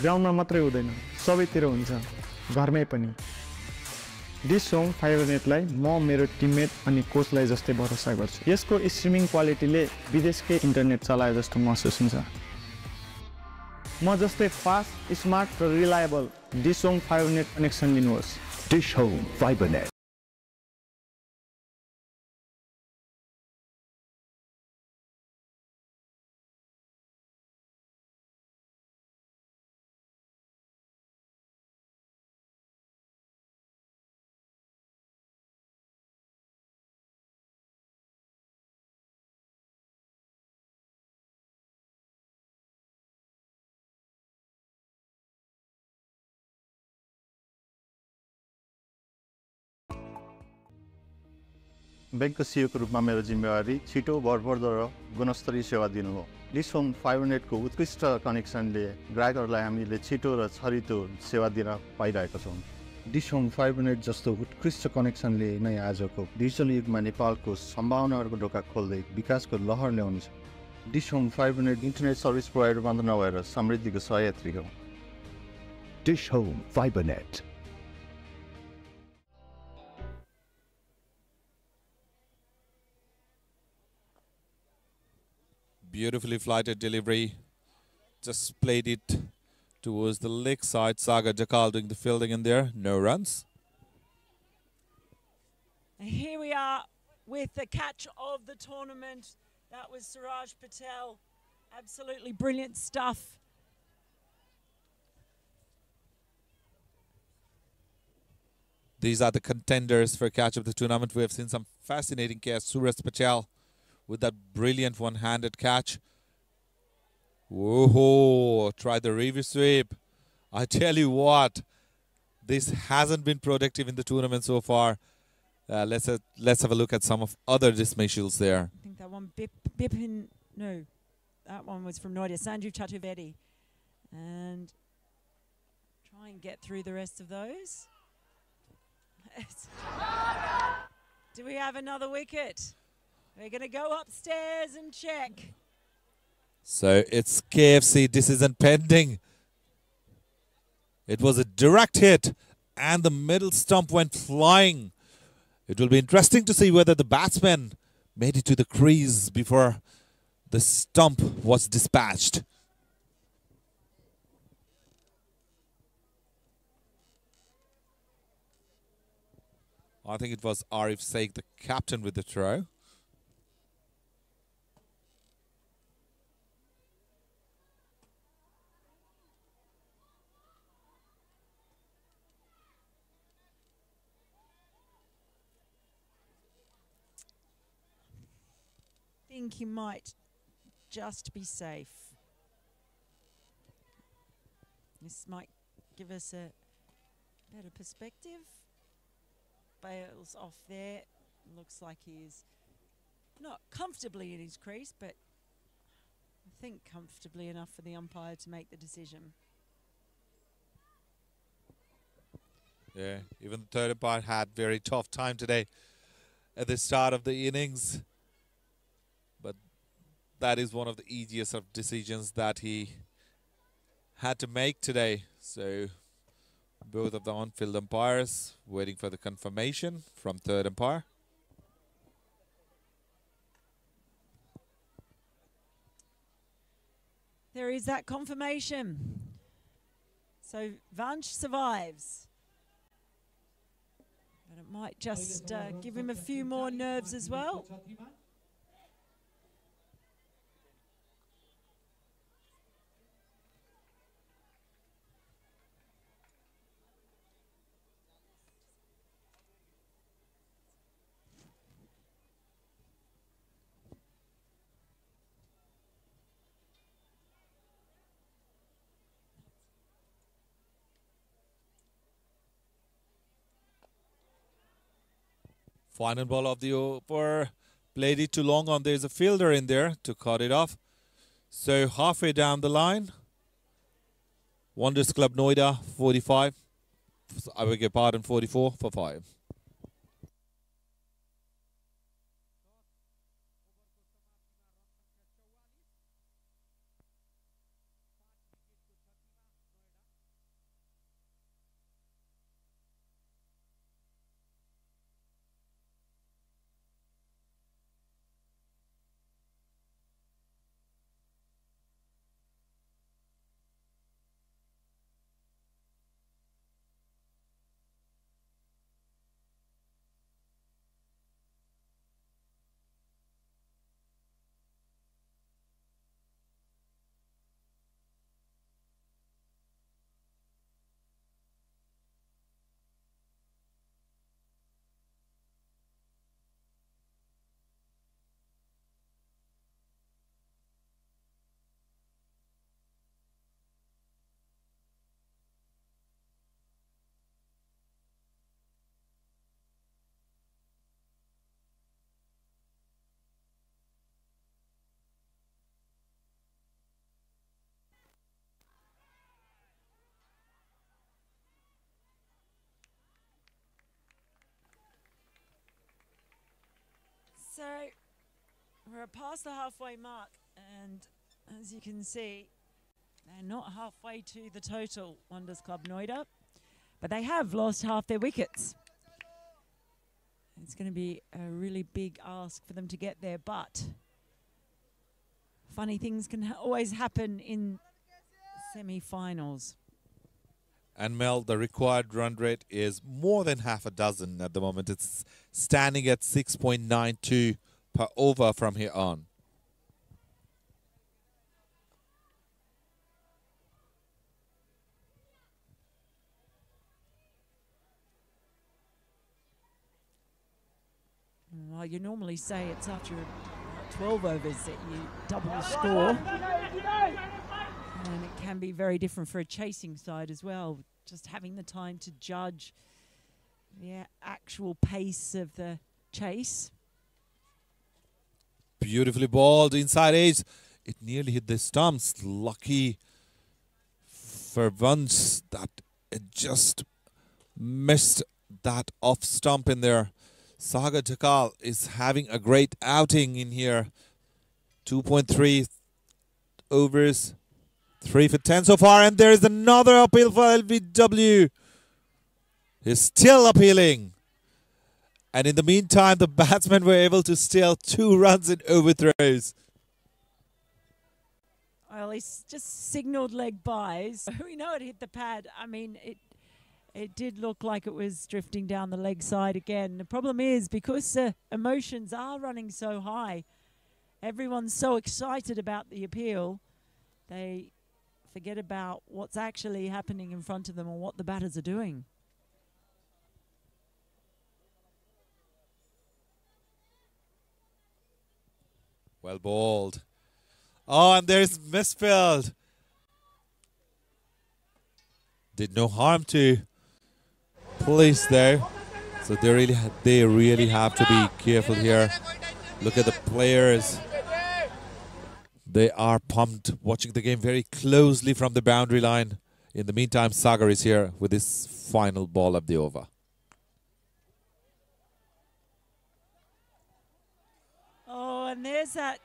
ग्राउन्डमा मात्रै हुँदैन, सबैतिर हुन्छ, घरमै पनि। दिस होम फाइबरनेटलाई म मेरो टिममेट अनि कोचलाई जस्तै भरोसा गर्छु। यसको स्ट्रिमिङ क्वालिटीले विदेशकै इन्टरनेट चलाए जस्तो महसुस हुन्छ। म जस्तै फास्ट, स्मार्ट र reliable Dish Home fibernet connection दिनुहोस्। Dish Home FiberNet. ब्याङ्कको सिइओको रूपमा मेरो जिम्मेवारी छिटो, भरपर्दो र गुणस्तरीय सेवा दिनु हो। डिस होम फाइबरनेटको उत्कृष्ट कनेक्सनले ग्राहकहरूलाई हामीले छिटो र छरितो सेवा दिन पाइरहेका छौँ। डिस होम फाइबरनेट जस्तो उत्कृष्ट कनेक्सनले नै आजको डिजिटल युगमा नेपालको सम्भावनाहरूको ढोका खोल्दै विकासको लहर ल्याउनेछ। Dish Home Fibernet internet service provider मात्र नभएर समृद्धिको सहयात्री हो। Dish Home FiberNet. Beautifully flighted delivery. Just played it towards the leg side. Sagar Jakal doing the fielding in there. No runs. And here we are with the catch of the tournament. That was Suraj Patel. Absolutely brilliant stuff. These are the contenders for catch of the tournament. We have seen some fascinating catch. Suraj Patel with that brilliant one-handed catch. Whoa! Try the reverse sweep. I tell you what, this hasn't been productive in the tournament so far. Let's have a look at some of other dismissals there. I think that one, Bipin, no, that one was from Noida, Sanjeev Chaturvedi. And try and get through the rest of those. Do we have another wicket? We're going to go upstairs and check. So it's KFC decision pending. It was a direct hit and the middle stump went flying. It will be interesting to see whether the batsman made it to the crease before the stump was dispatched. I think it was Arif Sheikh, the captain, with the throw. I think he might just be safe. This might give us a better perspective. Bale's off there. Looks like he's not comfortably in his crease, but I think comfortably enough for the umpire to make the decision. Yeah, even the third umpire had very tough time today at the start of the innings. But that is one of the easiest of decisions that he had to make today. So both of the on-field umpires waiting for the confirmation from third umpire. There is that confirmation. So Vanch survives. But it might just give him a few more nerves as well. Final ball of the over. Played it too long on. There's a fielder in there to cut it off. So halfway down the line. Wonders Club Noida 45. I beg your pardon, 44 for 5. So we're past the halfway mark, and as you can see, they're not halfway to the total, Wonders Club Noida, but they have lost half their wickets. It's going to be a really big ask for them to get there, but funny things can always happen in semi-finals. And Mel, the required run rate is more than half a dozen at the moment. It's standing at 6.92 per over from here on. Well, you normally say it's after 12 overs that you double the score. And it can be very different for a chasing side as well. Just having the time to judge the actual pace of the chase. Beautifully balled inside edge. It nearly hit the stumps. Lucky for Birgunj that it just missed that off stump in there. Sagar Takal is having a great outing in here. 2.3 overs. 3 for 10 so far, and there is another appeal for LBW. He's still appealing. And in the meantime, the batsmen were able to steal 2 runs in overthrows. Well, he's just signalled leg byes. We know it hit the pad. I mean, it did look like it was drifting down the leg side again. The problem is, because emotions are running so high, everyone's so excited about the appeal, they forget about what's actually happening in front of them and what the batters are doing. Well bowled. Oh, and there's misfield. Did no harm to police there. So they really have to be careful here. Look at the players. They are pumped, watching the game very closely from the boundary line. In the meantime, Sagar is here with his final ball of the over. Oh, and there's that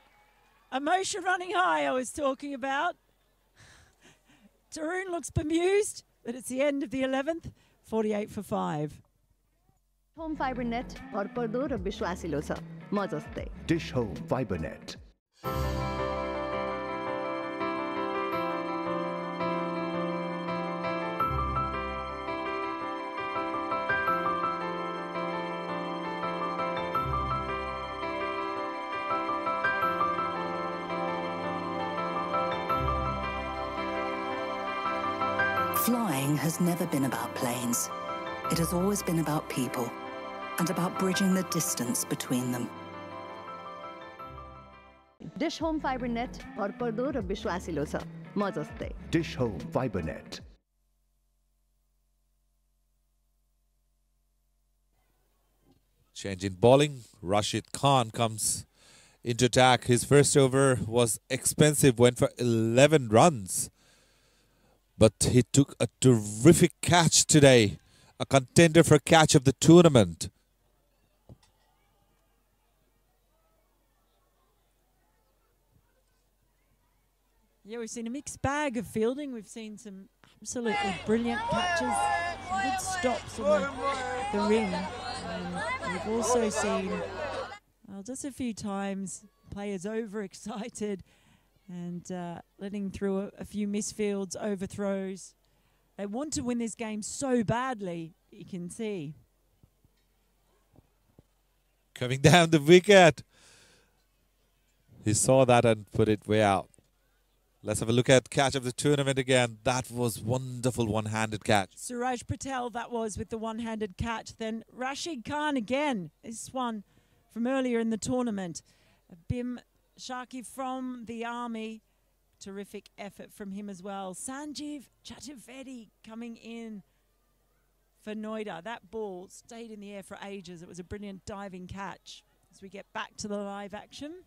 emotion running high I was talking about. Tarun looks bemused, but it's the end of the 11th, 48 for 5. Home Fiber net भरपर्दो र विश्वासिलो छ म जस्तै Dish Home Fiber Net. Flying has never been about planes. It has always been about people and about bridging the distance between them. Dish Home Fiber net भरपर्दो र विश्वासिलो छ म जस्तै Dish Home Fiber Net. Change in bowling. Rashid Khan comes into attack. His first over was expensive, went for 11 runs. But he took a terrific catch today. A contender for catch of the tournament. Yeah, we've seen a mixed bag of fielding. We've seen some absolutely brilliant catches, some good stops on the ring. And we've also seen, well, just a few times, players overexcited and letting through a few misfields, overthrows. They want to win this game so badly, you can see. Coming down the wicket. He saw that and put it way out. Let's have a look at catch of the tournament again. That was wonderful one-handed catch. Suraj Patel, that was with the one-handed catch. Then Rashid Khan again. This one from earlier in the tournament. Bim Sharkey from the Army. Terrific effort from him as well. Sanjeev Chaturvedi coming in for Noida. That ball stayed in the air for ages. It was a brilliant diving catch. As we get back to the live action.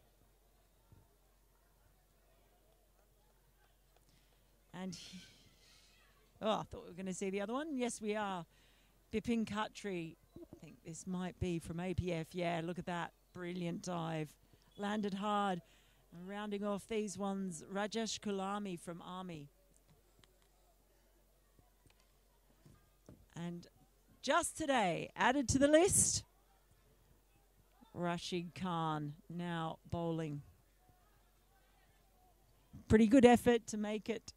And I thought we were going to see the other one. Yes, we are. Bipin Khatri. I think this might be from APF. Yeah, look at that. Brilliant dive. Landed hard. And rounding off these ones, Rajesh Kulami from Army. And just today, added to the list, Rashid Khan now bowling. Pretty good effort to make it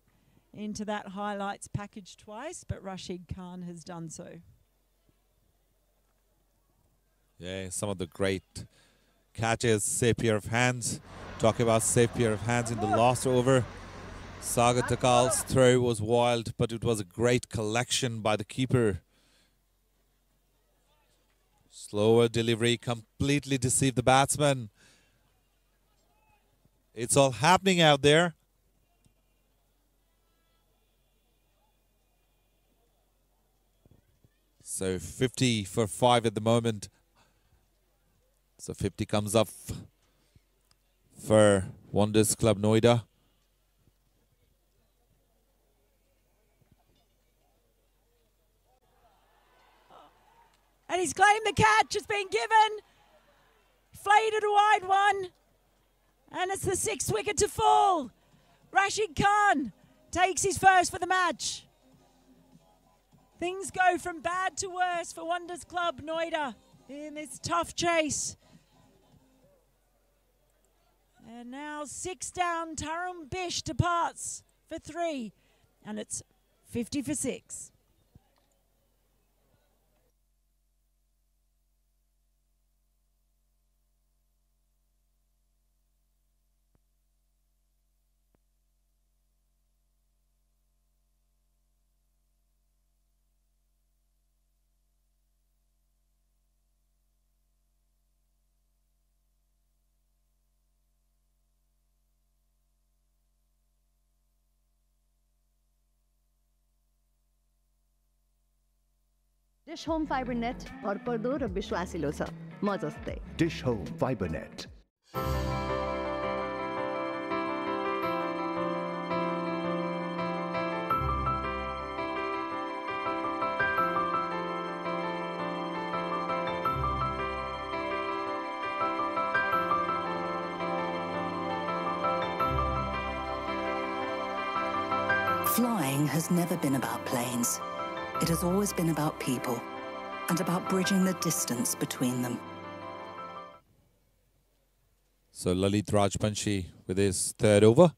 into that highlights package twice, but Rashid Khan has done so. Yeah, some of the great catches, safe pair of hands. Talking about safe pair of hands in the last over. Sagar Takal's throw was wild, but it was a great collection by the keeper. Slower delivery completely deceived the batsman. It's all happening out there. So 50 for 5 at the moment. So 50 comes up for Wonders Club Noida. And he's claimed the catch. It's been given. Flayed a wide one. And it's the 6th wicket to fall. Rashid Khan takes his first for the match. Things go from bad to worse for Wonders Club Noida in this tough chase. And now 6 down, Tarun Bish departs for 3. And it's 50 for 6. Dish Home Fiber net भरपर्दो र विश्वासिलो छ म जस्तै Dish Home Fiber Net. Flying has never been about planes. It has always been about people and about bridging the distance between them. So Lalit Rajbanshi with his third over.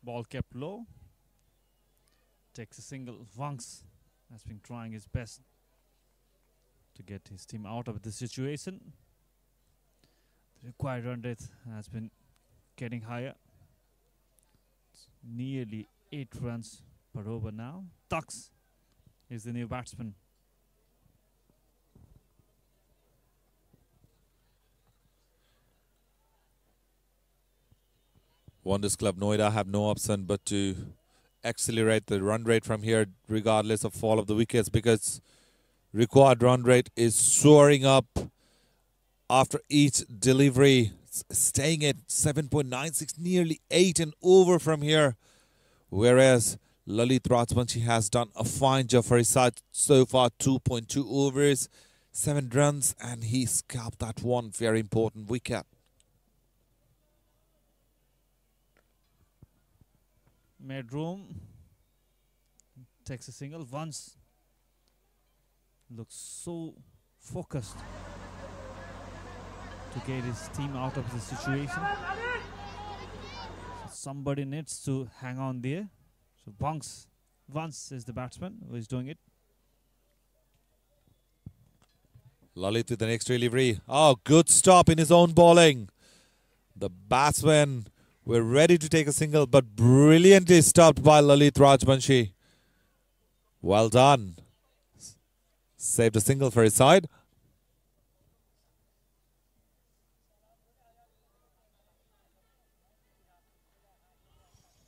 Ball kept low. Takes a single. Vanks has been trying his best to get his team out of the situation. The required run rate has been getting higher. It's nearly 8 runs per over now. Tux is the new batsman. Wonders Club Noida have no option but to accelerate the run rate from here regardless of fall of the wickets, because required run rate is soaring up after each delivery, staying at 7.96, nearly 8 and over from here. Whereas Lalit Rajbanshi has done a fine job for his side so far. 2.2 overs, 7 runs, and he scalped that one very important wicket. Made room. Takes a single. Once. Looks so focused to get his team out of the situation. Somebody needs to hang on there. So Vance is the batsman who is doing it. Lalit with the next delivery. Oh, good stop in his own bowling. The batsmen were ready to take a single, but brilliantly stopped by Lalit Rajbanshi. Well done. Saved a single for his side.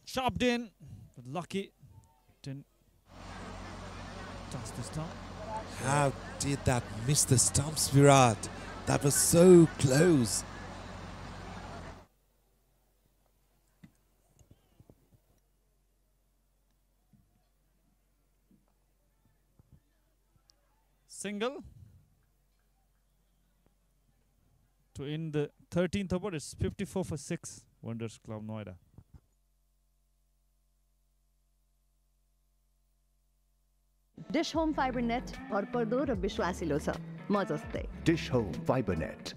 Chopped in, but lucky didn't touch the stump. How did that miss the stumps, Virat? That was so close. Single to end the 13th over. It's 54 for 6. Wonders Club Noida. Dish Home Fiber net भरपर्दो र विश्वासिलो छ म जस्तै Dish Home Fiber Net.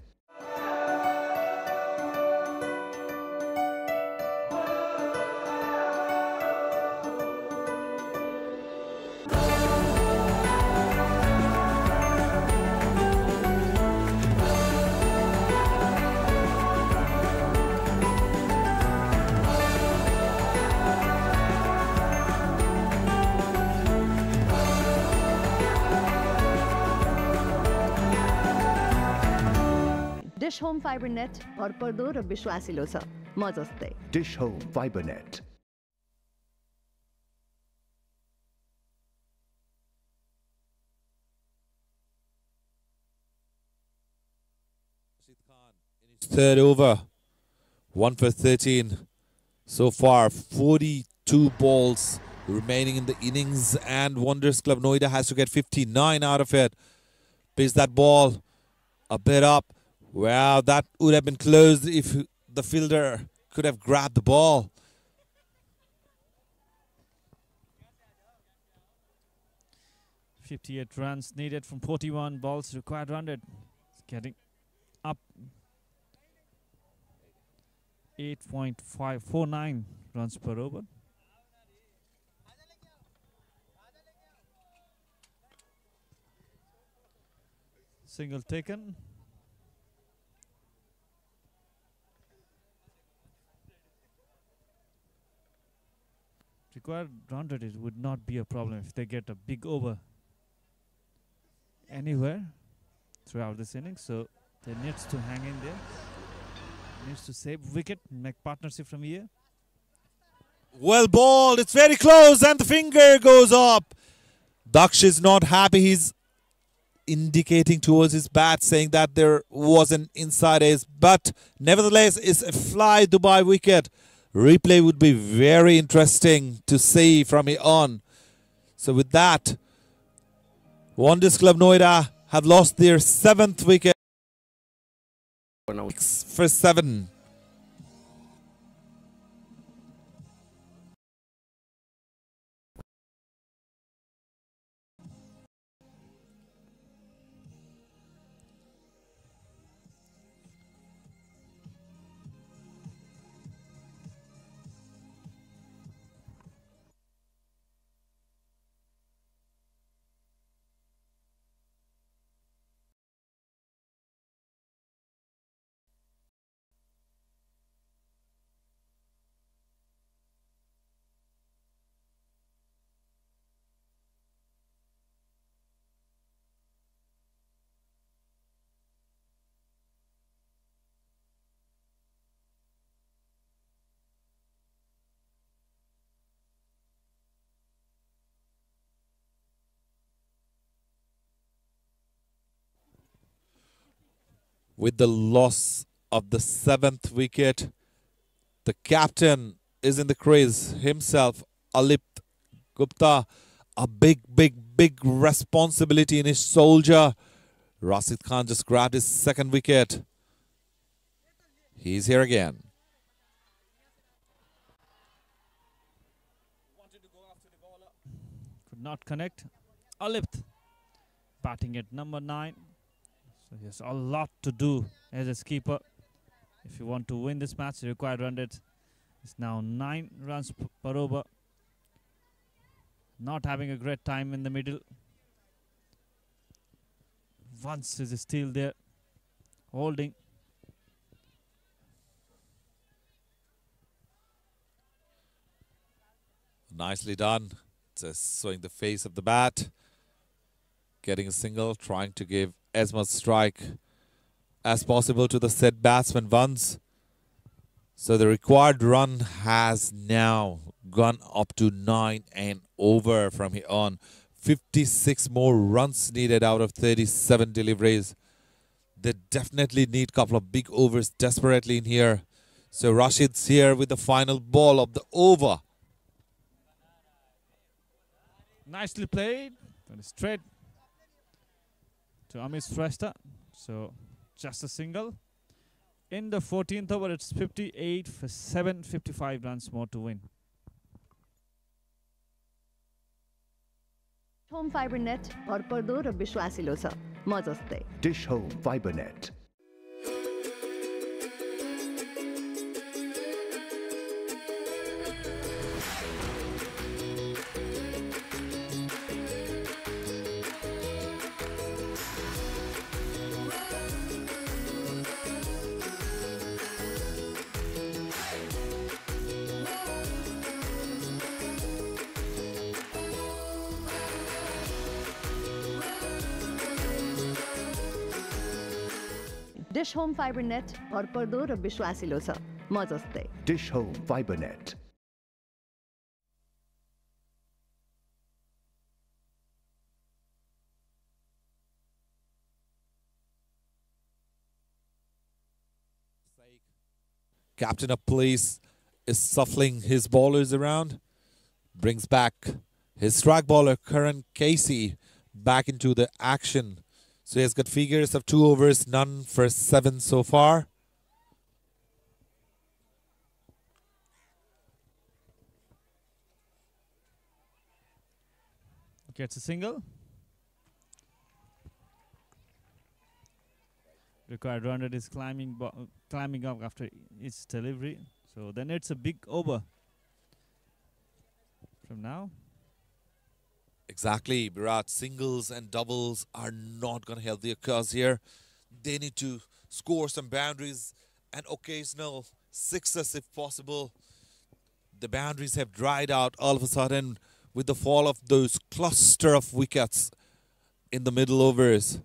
Dish Home Fiber net भरपर्दो र विश्वासिलो छ म जस्तै Dish Home Fiber Net. Third over, 1 for 13 so far. 42 balls remaining in the innings, and Wonders Club Noida has to get 59 out of it. Pitch that ball a bit up. Wow, that would have been closed if the fielder could have grabbed the ball. .58 runs needed from 41 balls required. 100. It's getting up. 8.549 runs per over. Single taken. Required 100, it would not be a problem if they get a big over anywhere throughout this inning. So they needs to hang in there. Needs to save wicket, make partnership from here. Well balled, it's very close, and the finger goes up. Daksh is not happy. He's indicating towards his bat, saying that there was an inside edge, but nevertheless, it's a fly Dubai wicket. Replay would be very interesting to see from here on. So with that, Wonders Club Noida have lost their 7th wicket. 6 for 7. With the loss of the 7th wicket, the captain is in the crease himself, Alip Gupta. A big responsibility in his soldier. Rashid Khan just grabbed his 2nd wicket. He's here again. Could not connect. Alip batting at number 9. So he has a lot to do as a skipper. If you want to win this match, you require 100. It's now 9 runs per over. Not having a great time in the middle. Once is still there, holding. Nicely done. Just showing the face of the bat. Getting a single, trying to give as much strike as possible to the set batsman once. So the required run has now gone up to 9 and over from here on. 56 more runs needed out of 37 deliveries. They definitely need a couple of big overs desperately in here. So Rashid's here with the final ball of the over. Nicely played. And straight to Amit Shrestha. So just a single. In the 14th over, it's 58 for 7, 55 runs more to win. Home Fiber net भरपर्दो र विश्वासिलो छ म जस्तै Dish Home Fiber Net. Dish Home Fiber net भरपर्दो र विश्वासिलो छ म जस्तै Dish Home Fiber Net. Captain of Police is shuffling his bowlers around. Brings back his strike bowler, Karan Casey, back into the action. So he has got figures of 2 overs, none for 7 so far. Gets a single. Required run rate is climbing up after its delivery. So then it's a big over from now. Exactly, Virat. Singles and doubles are not going to help their cause here. They need to score some boundaries and occasional sixes if possible. The boundaries have dried out all of a sudden with the fall of those cluster of wickets in the middle overs.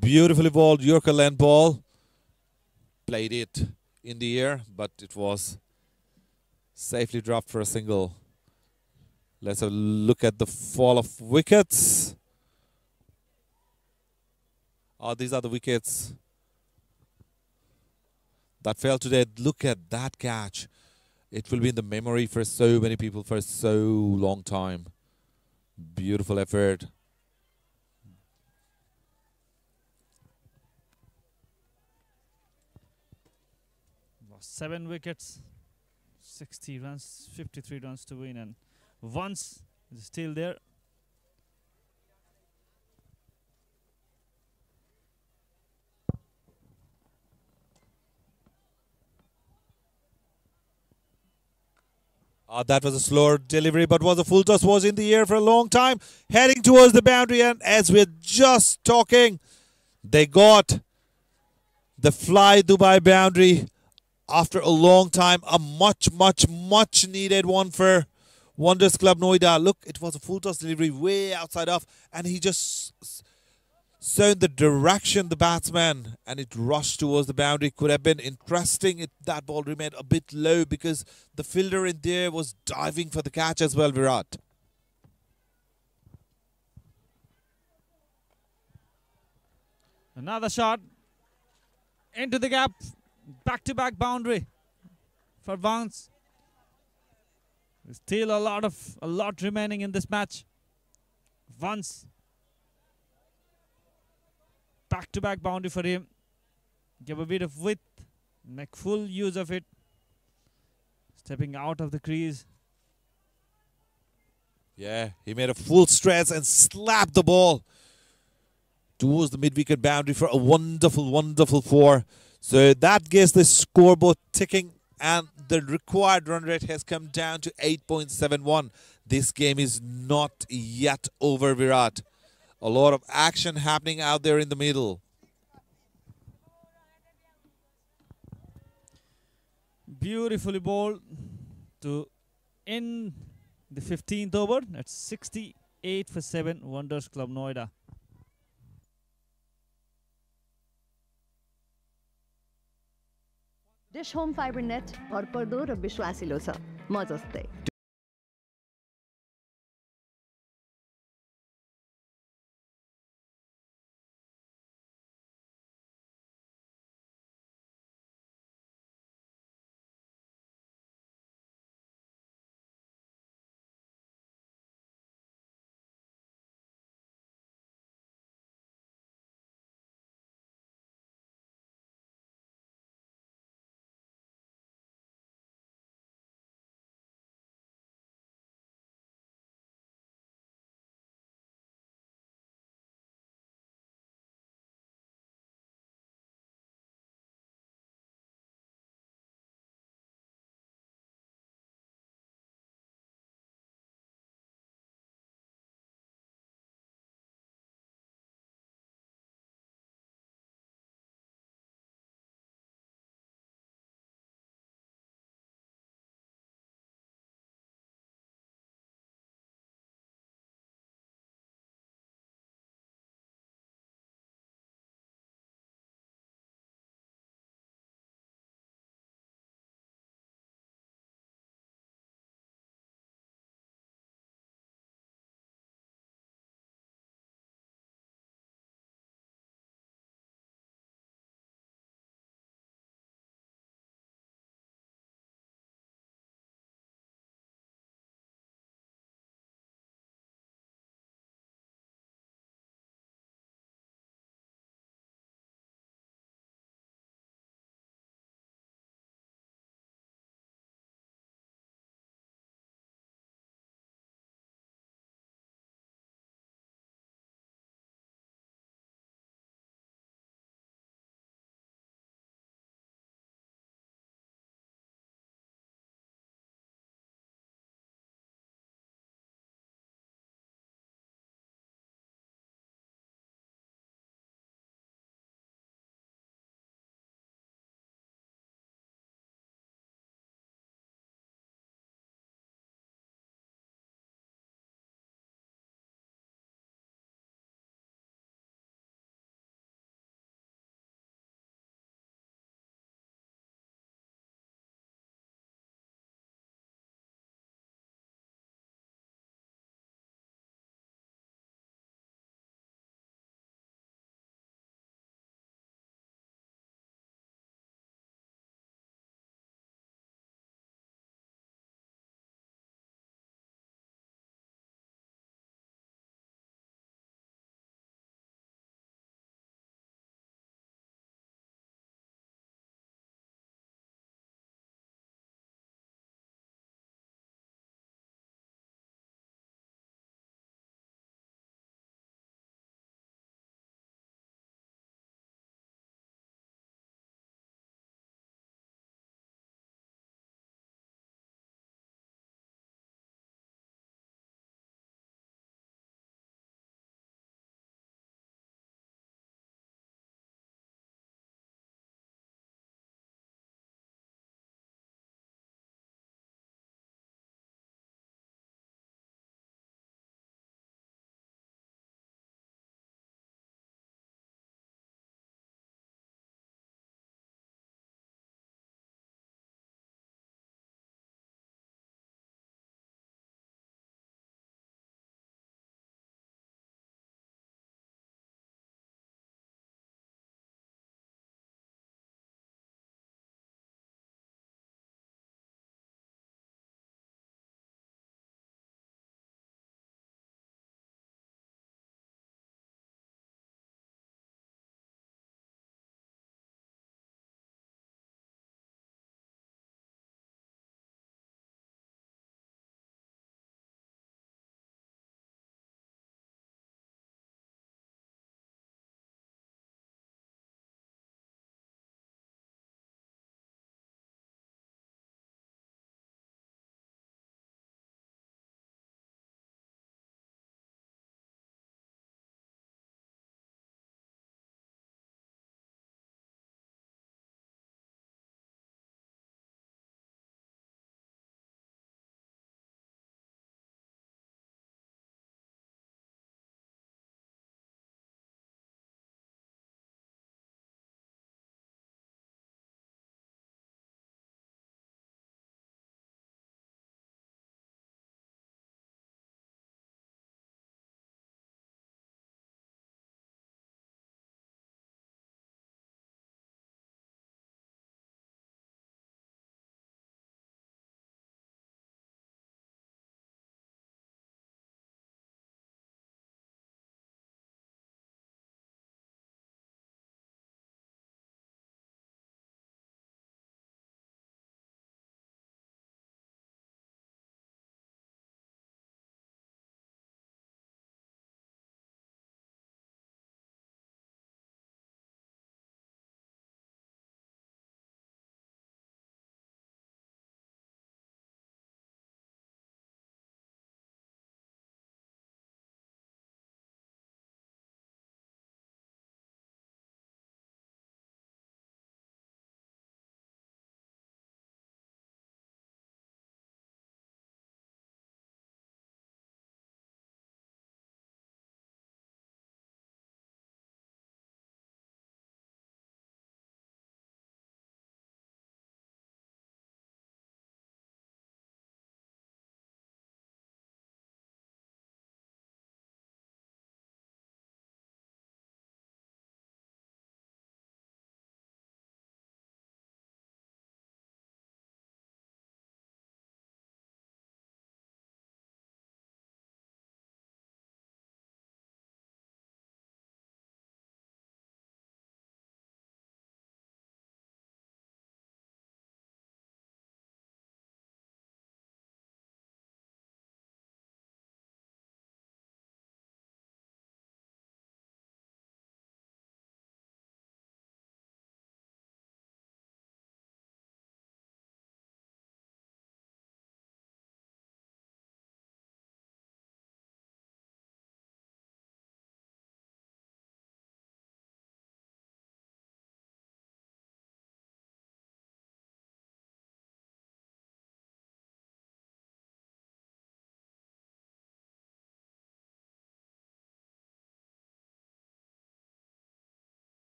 Beautifully bowled Yorker length ball. Played it in the air, but it was safely dropped for a single. Let's have a look at the fall of wickets. Oh, these are the wickets that fell today. Look at that catch. It will be in the memory for so many people for so long time. Beautiful effort. Lost 7 wickets, 60 runs, 53 runs to win, and once is still there. That was a slower delivery, but was a full toss, was in the air for a long time, heading towards the boundary, and as we're just talking, they got the fly Dubai boundary after a long time. A much needed one for Wonders Club Noida. Look, it was a full toss delivery way outside off, and he just shown the direction, the batsman, and it rushed towards the boundary. Could have been interesting if that ball remained a bit low, because the fielder in there was diving for the catch as well, Virat. Another shot into the gap, back-to-back boundary for Vance. There's still a lot remaining in this match. Vance, back-to-back boundary for him. Give a bit of width, make full use of it. Stepping out of the crease. Yeah, he made a full stretch and slapped the ball towards the mid-wicket boundary for a wonderful 4. So that gets the scoreboard ticking, and the required run rate has come down to 8.71. This game is not yet over, Virat. A lot of action happening out there in the middle. Beautifully bowled to end the 15th over. That's 68 for 7, Wonders Club Noida. Dish Home Fiber net भरपर्दो र विश्वासिलो छ म जस्तै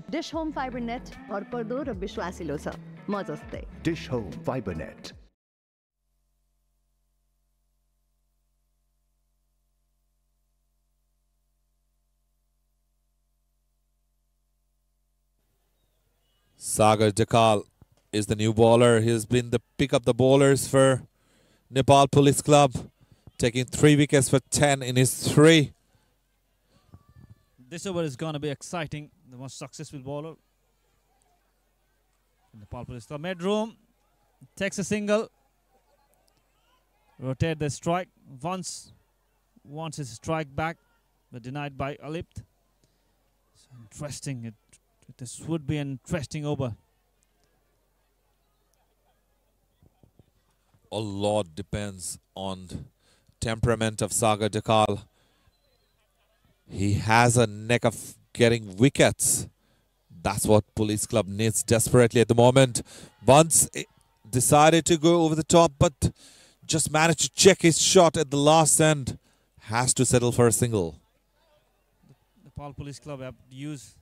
dish Home Fiber net भरपर्दो र विश्वासिलो छ म जस्तै Dish Home Fiber Net. Sagar Jakal is the new bowler. He has been the pick up the bowlers for Nepal Police Club, taking 3 wickets for 10 in his 3. This over is going to be exciting. The most successful bowler. Nepal Police Club mid-room. Takes a single. Rotate the strike. Wants his strike back, but denied by Alipt. So interesting. This would be an interesting over. A lot depends on temperament of Sagar Jakal. He has a neck of getting wickets. That's what Police Club needs desperately at the moment. Once decided to go over the top, but just managed to check his shot at the last end. Has to settle for a single. The Nepal Police Club have used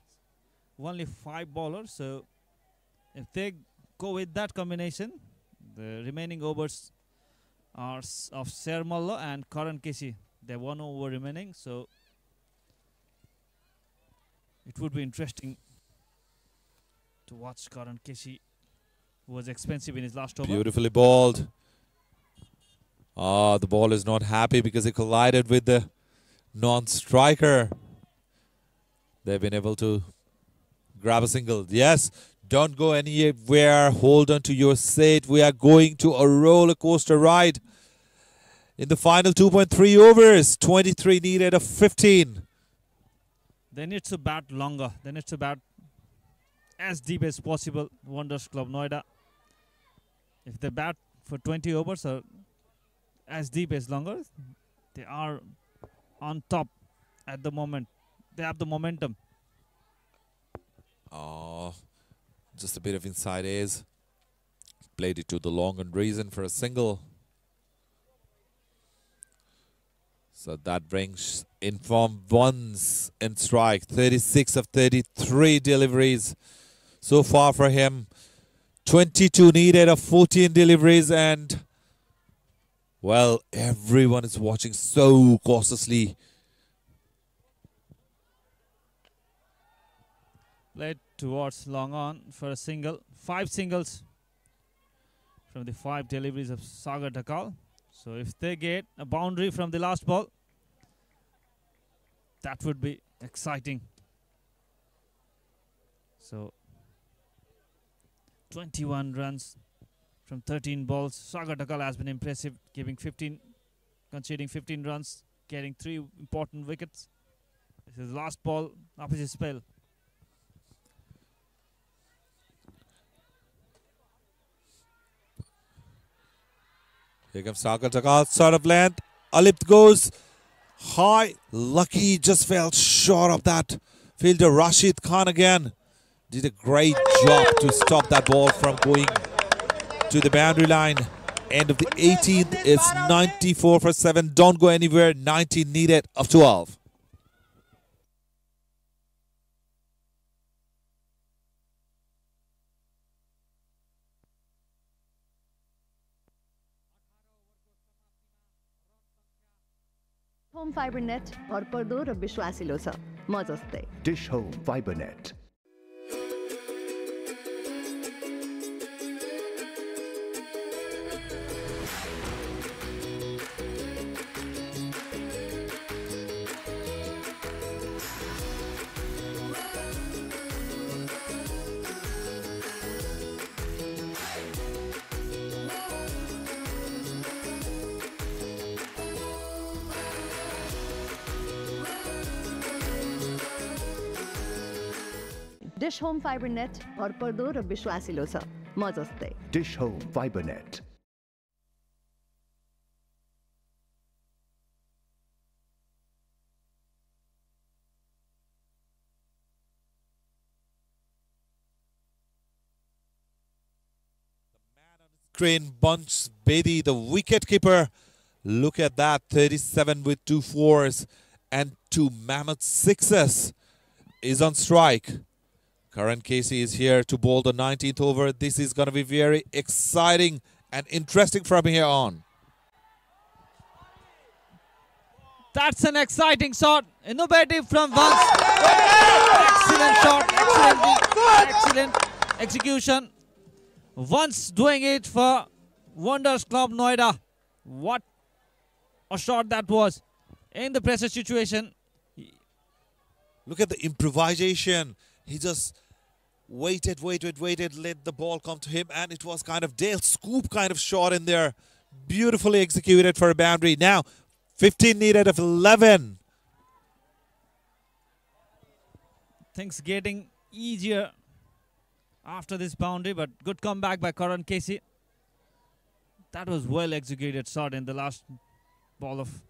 only 5 bowlers, so if they go with that combination, the remaining overs are of Sermalla and Karan Kesi. They have 1 over remaining, so it would be interesting to watch Karan Kesi, who was expensive in his last over. Beautifully bowled. The ball is not happy because it collided with the non-striker. They've been able to grab a single. Yes, don't go anywhere. Hold on to your seat. We are going to a roller coaster ride in the final 2.3 overs. 23 needed of 15. They need to bat longer. They need to bat as deep as possible. Wonders Club Noida. If they bat for 20 overs or as deep as longer, they are on top at the moment. They have the momentum. Just a bit of inside A's. Played it to the long and reason for a single. So that brings in form ones in strike. 36 of 33 deliveries so far for him. 22 needed of 14 deliveries, and well, everyone is watching so cautiously. Played towards long on for a single. 5 singles from the 5 deliveries of Sagar Jakal. So if they get a boundary from the last ball, that would be exciting. So 21 runs from 13 balls. Sagar Jakal has been impressive, conceding 15 runs, getting 3 important wickets. This is last ball of his spell. Here comes Sagar Jakal, sort of length. Alipt goes high. Lucky just fell short of that. Fielder Rashid Khan again did a great job to stop that ball from going to the boundary line. End of the 18th. It's 94 for 7. Don't go anywhere. 19 needed of 12. Home Fiber net भरपर्दो र विश्वासिलो छ म जस्तै Dish Home Fiber Net. Dish Home Fiber net भरपर्दो र विश्वासिलो छ म जस्तै Dish Home Fiber Net. Crane Bunch Bedi, the wicketkeeper. Look at that, 37 with 2 fours and 2 mammoth sixes is on strike. Karan Casey is here to bowl the 19th over. This is going to be very exciting and interesting from here on. That's an exciting shot. Innovative from Vance. Excellent shot. Excellent execution. Vance doing it for Wonders Club Noida. What a shot that was in the pressure situation. Look at the improvisation. He just waited, let the ball come to him, and it was kind of Dale Scoop kind of shot in there. Beautifully executed for a boundary. Now, 15 needed of 11. Things getting easier after this boundary, but good comeback by Karan Casey. That was well executed shot in the last ball of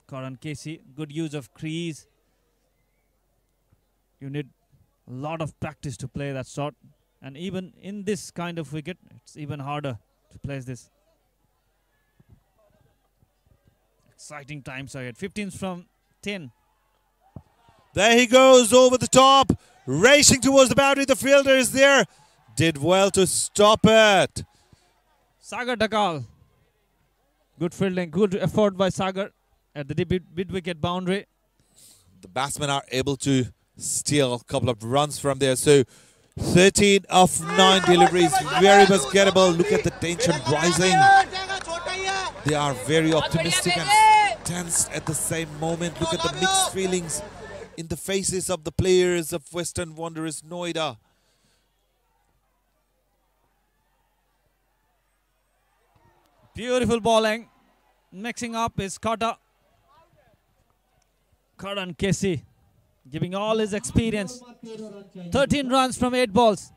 Karan Casey. Good use of crease. You need a lot of practice to play that shot, and even in this kind of wicket, it's even harder to place this. Exciting times ahead. 15s from 10. There he goes over the top, racing towards the boundary. The fielder is there. Did well to stop it. Sagar Dakal. Good fielding, good effort by Sagar at the mid-wicket boundary. The batsmen are able to steal a couple of runs from there. So 13 of 9 deliveries, very much gettable. Look at the tension rising. They are very optimistic and tense at the same moment. Look at the mixed feelings in the faces of the players of Western Wanderers Noida. Beautiful bowling. Mixing up is Kata. Karan Casey giving all his experience. 13 runs from 8 balls.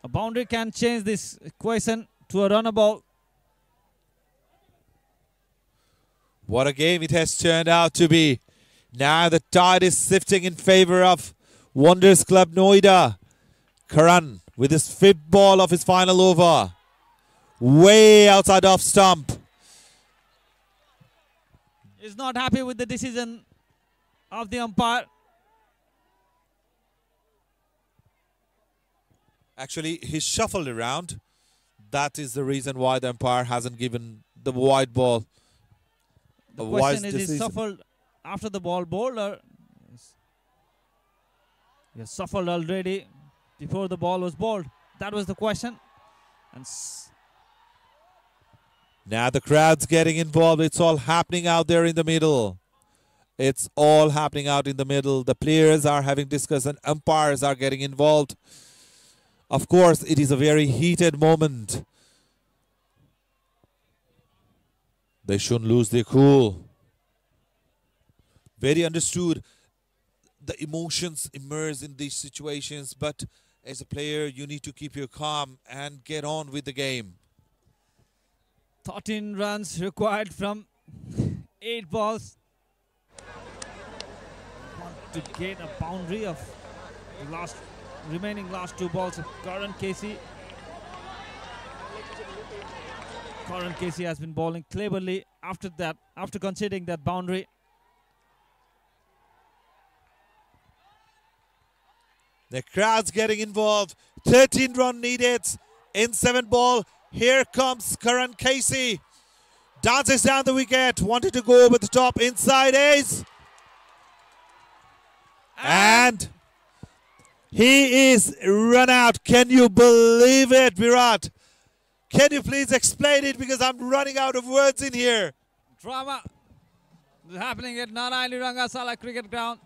A boundary can change this equation to a runner ball. What a game it has turned out to be. Now the tide is shifting in favor of Wonders Club Noida. Karan with his 5th ball of his final over. Way outside off stump. Is not happy with the decision of the umpire. Actually, he shuffled around. That is the reason why the umpire hasn't given the wide ball. The question is, he shuffled after the ball bowled, or he shuffled already before the ball was bowled? That was the question. And now the crowd's getting involved. It's all happening out there in the middle. It's all happening out in the middle. The players are having discussion. Umpires are getting involved. Of course, it is a very heated moment. They shouldn't lose their cool. Very understood. The emotions emerge in these situations, but as a player, you need to keep your calm and get on with the game. 13 runs required from 8 balls. Want to get a boundary of the remaining last 2 balls of Karan Casey. Karan Casey has been bowling cleverly after conceding that boundary. The crowd's getting involved. 13 run needed in 7 ball. Here comes Karan Casey. Dances down the wicket. Wanted to go over the top. Inside ace. And he is run out. Can you believe it, Virat? Can you please explain it, because I'm running out of words in here. Drama is happening at Narayani Rangasala Cricket Ground.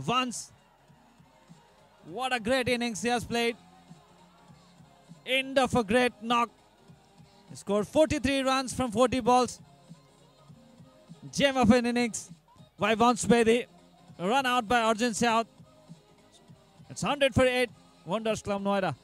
Once, what a great innings he has played. End of a great knock. He scored 43 runs from 40 balls. Gem of an innings by Vance Bedi. Run out by Arjun South. It's 100 for 8. Wonders Club Noida.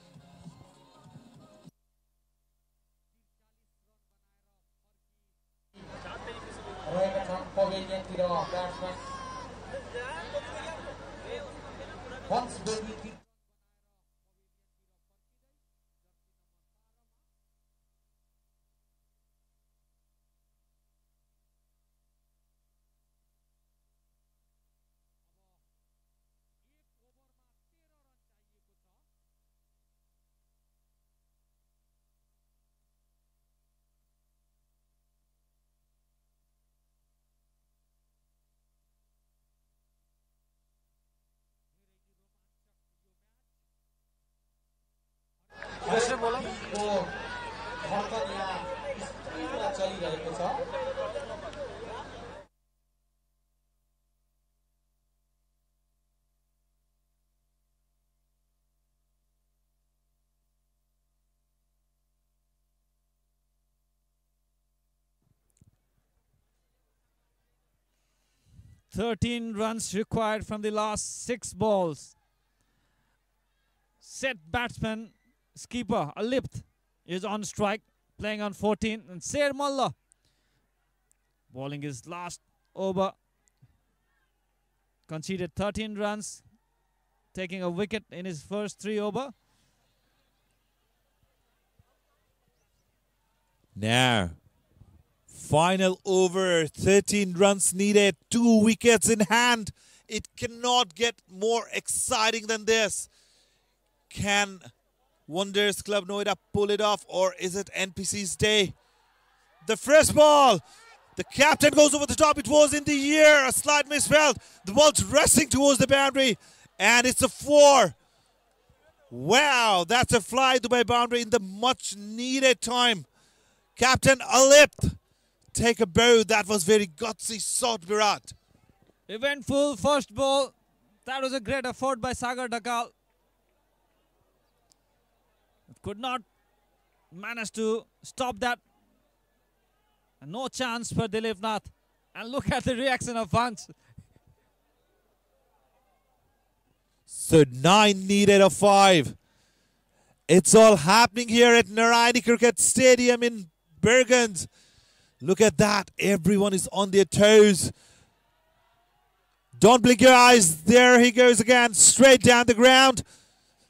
13 runs required from the last 6 balls. Set batsman skipper Alipt is on strike, playing on 14, and Ser Malla bowling his last over. Conceded 13 runs, taking a wicket in his first 3 over. Now, final over, 13 runs needed, 2 wickets in hand. It cannot get more exciting than this. Can Wonders Club Noida pull it off, or is it NPC's day? The first ball, the captain goes over the top. It was in the air, a slight misfelt. The ball's racing towards the boundary, and it's a 4. Wow, that's a fly Dubai boundary in the much needed time. Captain Alipt, take a bow. That was very gutsy shot, Virat. Eventful first ball. That was a great effort by Sagar Dakal. Could not manage to stop that. And no chance for Dilip Nath. And look at the reaction of Vanch. So 9 needed of 5. It's all happening here at Narayani Cricket Stadium in Birgunj. Look at that. Everyone is on their toes. Don't blink your eyes. There he goes again. Straight down the ground.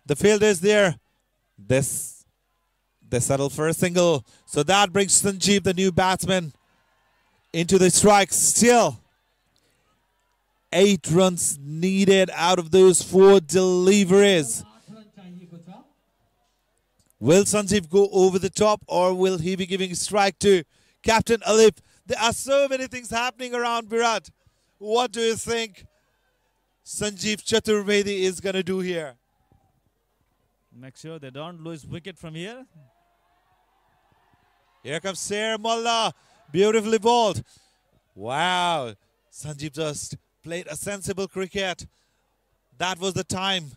The fielder is there. They settle for a single. So that brings Sanjeev, the new batsman, into the strike. Still 8 runs needed out of those 4 deliveries. Will Sanjeev go over the top, or will he be giving a strike to Captain Alip? There are so many things happening around Virat. What do you think Sanjeev Chaturvedi is going to do here? Make sure they don't lose wicket from here. Here comes Ser Malla. Beautifully bowled. Wow. Sanjeev just played a sensible cricket. That was the time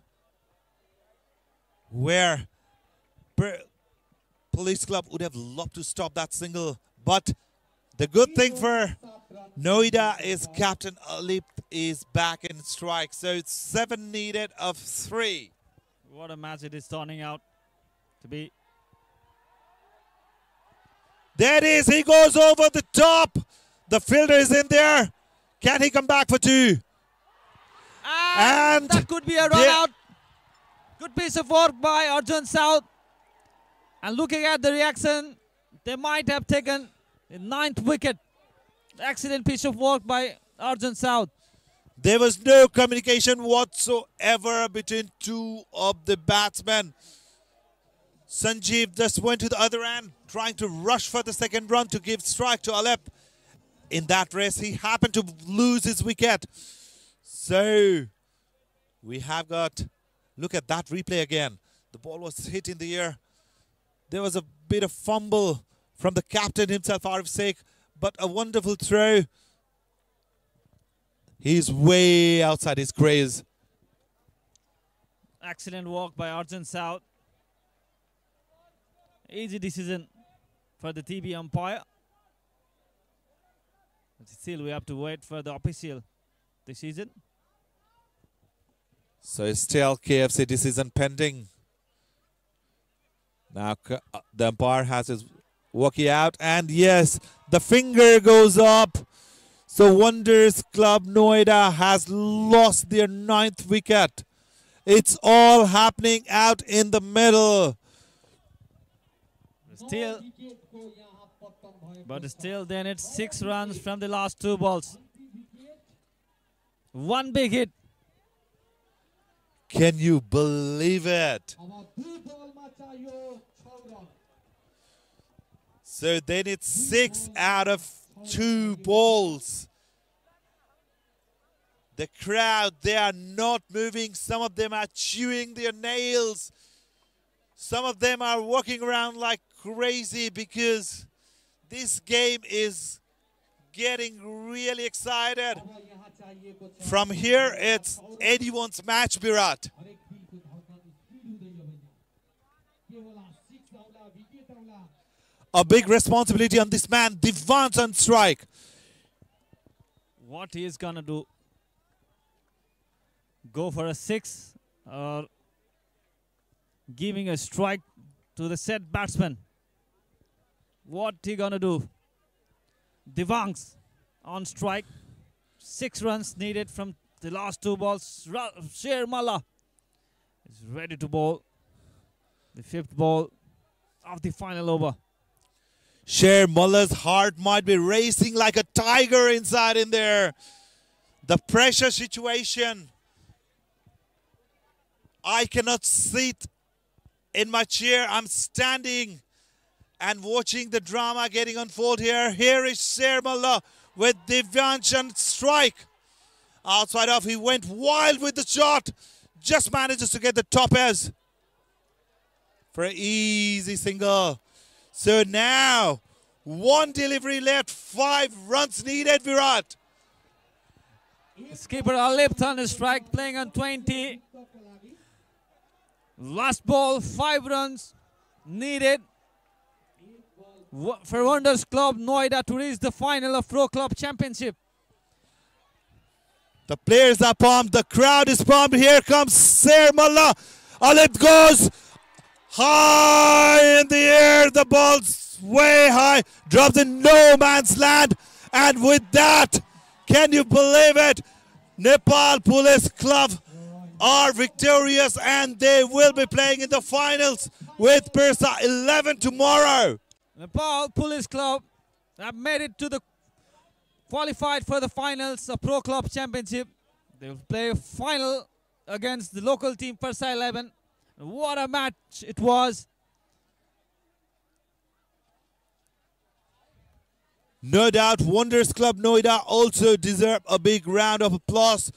where Police Club would have loved to stop that single. But the good thing for Noida is Captain Alip is back in strike. So it's 7 needed of 3. What a match it is turning out to be. There it is. He goes over the top. The fielder is in there. Can he come back for 2? And that could be a run out. Good piece of work by Arjun South. And looking at the reaction, they might have taken the 9th wicket. Excellent piece of work by Arjun South. There was no communication whatsoever between 2 of the batsmen. Sanjeev just went to the other end, trying to rush for the 2nd run to give strike to Alep. In that race, he happened to lose his wicket. So, we have got, look at that replay again. The ball was hit in the air. There was a bit of fumble from the captain himself, Arif Sheikh, but a wonderful throw. He's way outside his craze. Excellent work by Arjun South. Easy decision for the TV umpire. But still, we have to wait for the official decision. So still KFC decision pending. Now the umpire has his walkie out, and yes, the finger goes up. So Wonders Club Noida has lost their 9th wicket. It's all happening out in the middle. Still then it's 6 runs from the last 2 balls. 1 big hit. Can you believe it? So then it's 6 out of 2 balls. The crowd, they are not moving. Some of them are chewing their nails. Some of them are walking around like crazy because this game is getting really excited. From here, it's anyone's match, Virat. A big responsibility on this man, Divan's on strike. What he is going to do go for a 6 or giving a strike to the set batsman. What he gonna do? Divangs on strike. 6 runs needed from the last 2 balls. Sher Malla is ready to bowl the 5th ball of the final over. Sher Mullah's heart might be racing like a tiger inside in there. The pressure situation. I cannot sit in my chair. I'm standing and watching the drama getting unfold here. Here is Sher Mullah with Divyansh on strike. Outside off, he went wild with the shot. Just manages to get the top edge for an easy single. So now, 1 delivery left, 5 runs needed, Virat. Skipper Alip on his strike, playing on 20. Last ball, 5 runs needed for Wonders Club Noida to reach the final of Pro Club Championship. The players are pumped, the crowd is pumped. Here comes Sher Mullah. Alip goes high in the air. The ball's way high, drops in no man's land. And with that, can you believe it? Nepal Police Club are victorious and they will be playing in the finals with Persa 11 tomorrow. Nepal Police Club have made it to the qualified for the finals of Pro Club Championship. They will play a final against the local team Persa 11. What a match it was. No doubt Wonders Club Noida also deserve a big round of applause.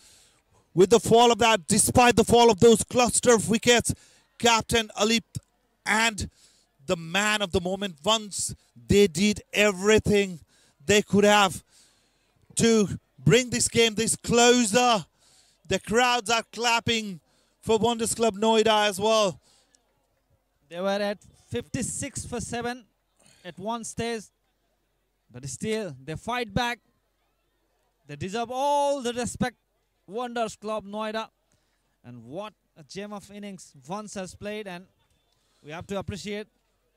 With the fall of that, despite the fall of those cluster of wickets, Captain Alip and the man of the moment, once they did everything they could have to bring this game this closer. The crowds are clapping for Wonders Club Noida as well. They were at 56 for 7 at one stage, but still they fight back. They deserve all the respect. Wonders Club Noida, and what a gem of innings Vance has played, and we have to appreciate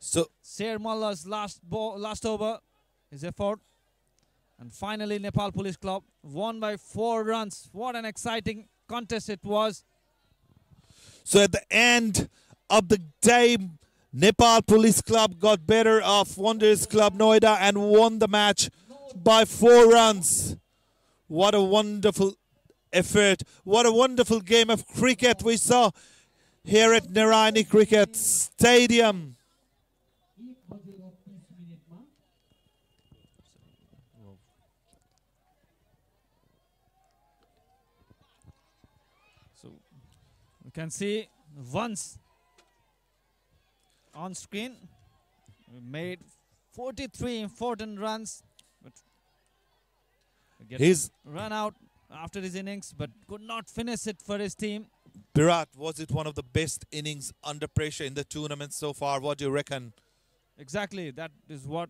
Sher Mullah's last over, his effort. And finally Nepal Police Club won by 4 runs. What an exciting contest it was. So at the end of the day, Nepal Police Club got better of Wonders Club Noida and won the match by 4 runs. What a wonderful effort. What a wonderful game of cricket we saw here at Narayani Cricket Stadium. So we can see once on screen. We made 43 important runs, but He's run out after his innings, but could not finish it for his team. Virat, was it one of the best innings under pressure in the tournament so far? What do you reckon? Exactly, that is what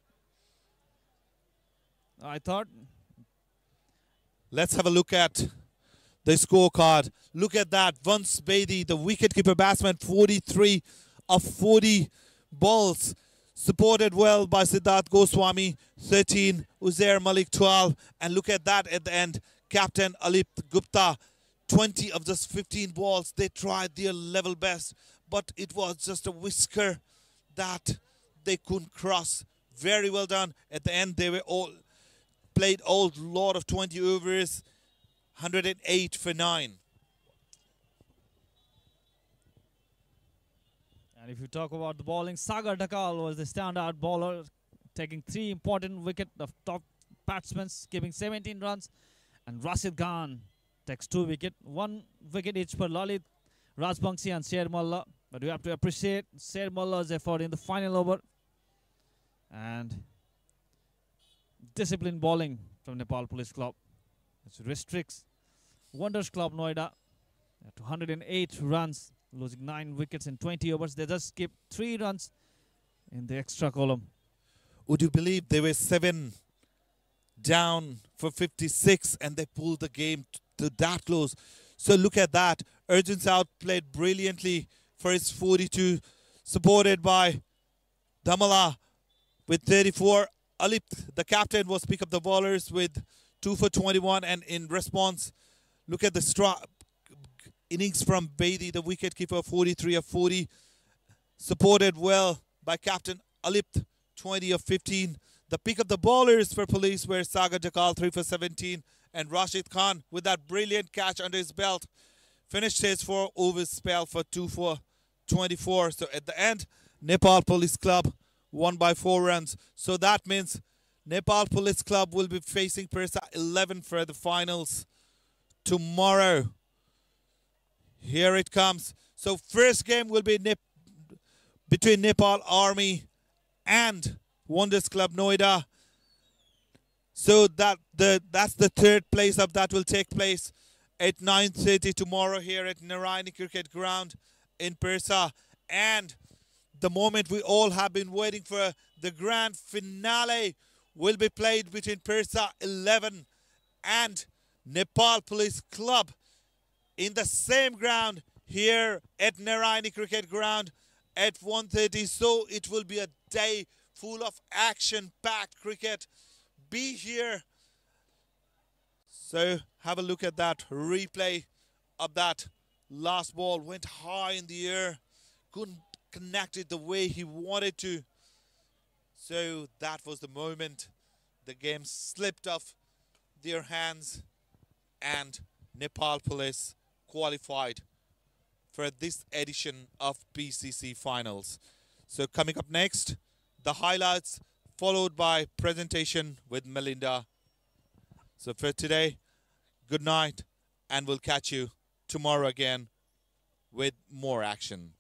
I thought. Let's have a look at the scorecard. Look at that. Vance Bedi, the wicketkeeper batsman, 43 of 40 balls. Supported well by Siddharth Goswami, 13. Uzair Malik, 12. And look at that at the end. Captain Alip Gupta, 20 of just 15 balls. They tried their level best, but it was just a whisker that they couldn't cross. Very well done. At the end, they were all played all lot of 20 overs, 108 for 9. And if you talk about the bowling, Sagar Dhakal was the standout bowler, taking 3 important wickets of top batsmen, giving 17 runs. And Rashid Khan takes 2 wickets, 1 wicket each for Lalit Rajbangshi and Sher Mullah. But we have to appreciate Sher Mullah's effort in the final over. And disciplined bowling from Nepal Police Club. It restricts Wonders Club Noida to 108 runs, losing 9 wickets in 20 overs. They just skipped 3 runs in the extra column. Would you believe they were 7 down for 56 and they pulled the game to that close? So look at that. Arjun South played brilliantly for his 42, supported by Dhamala with 34. Alip, the captain, was pick up the bowlers with 2 for 21, and in response, look at the innings from Bedi, the wicketkeeper, 43 of 40, supported well by captain Alip, 20 of 15. The pick of the bowlers for police were Sagar Jakal, 3 for 17, and Rashid Khan, with that brilliant catch under his belt, finished his 4 overs spell for 2 for 24. So at the end, Nepal Police Club won by 4 runs. So that means Nepal Police Club will be facing Persa 11 for the finals tomorrow. Here it comes. So first game will be between Nepal Army and Wonders Club Noida. So that's the third place of that will take place at 9:30 tomorrow here at Narayani Cricket Ground in Persa. And the moment we all have been waiting for, the grand finale will be played between Persa 11 and Nepal Police Club in the same ground here at Narayani Cricket Ground at 1:30. So it will be a day full of action-packed cricket. Be here. So have a look at that replay of that last ball. Went high in the air. Couldn't connect it the way he wanted to. So that was the moment. The game slipped off their hands and Nepal Police qualified for this edition of PCC Finals. So coming up next, the highlights followed by presentation with Melinda. So for today, good night, and we'll catch you tomorrow again with more action.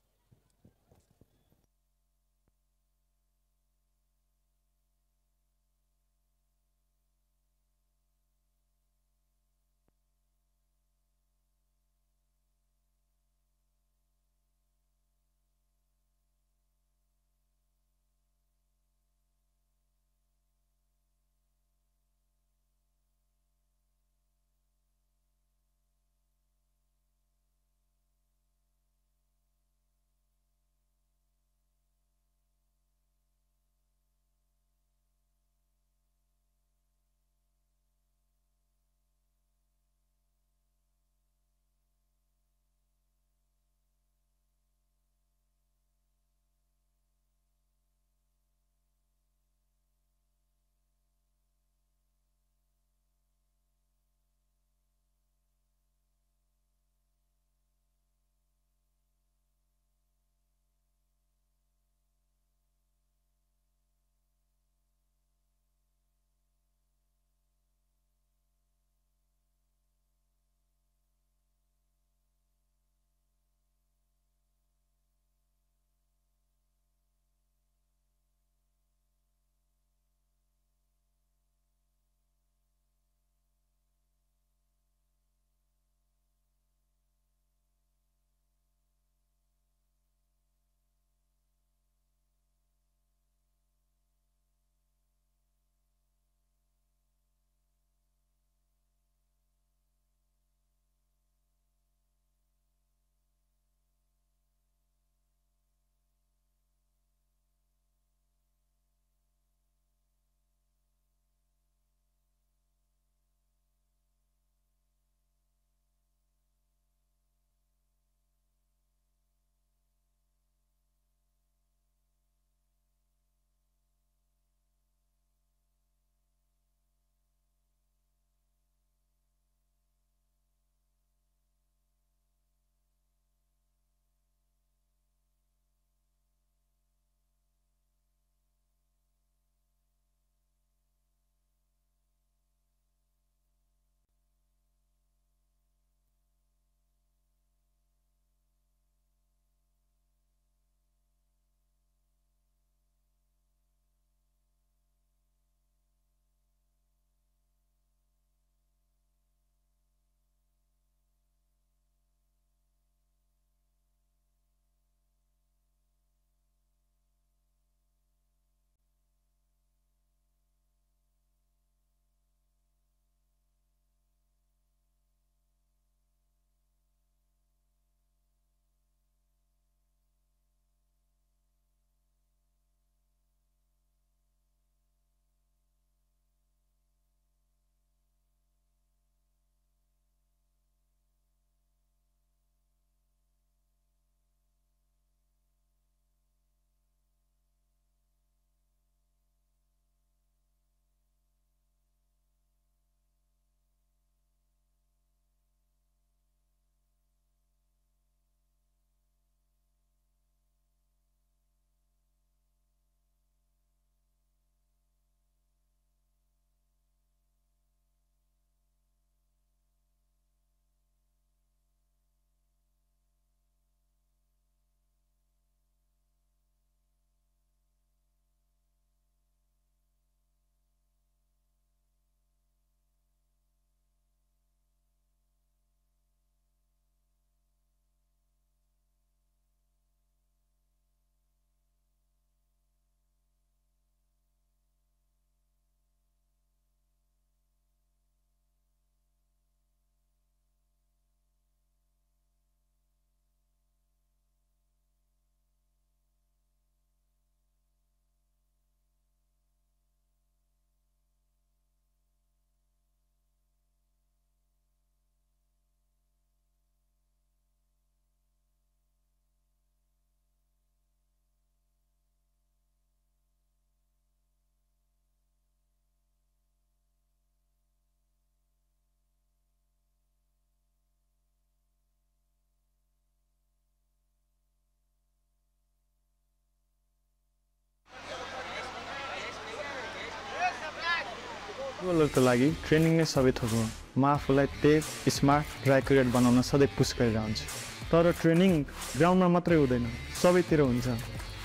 फुटबलरको लागि training नै सबै थोक हो म आफूलाई तेज smart र accurate बनाउन सधैँ पुस गरिरहन्छु तर ट्रेनिङ ग्राउन्डमा मात्रै हुँदैन सबैतिर हुन्छ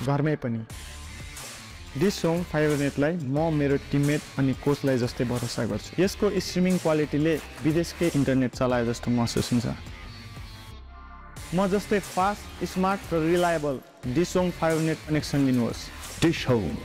घरमै पनि दिस होम फाइबरनेटलाई म मेरो टिममेट अनि कोचलाई जस्तै भरोसा गर्छु यसको स्ट्रिमिङ क्वालिटीले विदेशकै इन्टरनेट चलाए जस्तो महसुस हुन्छ म जस्तै फास्ट स्मार्ट र reliable Dish Home fibernet connection लिनुहोस् Dish Home.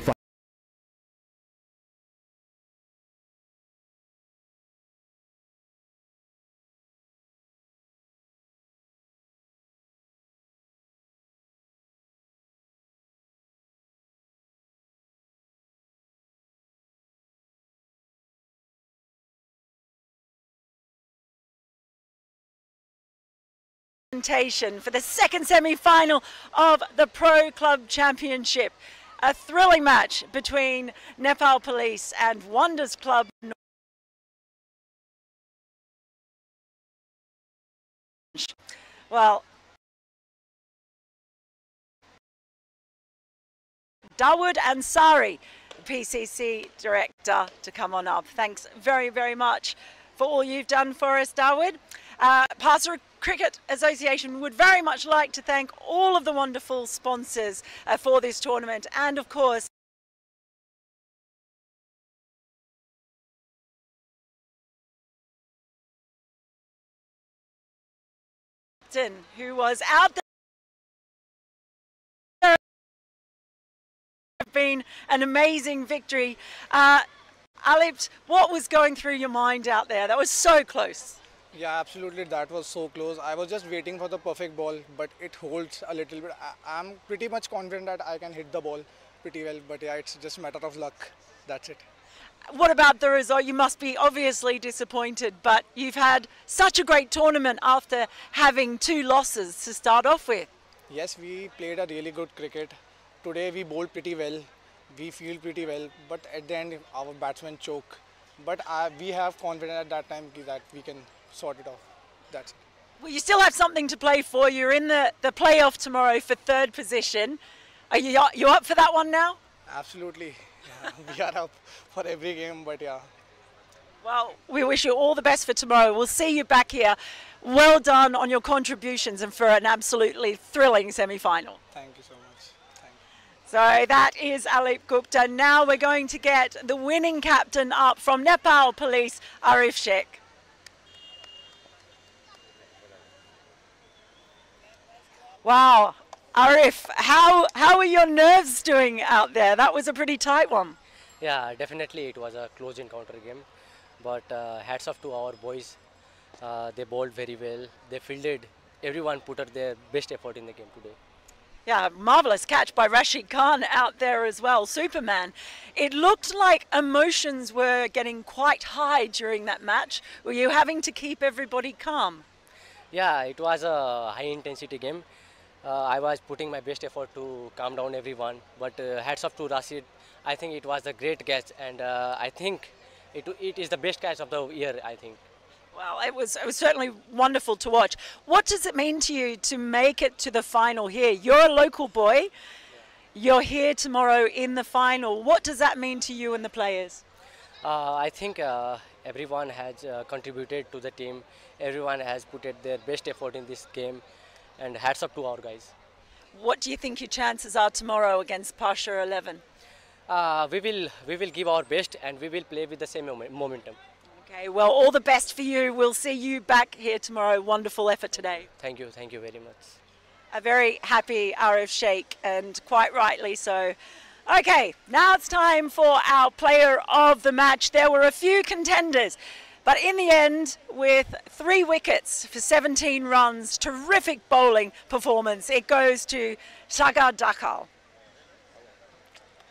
For the second semi-final of the Pro Club Championship. A thrilling match between Nepal Police and Wonders Club. Well, Dawood Ansari, PCC Director, to come on up. Thanks very, very much for all you've done for us, Dawood. Pastor Cricket Association would very much like to thank all of the wonderful sponsors for this tournament and, of course, who was out there. Been an amazing victory. Alipt, what was going through your mind out there? That was so close. Yeah, absolutely. That was so close. I was just waiting for the perfect ball, but it holds a little bit. I'm pretty much confident that I can hit the ball pretty well, but yeah, it's just a matter of luck. That's it. What about the result? You must be obviously disappointed, but you've had such a great tournament after having 2 losses to start off with. Yes, we played a really good cricket. Today we bowled pretty well. We feel pretty well, but at the end our batsmen choke. But we have confidence at that time that we can sort it off. That's it. Well, you still have something to play for. You're in the playoff tomorrow for 3rd position. Are you up for that one now? Absolutely. Yeah, we are up for every game, but yeah. Well, we wish you all the best for tomorrow. We'll see you back here. Well done on your contributions and for an absolutely thrilling semi-final. Thank you so much. Thank you. So that is Alip Gupta. Now we're going to get the winning captain up from Nepal Police, Arif Sheikh. Wow, Arif, how are your nerves doing out there? That was a pretty tight one. Yeah, definitely it was a close encounter game, but hats off to our boys. They bowled very well. They fielded. Everyone put up their best effort in the game today. Yeah, marvellous catch by Rashid Khan out there as well, Superman. It looked like emotions were getting quite high during that match. Were you having to keep everybody calm? Yeah, it was a high intensity game. I was putting my best effort to calm down everyone, but hats off to Rashid. I think it was a great catch, and I think it is the best catch of the year, I think. Well, it was certainly wonderful to watch. What does it mean to you to make it to the final here? You're a local boy. You're here tomorrow in the final. What does that mean to you and the players? I think everyone has contributed to the team. Everyone has put their best effort in this game, and hats up to our guys. What do you think your chances are tomorrow against Pasha 11? We will give our best, and we will play with the same momentum. Okay, well, all the best for you. We'll see you back here tomorrow. Wonderful effort today. Thank you very much. A very happy Arif Sheikh, and quite rightly so. Okay, now it's time for our player of the match. There were a few contenders, but in the end, with 3 wickets for 17 runs, terrific bowling performance, it goes to Sagar Dakal.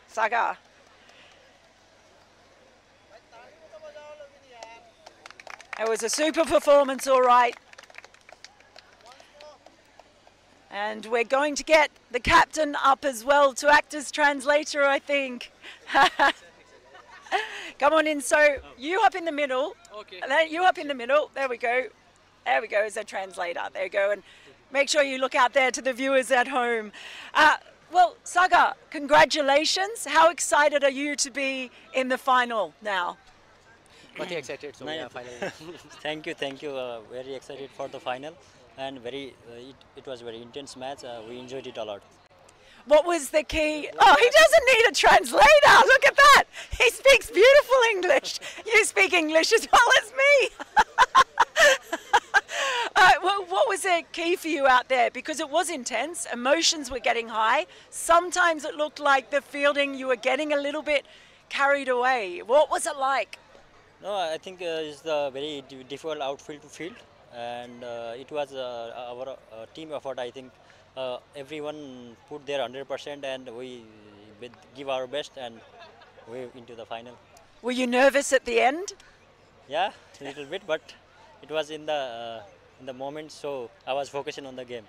Sagar. It was a super performance, all right. And we're going to get the captain up as well to act as translator, I think. Come on in. So you up in the middle. Okay. And then you up in the middle. There we go. There we go as a translator. There you go. And make sure you look out there to the viewers at home. Well, Sagar, congratulations. How excited are you to be in the final now? Pretty excited, so yeah, finally. Thank you. Very excited for the final, and it was very intense match. We enjoyed it a lot. What was the key? Oh, he doesn't need a translator. Look at that. He speaks beautiful English. You speak English as well as me. What was the key for you out there? Because it was intense. Emotions were getting high. Sometimes it looked like the fielding, you were getting a little bit carried away. What was it like? No, I think it's a very difficult outfield to field, and it was our team effort. I think everyone put their 100%, and we give our best, and we into the final. Were you nervous at the end? Yeah, a little bit, but it was in the moment, so I was focusing on the game.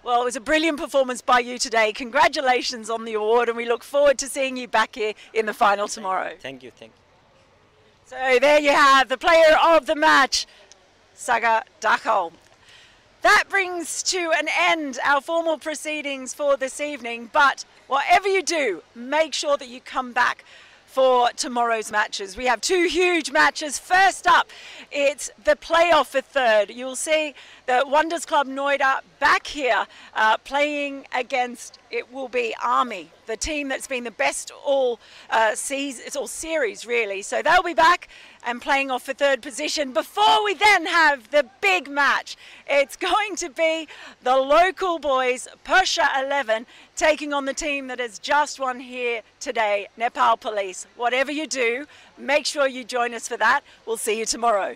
Well, it was a brilliant performance by you today. Congratulations on the award, and we look forward to seeing you back here in the final tomorrow. Thank you. So there you have the player of the match, Saga Dakol. That brings to an end our formal proceedings for this evening, but whatever you do, make sure that you come back for tomorrow's matches. We have two huge matches. First up, it's the playoff for third. You'll see the Wonders Club Noida back here playing against, it will be Army, the team that's been the best all series really. So they'll be back and playing off for third position before we then have the big match. It's going to be the local boys, Persha 11, taking on the team that has just won here today, Nepal Police. Whatever you do, make sure you join us for that. We'll see you tomorrow.